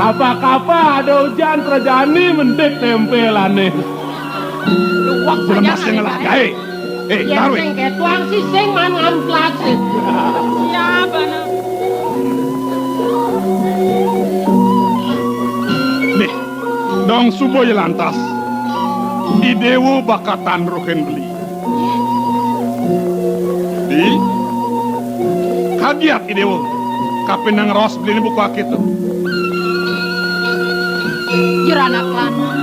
Kapa-kapa ada hujan terjani mendek tempelane. luwak Selemas yang ngelah gae. Yang Tarwe. sing ketuang sising man amplas. Ya bener. Nih, dong subuh ya lantas. Idewo bakatan roken beli. Di kagiat idewo. Kapenang ros beli ini buku akit tuh. Jero anak lanang.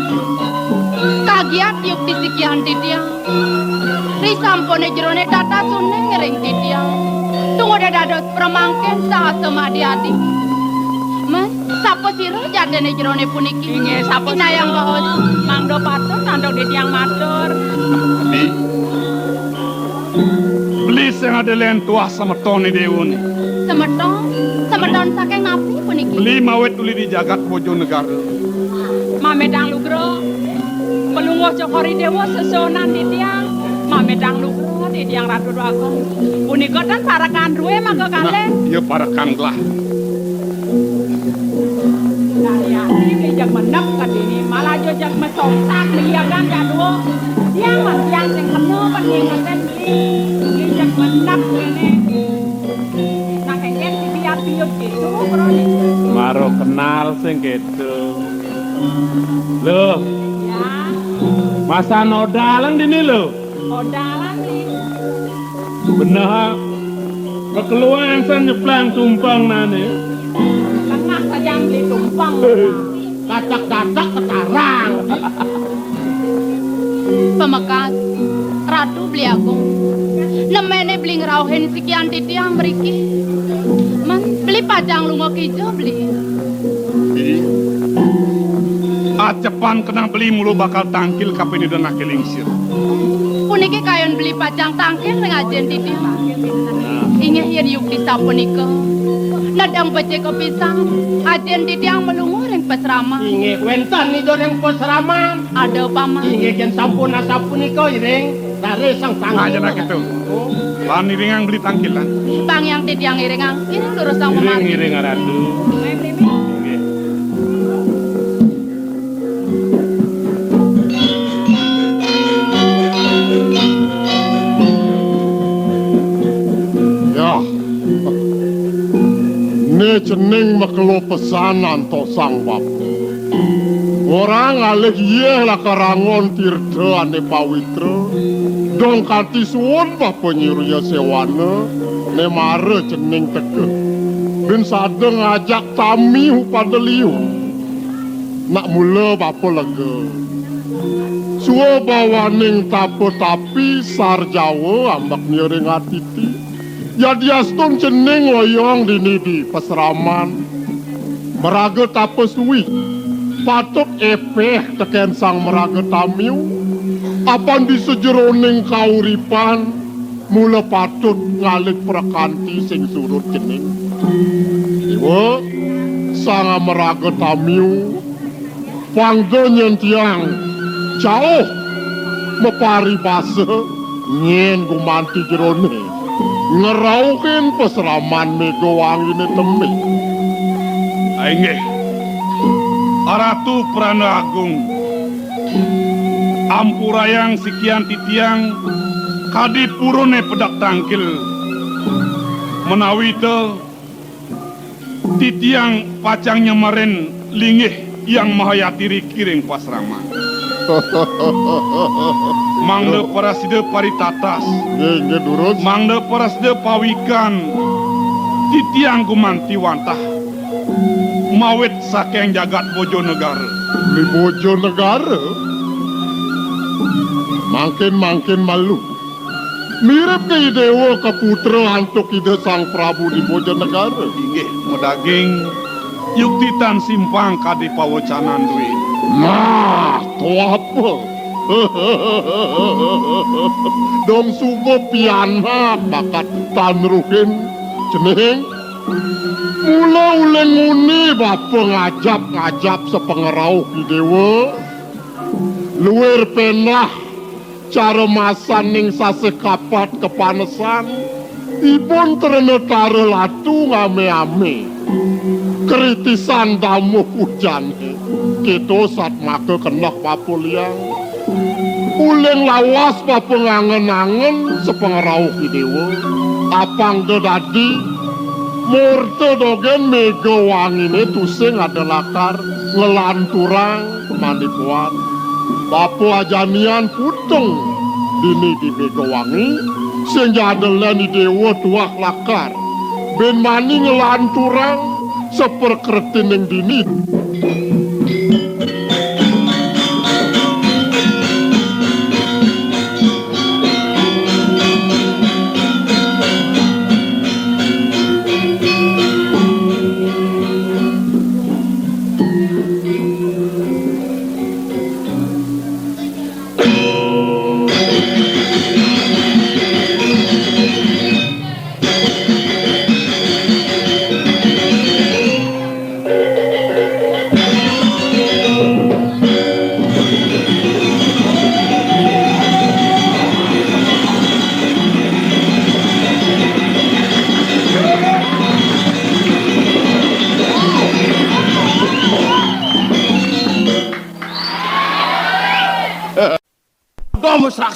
Kagiat yukti sikian titiang. Risampone jerone data suneng ring titiang. Tunggu dados permangken saat semadi-adi. Mas, sapa sira jadene jerone puniki? Inge sapa Inayang kaos. Mangdo patut nandok di tiang matur. Di beli sing ada len tuah sama toni dewo nih. Semeton saking napi puniki. Beli mawet uli di jagat Bojonegara. Mamedang lugro. Pelungguh cokori dewa sesonan di tiang. Mamedang lugro di tiang ratu doakan. Punika kan para kandruwe mangga kalen. Ya para kanglah. Dari bejak menep kan ini malah jojak mesongsak liagan jadwo. Tiang man tiang sing kena peningkatan beli. Bejak menep ini. Nah kengken si biar biut gitu bro. Maro kenal sing gitu. Loh, Ya, masa nodalan dini lo. odalan nih. Bener. Kekeluan san nyeplang tumpang nane. Tengah saja beli tumpang. Kacak-kacak ketarang. Pemekas Ratu beli agung. Nemene beli ngerauhin sikian titiang mriki. Man, beli pajang lunga kijo beli. Di acepan kena beli mulu bakal tangkil kapeni dan nakelingsir. Puniki kayon beli pajang tangkil ring ajen titiang. Ingeh yen yuk disa punika. Ladang baca kepisang, ajen titiang melunguring pesrama. Inge wentan ni doreng posraman. Ada paman. Inge ken sampun iko ireng. Dari sang tangan. Aja nak itu. Lan iringang beli tangkilan. Bang yang titiang iringang, ini lurus sang memar. Iring aradu. Ya. Ne cening makelo pesanan to sang bapu. Orang alih ye lah karangon tirta ane pawitra. Dong kanti suwon bapa nyiruya sewana. Ne mare cening teke. Ben sada ngajak tami pada liu. Nak mula bapa lega. Suwa bawa ning tapo tapi sar Jawa ambak nyiring atiti. Ya diastung cening loyong dini di peseraman. Meraga tapo suwi. Patut epeh teken sang meraga tamiu. Apan di sejeroning kauripan. Mula patut ngalik prakanti sing surut cening. Iwa sang meraga tamiu. Pangga nyentiang jauh mepari basa nyen gumanti jeroning. Ngeraukin peseraman megowangi ni temi. Ainge. Aratu Prana Agung. Ampurayang sikian titiang kadi purone pedak tangkil. Menawi te titiang pacangnya maren lingih yang mahayatiri kiring pasrama. Mangde paraside paritatas. Nge durus. Mangde paraside pawikan. Titiang gumanti wantah. Mawit saking jagat bojo negara. Beli bojo negara. Makin malu. Mirip ke dewa ke putra hantuk ide sang Prabu di bojo negara. Inggih medaging yuktitan simpang kadi pawocanan duit. Nah, to apa? Dong sugo piana bakat tanruhin ceneng. Mula uleng uni bapa ngajap sepengerau ki dewa. Luwer penah cara masan ning sase kapat kepanesan. Ibon terenetare latu ngame-ame. Kritisan damu hujan. Kita saat maka kenak papu liang. Uleng lawas papu ngangen-angen sepengerau ki dewa. Apang dedadi. Murte dogen mega wangine tusing ada lakar ngelanturang manipuan. Bapu ajanian putung dini di mega wangi sehingga adalah ni dewa tuak lakar. Ben mani ngelanturang seperkretin yang dini.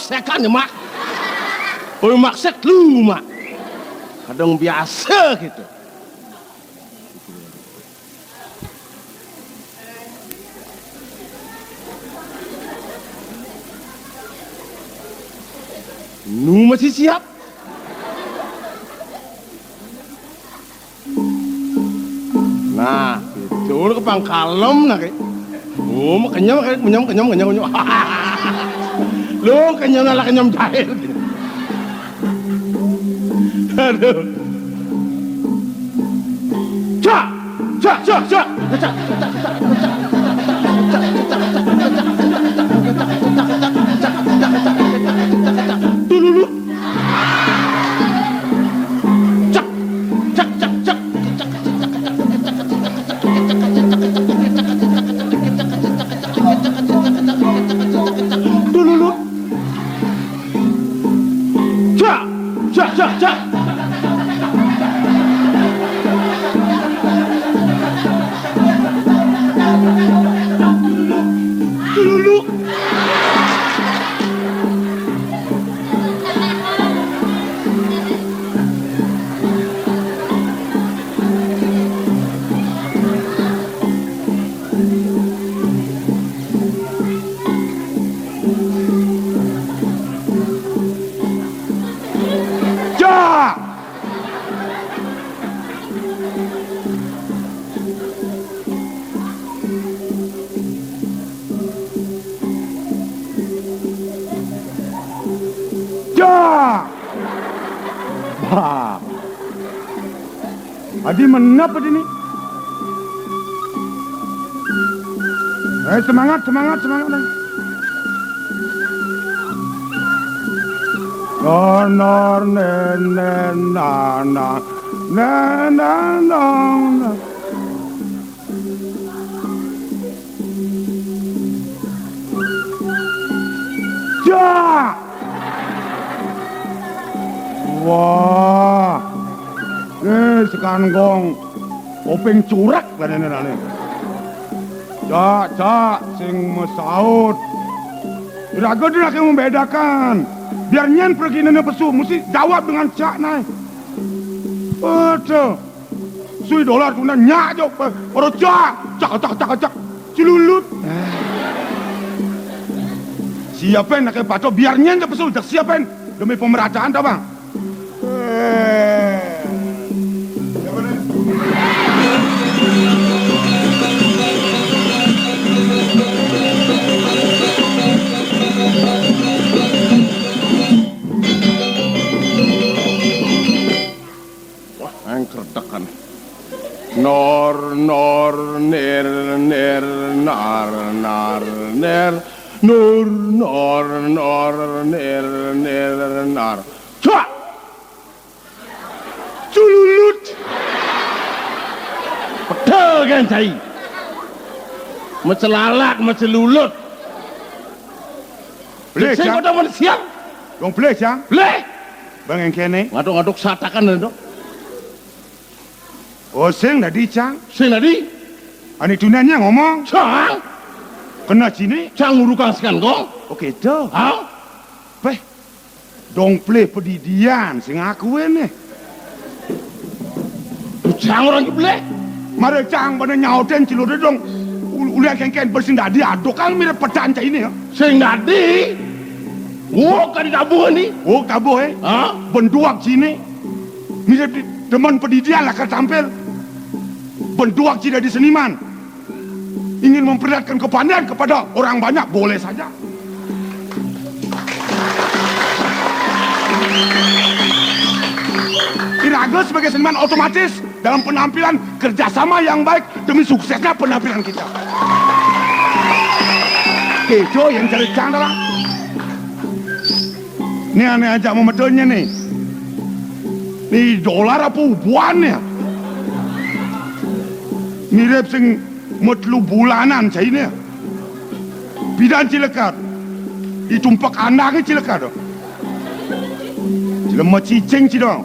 Sekan ya mak. Oh maksud lu mak. Kadang biasa gitu. Nu masih siap. Nah, itu lu kepang kalem nah kayak. Oh, kenyam. Lu kenyam lah kenyam jahil. Aduh. Cak. Dulu. Cak. cak. Dulu. Ja! Ja! Wah. Adi menapa ini? Semangat. Nor na. Ja! Wah. Sekarang gong openg curak kan ini. Ja, sing mesaut. Raga dia yang membedakan. Biar nyen pergi nene pesu, mesti jawab dengan cak naik. Betul. Sui dolar tu nyak jok. Orang cak. Cilulut. Siapin nak paco biar nyen pesu, jak siapin demi pemerataan dah bang. Kertakan nor ner ner nar ner nor ner nar cak cululut betul kan cai mencelalak mencelulut boleh cang kau dah siap dong boleh cang boleh bang yang kene ngaduk satakan dong. Oh, sing tadi, Cang. Sing tadi? Ani tunanya ngomong. Cang. Kena sini. Cang ngurukang sekan kong. Oke, itu. Hah? Peh. Dong play pedidian sing aku ini. Cang orang play. Mari Cang pada nyauten cilur dong. Ulian kengken bersing dadi aduk kan mirip pecanca ini ya. Sing dadi. Oh, kan tabuh ni. Oh, tabuh Hah? Benduak sini. Mirip teman pedidian lah tampil. Benduak tidak di seniman. Ingin memperlihatkan kepandaian kepada orang banyak, boleh saja. Iraga sebagai seniman otomatis dalam penampilan kerjasama yang baik demi suksesnya penampilan kita. Kejo yang cari cang dalam. Ini aneh aja memedenya nih. Ini dolar apa ubuannya? Mirip sing metlu bulanan saya ini. Bidan cilekat. Ditumpak anaknya cilekat. Cilema cicing cidong.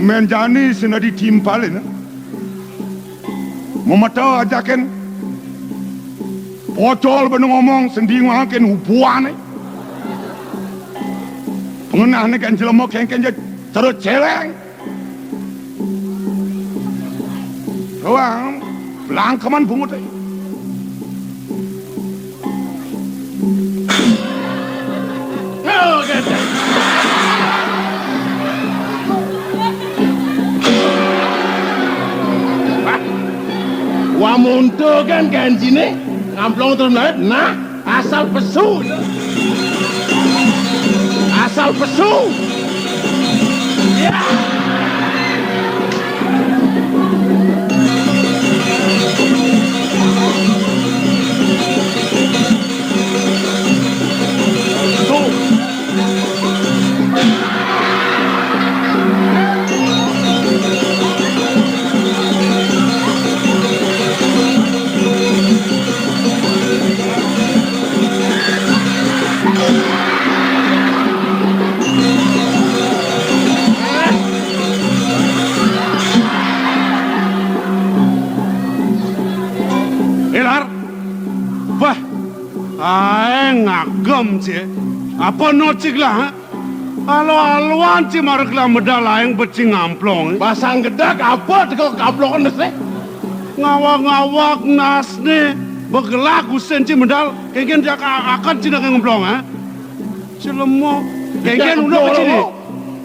Main jani sena ditimpalin. Memata ajakan. Pocol bener ngomong sendiri ngaken ubuan. Pengenah ni kan cilema kengken je terus celeng. Doang, langkaman bungut ay. Oh, ganda. Wah, muntuk kan sini, ngamplong terus nah, asal pesu. Asal pesu. Ya. agam je. Apa no ciklah ha? Alo-aloan ci maragla medal aing becing amplong. Basang gedak apa teko kablongan nese? Ngawak-ngawak nas ne. Begelak usen ci medal. Kengken jak akan cina ngemplong ha. Cilemo. Kengken udah ke sini.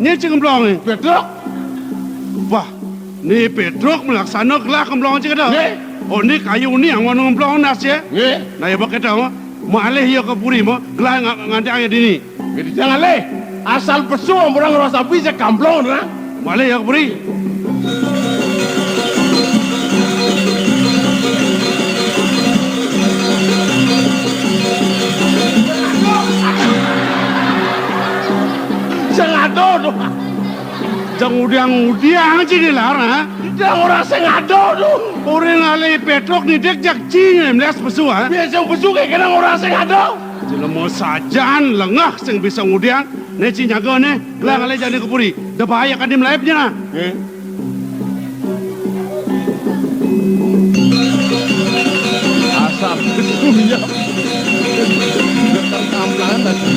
Nye ci ngemplong ni. Petruk. Wah, ni Petruk melaksana gelak ngemplong ci kada. Nggih. Oh ni kayu ni yang wana ngemplong nas ya. Nggih. Nah ya baketa mah. Malih ya ke puri mah. Gelak nganti ayah dini. Jadi jangan leh. Asal pesu orang ngerasa bisa kamplong nah. Malih ya ke puri. Sengado tu. Jangan udiang-udiang ci dilarang ha. Jangan orang sengado tu. Orang alih Petruk ni dek jak cing melas pesu ha. Biasa pesu kayak kena orang sengado. Jelemo sajan lengah sing bisa ngudiang. Ne ci nyaga ne. Gelang alih jadi ke puri. Dah bahaya kan dia melayapnya nah. Asal pesunya. Terkamplangan tadi.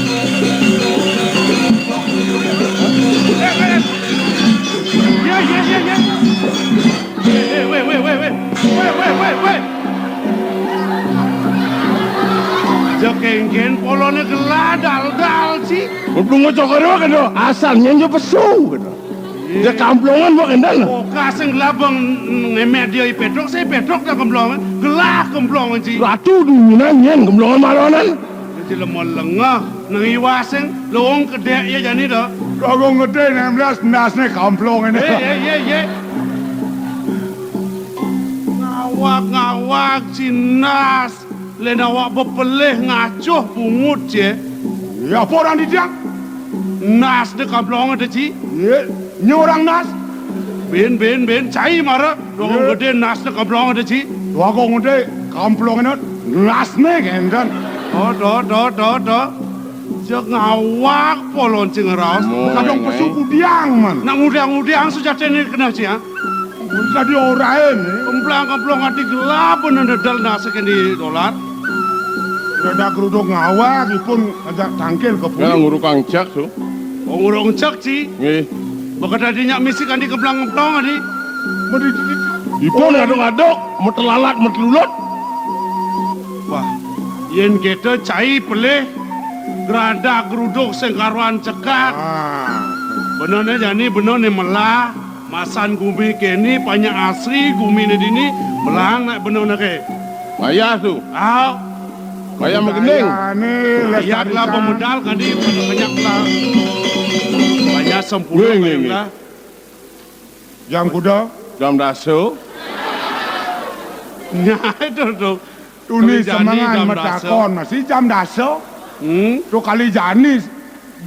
Ya. Weh. Jakengken polone geladal-dal sih. Belum ngocok kan do. Asalnya nyo pesu kan. Dia kamplongan buat kendal. Pokas sing labang ngemet dia Petruk, saya Petruk dah kemplongan. Gelah kemplongan sih. Ratu dunan nyen kamplongan malonan. Jadi lemah lengah, nang iwaseng, lowong kedek ya jani dah. Kagong ngede 16 nasne kamplong ini. Ye. Ngawak cinas, len awak bepeleh ngacuh bungut je. Ya apa orang didiang? Nas de kamplong ada ci. Ya, ini orang nas. Ben, cai mara. Lowong gede nas de kamplong ada ci. Kagong ngede kamplong ini nasne kendan. Oh, do. Jok ngawak polon cing raus. Kadang pesuku diang man. Nak ngudang sejati ni kena ci ha. Tadi orang ini. Kemplang hati gelap menendal nasi di dolar. Ada kerudung ngawak, pun ajak tangkil ke puli. Yang ngurukang cak tu. Ngurung cek ci. Nggih. Bakal dinyak misi kan di kemplang adi. Ipun aduk-aduk, metelalat metelulut. Wah, yen kita cai pelih. Gerada geruduk sengkaruan cekak. Benar jani benar ni melah. Masan gumi kini banyak asri gumi ni dini melang nak benar nak ke. Maya tu. Maya mengening. Ayat lah pemodal kadi banyak lah. Banyak sempurna banyak lah. Yang kuda. Jam daso. Nah itu tu. Tuni semangan metakon masih jam daso. Tu kali janis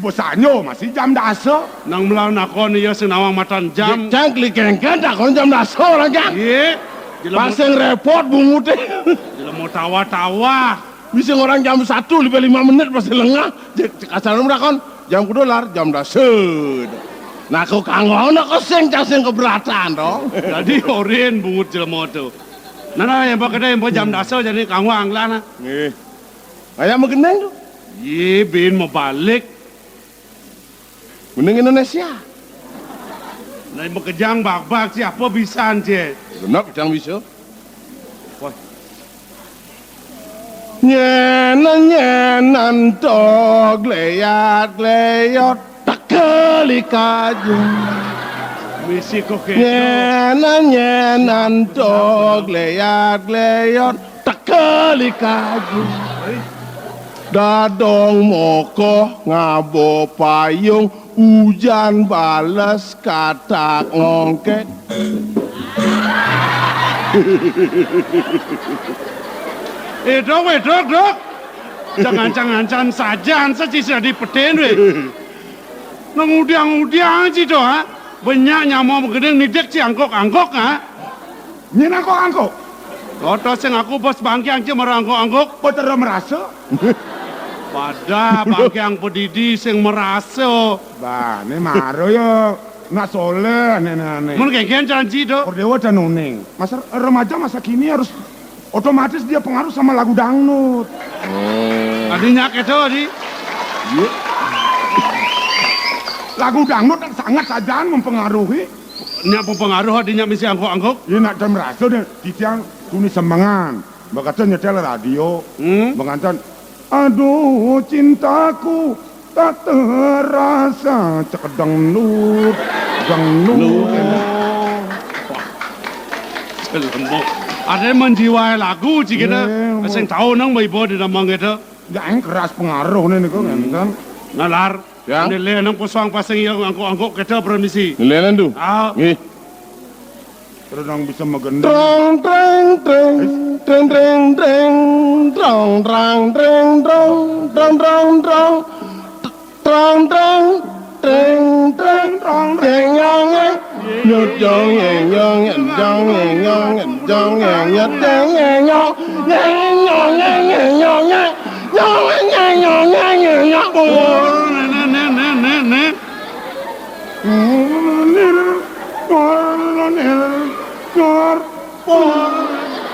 besarnya masih jam daso. Nang melau nakon ya senawang matan jam. Jangan klikengkan tak kon jam daso orang kan. Ye. Pasang repot bungute. Jela mau tawa-tawa. Bisa orang jam 1 lebih 5 menit pasti lengah. Kasar nomor kon jam $2 jam daso. Nah kau kanggo nak koseng caseng keberatan dong. Jadi oren bungut jela mau tu. Nana yang pakai yang jam daso jadi kanggo anglan. Nggih. Ayam mengeneng tu. Ye bin mau balik. Meneng Indonesia. Nah mau kejang bak siapa bisa je. Benar kejang bisa. Wah. Nyenan tok leyat takeli kaju. Misi kok ke. Nyenan tok leyat takeli kaju. Dadong moko ngabo payung hujan bales katak ngongkek. Dok. Jangan saja sisa di peten we. Nang-udiang ci do ha. Banyak nyamuk begedeng nidek ci angkok ha. Nyen angkok. Koto sing aku bos bangkiang ci merangkok. Betul merasa. Pada bangkiang pedidi sing merasa. Bah, ini maro ya. Nak soleh nenek. Mun kengken janji do. Kordewa dan nuning. Remaja masa kini harus otomatis dia pengaruh sama lagu dangdut. Adinya kedo di. Lagu dangdut sangat saja mempengaruhi. Nya pengaruh adinya misi angguk-angguk. Ini nak jam rasa deh, titiang tuni semangan. Berkata nyetel radio, mengatakan, aduh cintaku tak terasa cekedang nur, Lembok. Ada yang menjiwai lagu jika sing tahu nang mai bo di namang itu. Jangan keras pengaruh nih kok kan. Nalar. Ya. Ini le nang posong pasang yang angkuk kita permisi. Nelenan tu. Ah. Nggih. Terus nang bisa megendeng. Trong treng treng treng treng treng trong trang treng trong trong trong trong trong trong treng treng trong treng nhong nhut trong nheng nhong nheng trong nheng nhong nheng trong nheng nhut treng nheng nhong nheng nhong nheng nheng nhong nheng nhong nheng nhong nheng nheng nhong Nek.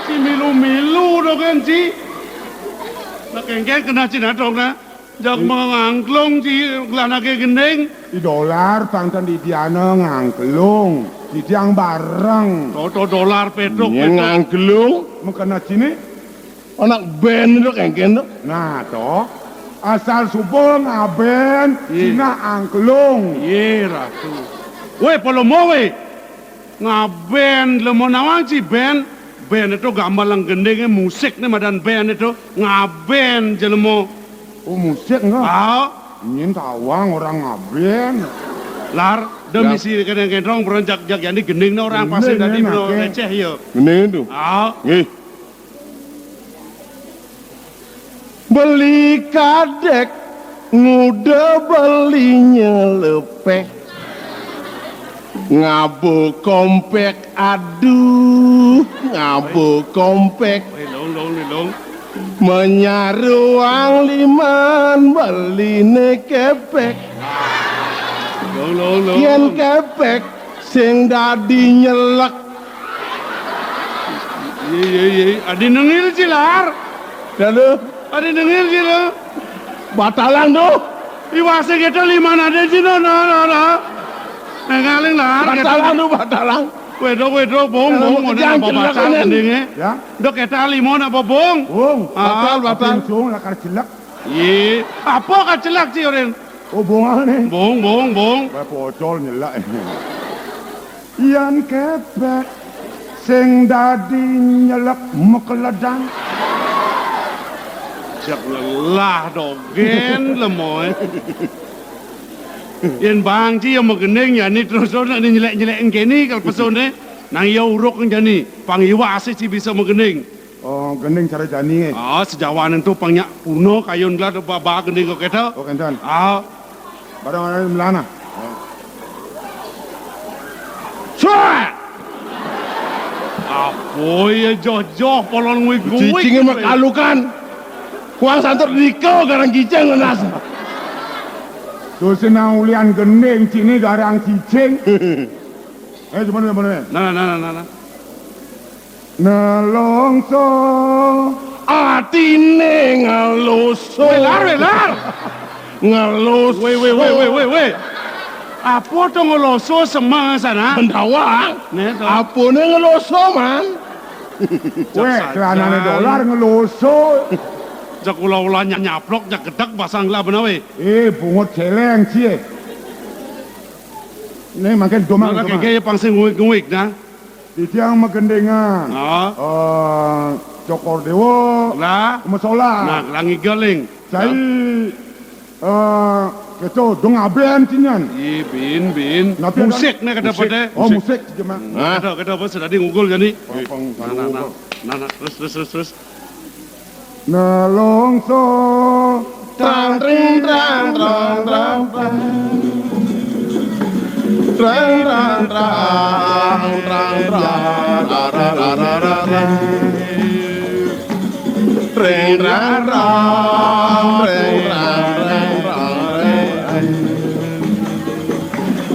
Si milu-milu dong kan si. Nak kengkeng kena cina dong na. Jak mengangklung si kelana ke gendeng. Di dolar pangtan di Diana ngangkelung, di tiang bareng. Toto dolar petruk. Yang ngangkelung Mengkena sini, anak band itu kengken tu. nah toh asal subuh ngaben, Cina angkelung. Ye ratu. Weh polomo weh. Ngaben lemo nawang si band. Band itu gambalang gendengnya musik nih madan band itu ngaben jelemo. Oh musik enggak? Ah. Ingin tawang orang ngaben. Lar, demi si kadang-kadang beranjak jak yang gending orang pasti tadi bro receh yo. Gendeng tu. Ah. Nggih. Beli kadek, nguda belinya lepek. Ngabu kompek, aduh, ngabu kompek. Long. Menyaruang liman, beli kepek. Long. Yen kepek, sing dadi nyelek. Ye. Adi nengil cilar. Lalu, Adi nengil cilar. batalang tu. Iwase kita lima ada cina na. Nengaling lar. Batalang. Wedok bong Kalau ada apa jelek batal kanan. gendingnya. Ya, Dok kita lima apa bong. bung. Batal. Sung lakar jelek. Ye. Apa kacelak sih orang? Oh bunga nih. Bong. Bocol nyelak. Yan kepek, sing dadi nyelek mekeledang. Siap lelah dogen lemoy. Yen bang ci yang magendeng ya ni terus nak nyelek kini kalau pesone nang ya uruk jani pangiwa ase ci bisa magendeng. Oh, gending cara jani. Ah sejawanan tu pangnya puno kayun lah ba gendeng kok kita. Oh, kencan. Ah Barang-barang melana. suat. Apa ya jojoh polon ngui Cicingin makalukan. Kuang santur dikau garang kiceng ngenas. Terus ulian gending sini garang cicing. Gimana? Nah. Nelongso Atine ngeluso. Welar. Ngelus. Weh. Apa tu ngeloso semang sana? Mendawang. Nih tu. Apune ngeluso man. weh, celanane dolar ngeloso. Jak ulah nyaplok jak gedak pasang lah benawe. Bungut celeng cie. Ini makin domang. Maka kaya pangsing nguik nah. Di tiang magendengan. Ah. Cokor dewo. Lah. Masalah. Nah, langi galing. Saya keto dong aben tinyan. Iya, bin. Napi Musik nih kata pada. Oh musik cuma. Kata apa sudah di ngugul jadi. Nah, terus. Nelongso Trang tring trang trang trang trang. Trang trang trang trang trang trang. Tring trang trang tring trang trang trang.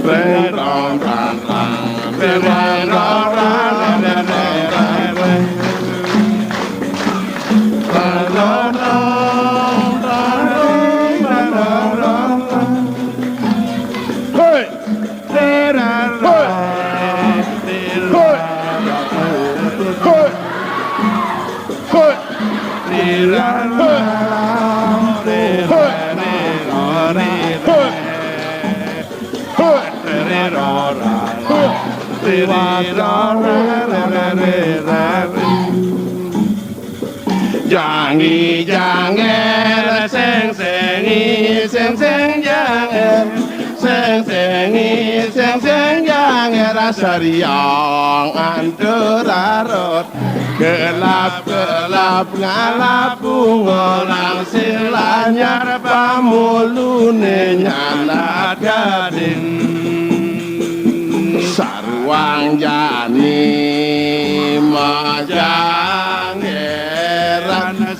Tring trang trang trang tring trang trang trang. Jangi janger seng sengi seng seng janger seng sengi seng seng janger sariang antararot gelap gelap ngalap orang silanyar pamulune nyana gading sarwang jani majangeran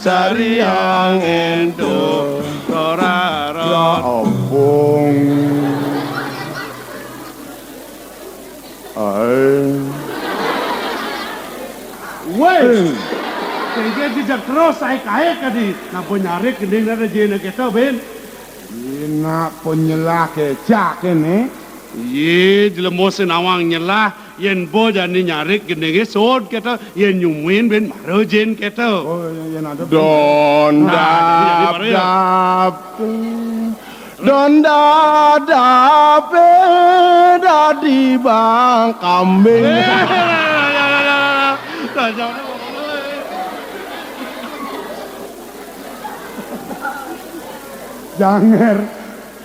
sariang endo rararot Opung. Weh, kaya dijak terus saya kaya kadi. Napa nyari kening ada jena kita ben? Ina penyelah kecak ini. Ye, jelemo senawang nyelah yen bo jani nyari kening sod kita yen nyumuin ben maro jen kita. Oh, yang ada. Don dap dap Don dap dadi bang kambing.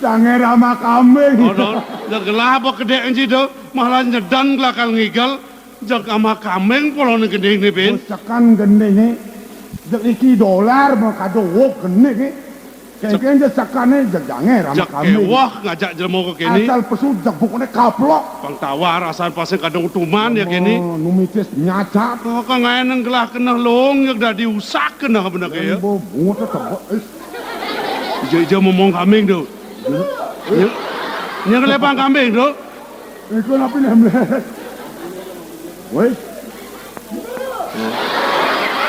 Janger sama kambing. Oh, jak gelap gede enci do, malah nyedan kelakal ngigal, jak sama kameng polone gede ini ben. Sekan gede ini. Jak iki dolar mau kado wop gede ini. Kayaknya sekannya jak janger sama Jak kambing. ewah ngajak jelemo ke kini. Asal pesu jak bukannya kaplok. Bang tawar asal pasang kadang tuman ya kini. Oh, numitis nyacat. Oh, kang ngayen gelah kena long yak dah diusak kena bener kaya. Bo bunga tetap. Jauh ngomong kambing do. Nya kelepang kambing do. Itu apa nih? Woi,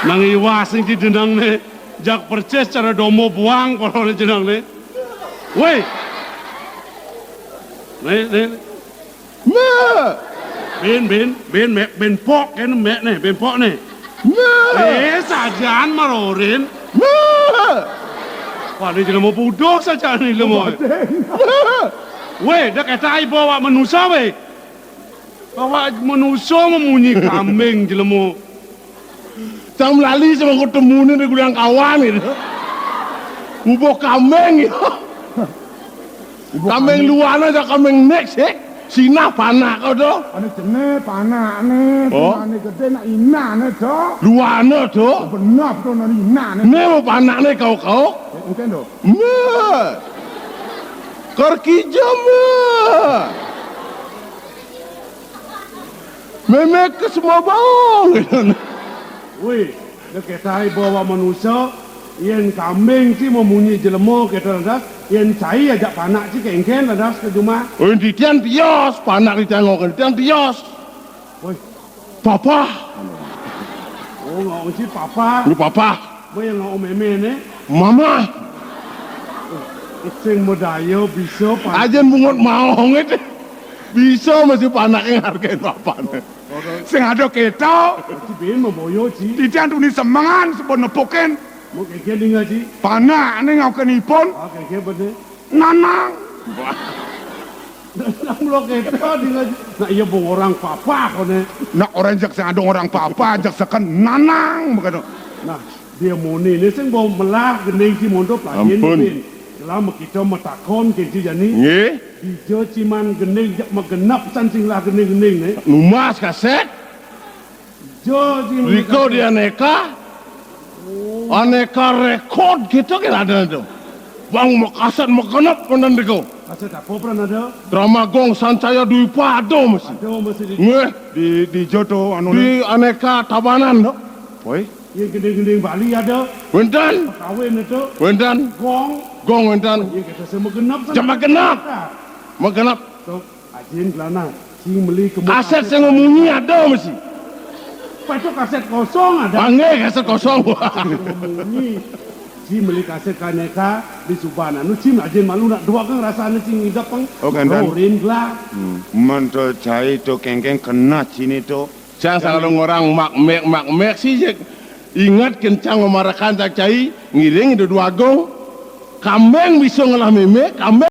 Nang iwas sing didendang ne. Jak perces cara domo buang kalau le jenang ne. Woi. Ne. Ben pok kan mek ne, ben pok ne. Sajan marorin. Wah, ni jenama budak saja ni lemah. Weh, dah kata ai bawa manusia weh. Bawa manusia memunyi kambing jelemu. Jangan lali sama ketemu ni gudang kawan itu. Bubuk kambing itu. Kambing luar aja kambing next Sina panak kau tu. ane jenis panak nih. Oh. Ane gede nak ina nih tu. Luar tu. Benar tu nak ina nih. Ni mau panak ni kau. Mungkin tu. Korki jam. Memek ke semua bang. Weh, dah kata ai bawa manusia. Yen kambing si memunyi jelemu kata dah. Yen cai ajak panak si kengken dah ke rumah. Oh, di tiang tios. Panak di tengok. Di tiang tios. Weh, Papa. oh ngau si papa. Lu papa. Boleh ngau meme ni. Mama. Sing modaya bisa panak. Ajen bungut mau itu. Bisa masih panak yang hargain papa ni. Sing ada kita. Si ben memboyo si. Di tiang tu ni semangan sebab nepoken. Mau kengken dengar si. Panak ni ngau kenipun. Ah, kengken betul. Nanang. Nak blok kita dengar si. Nak ia bong orang papa kau ni. Nak orang jak sing ada orang apa jak sekan nanang begitu. Nah, dia moni ni sing bawa melah gening si mondok pelajin Ampun. ben. Dalam kita matakon kenci jani. Ye. Hijau ciman gening jak magenap sancing lah gening-gening ni. Numas kaset. Jo ciman. Riko di aneka. Aneka rekod kita kan ada tu. Bang makaset makanap pandan diko. Asyik apa pernah ada? Drama gong sancaya dui pado mesti. Ada masih di. Nge. Di joto anu ni. Di aneka tabanan tu. Woi. Yang gening-gening Bali ada. Wendan. Kawin itu. Wendan. Gong. Gong wendan. Yang kita semua genap. Jam magenap. Makanap. So, ajin kelana. Si beli kemuk. Kaset yang memunyi ada mesti. Apa itu kaset kosong ada? Panggil kaset kosong. Memunyi. Si beli kaset kaneka di Subana. Nu cim ajin malu nak dua kan rasanya cing idap pang. Oh, gandan. Rorin gelap. Manto cai tu kengkeng kena sini tu. Jangan salah orang mak mek sih. Ingat kencang memarakan tak cai, ngiring itu dua gong. Kambing bisa ngolah meme, kambing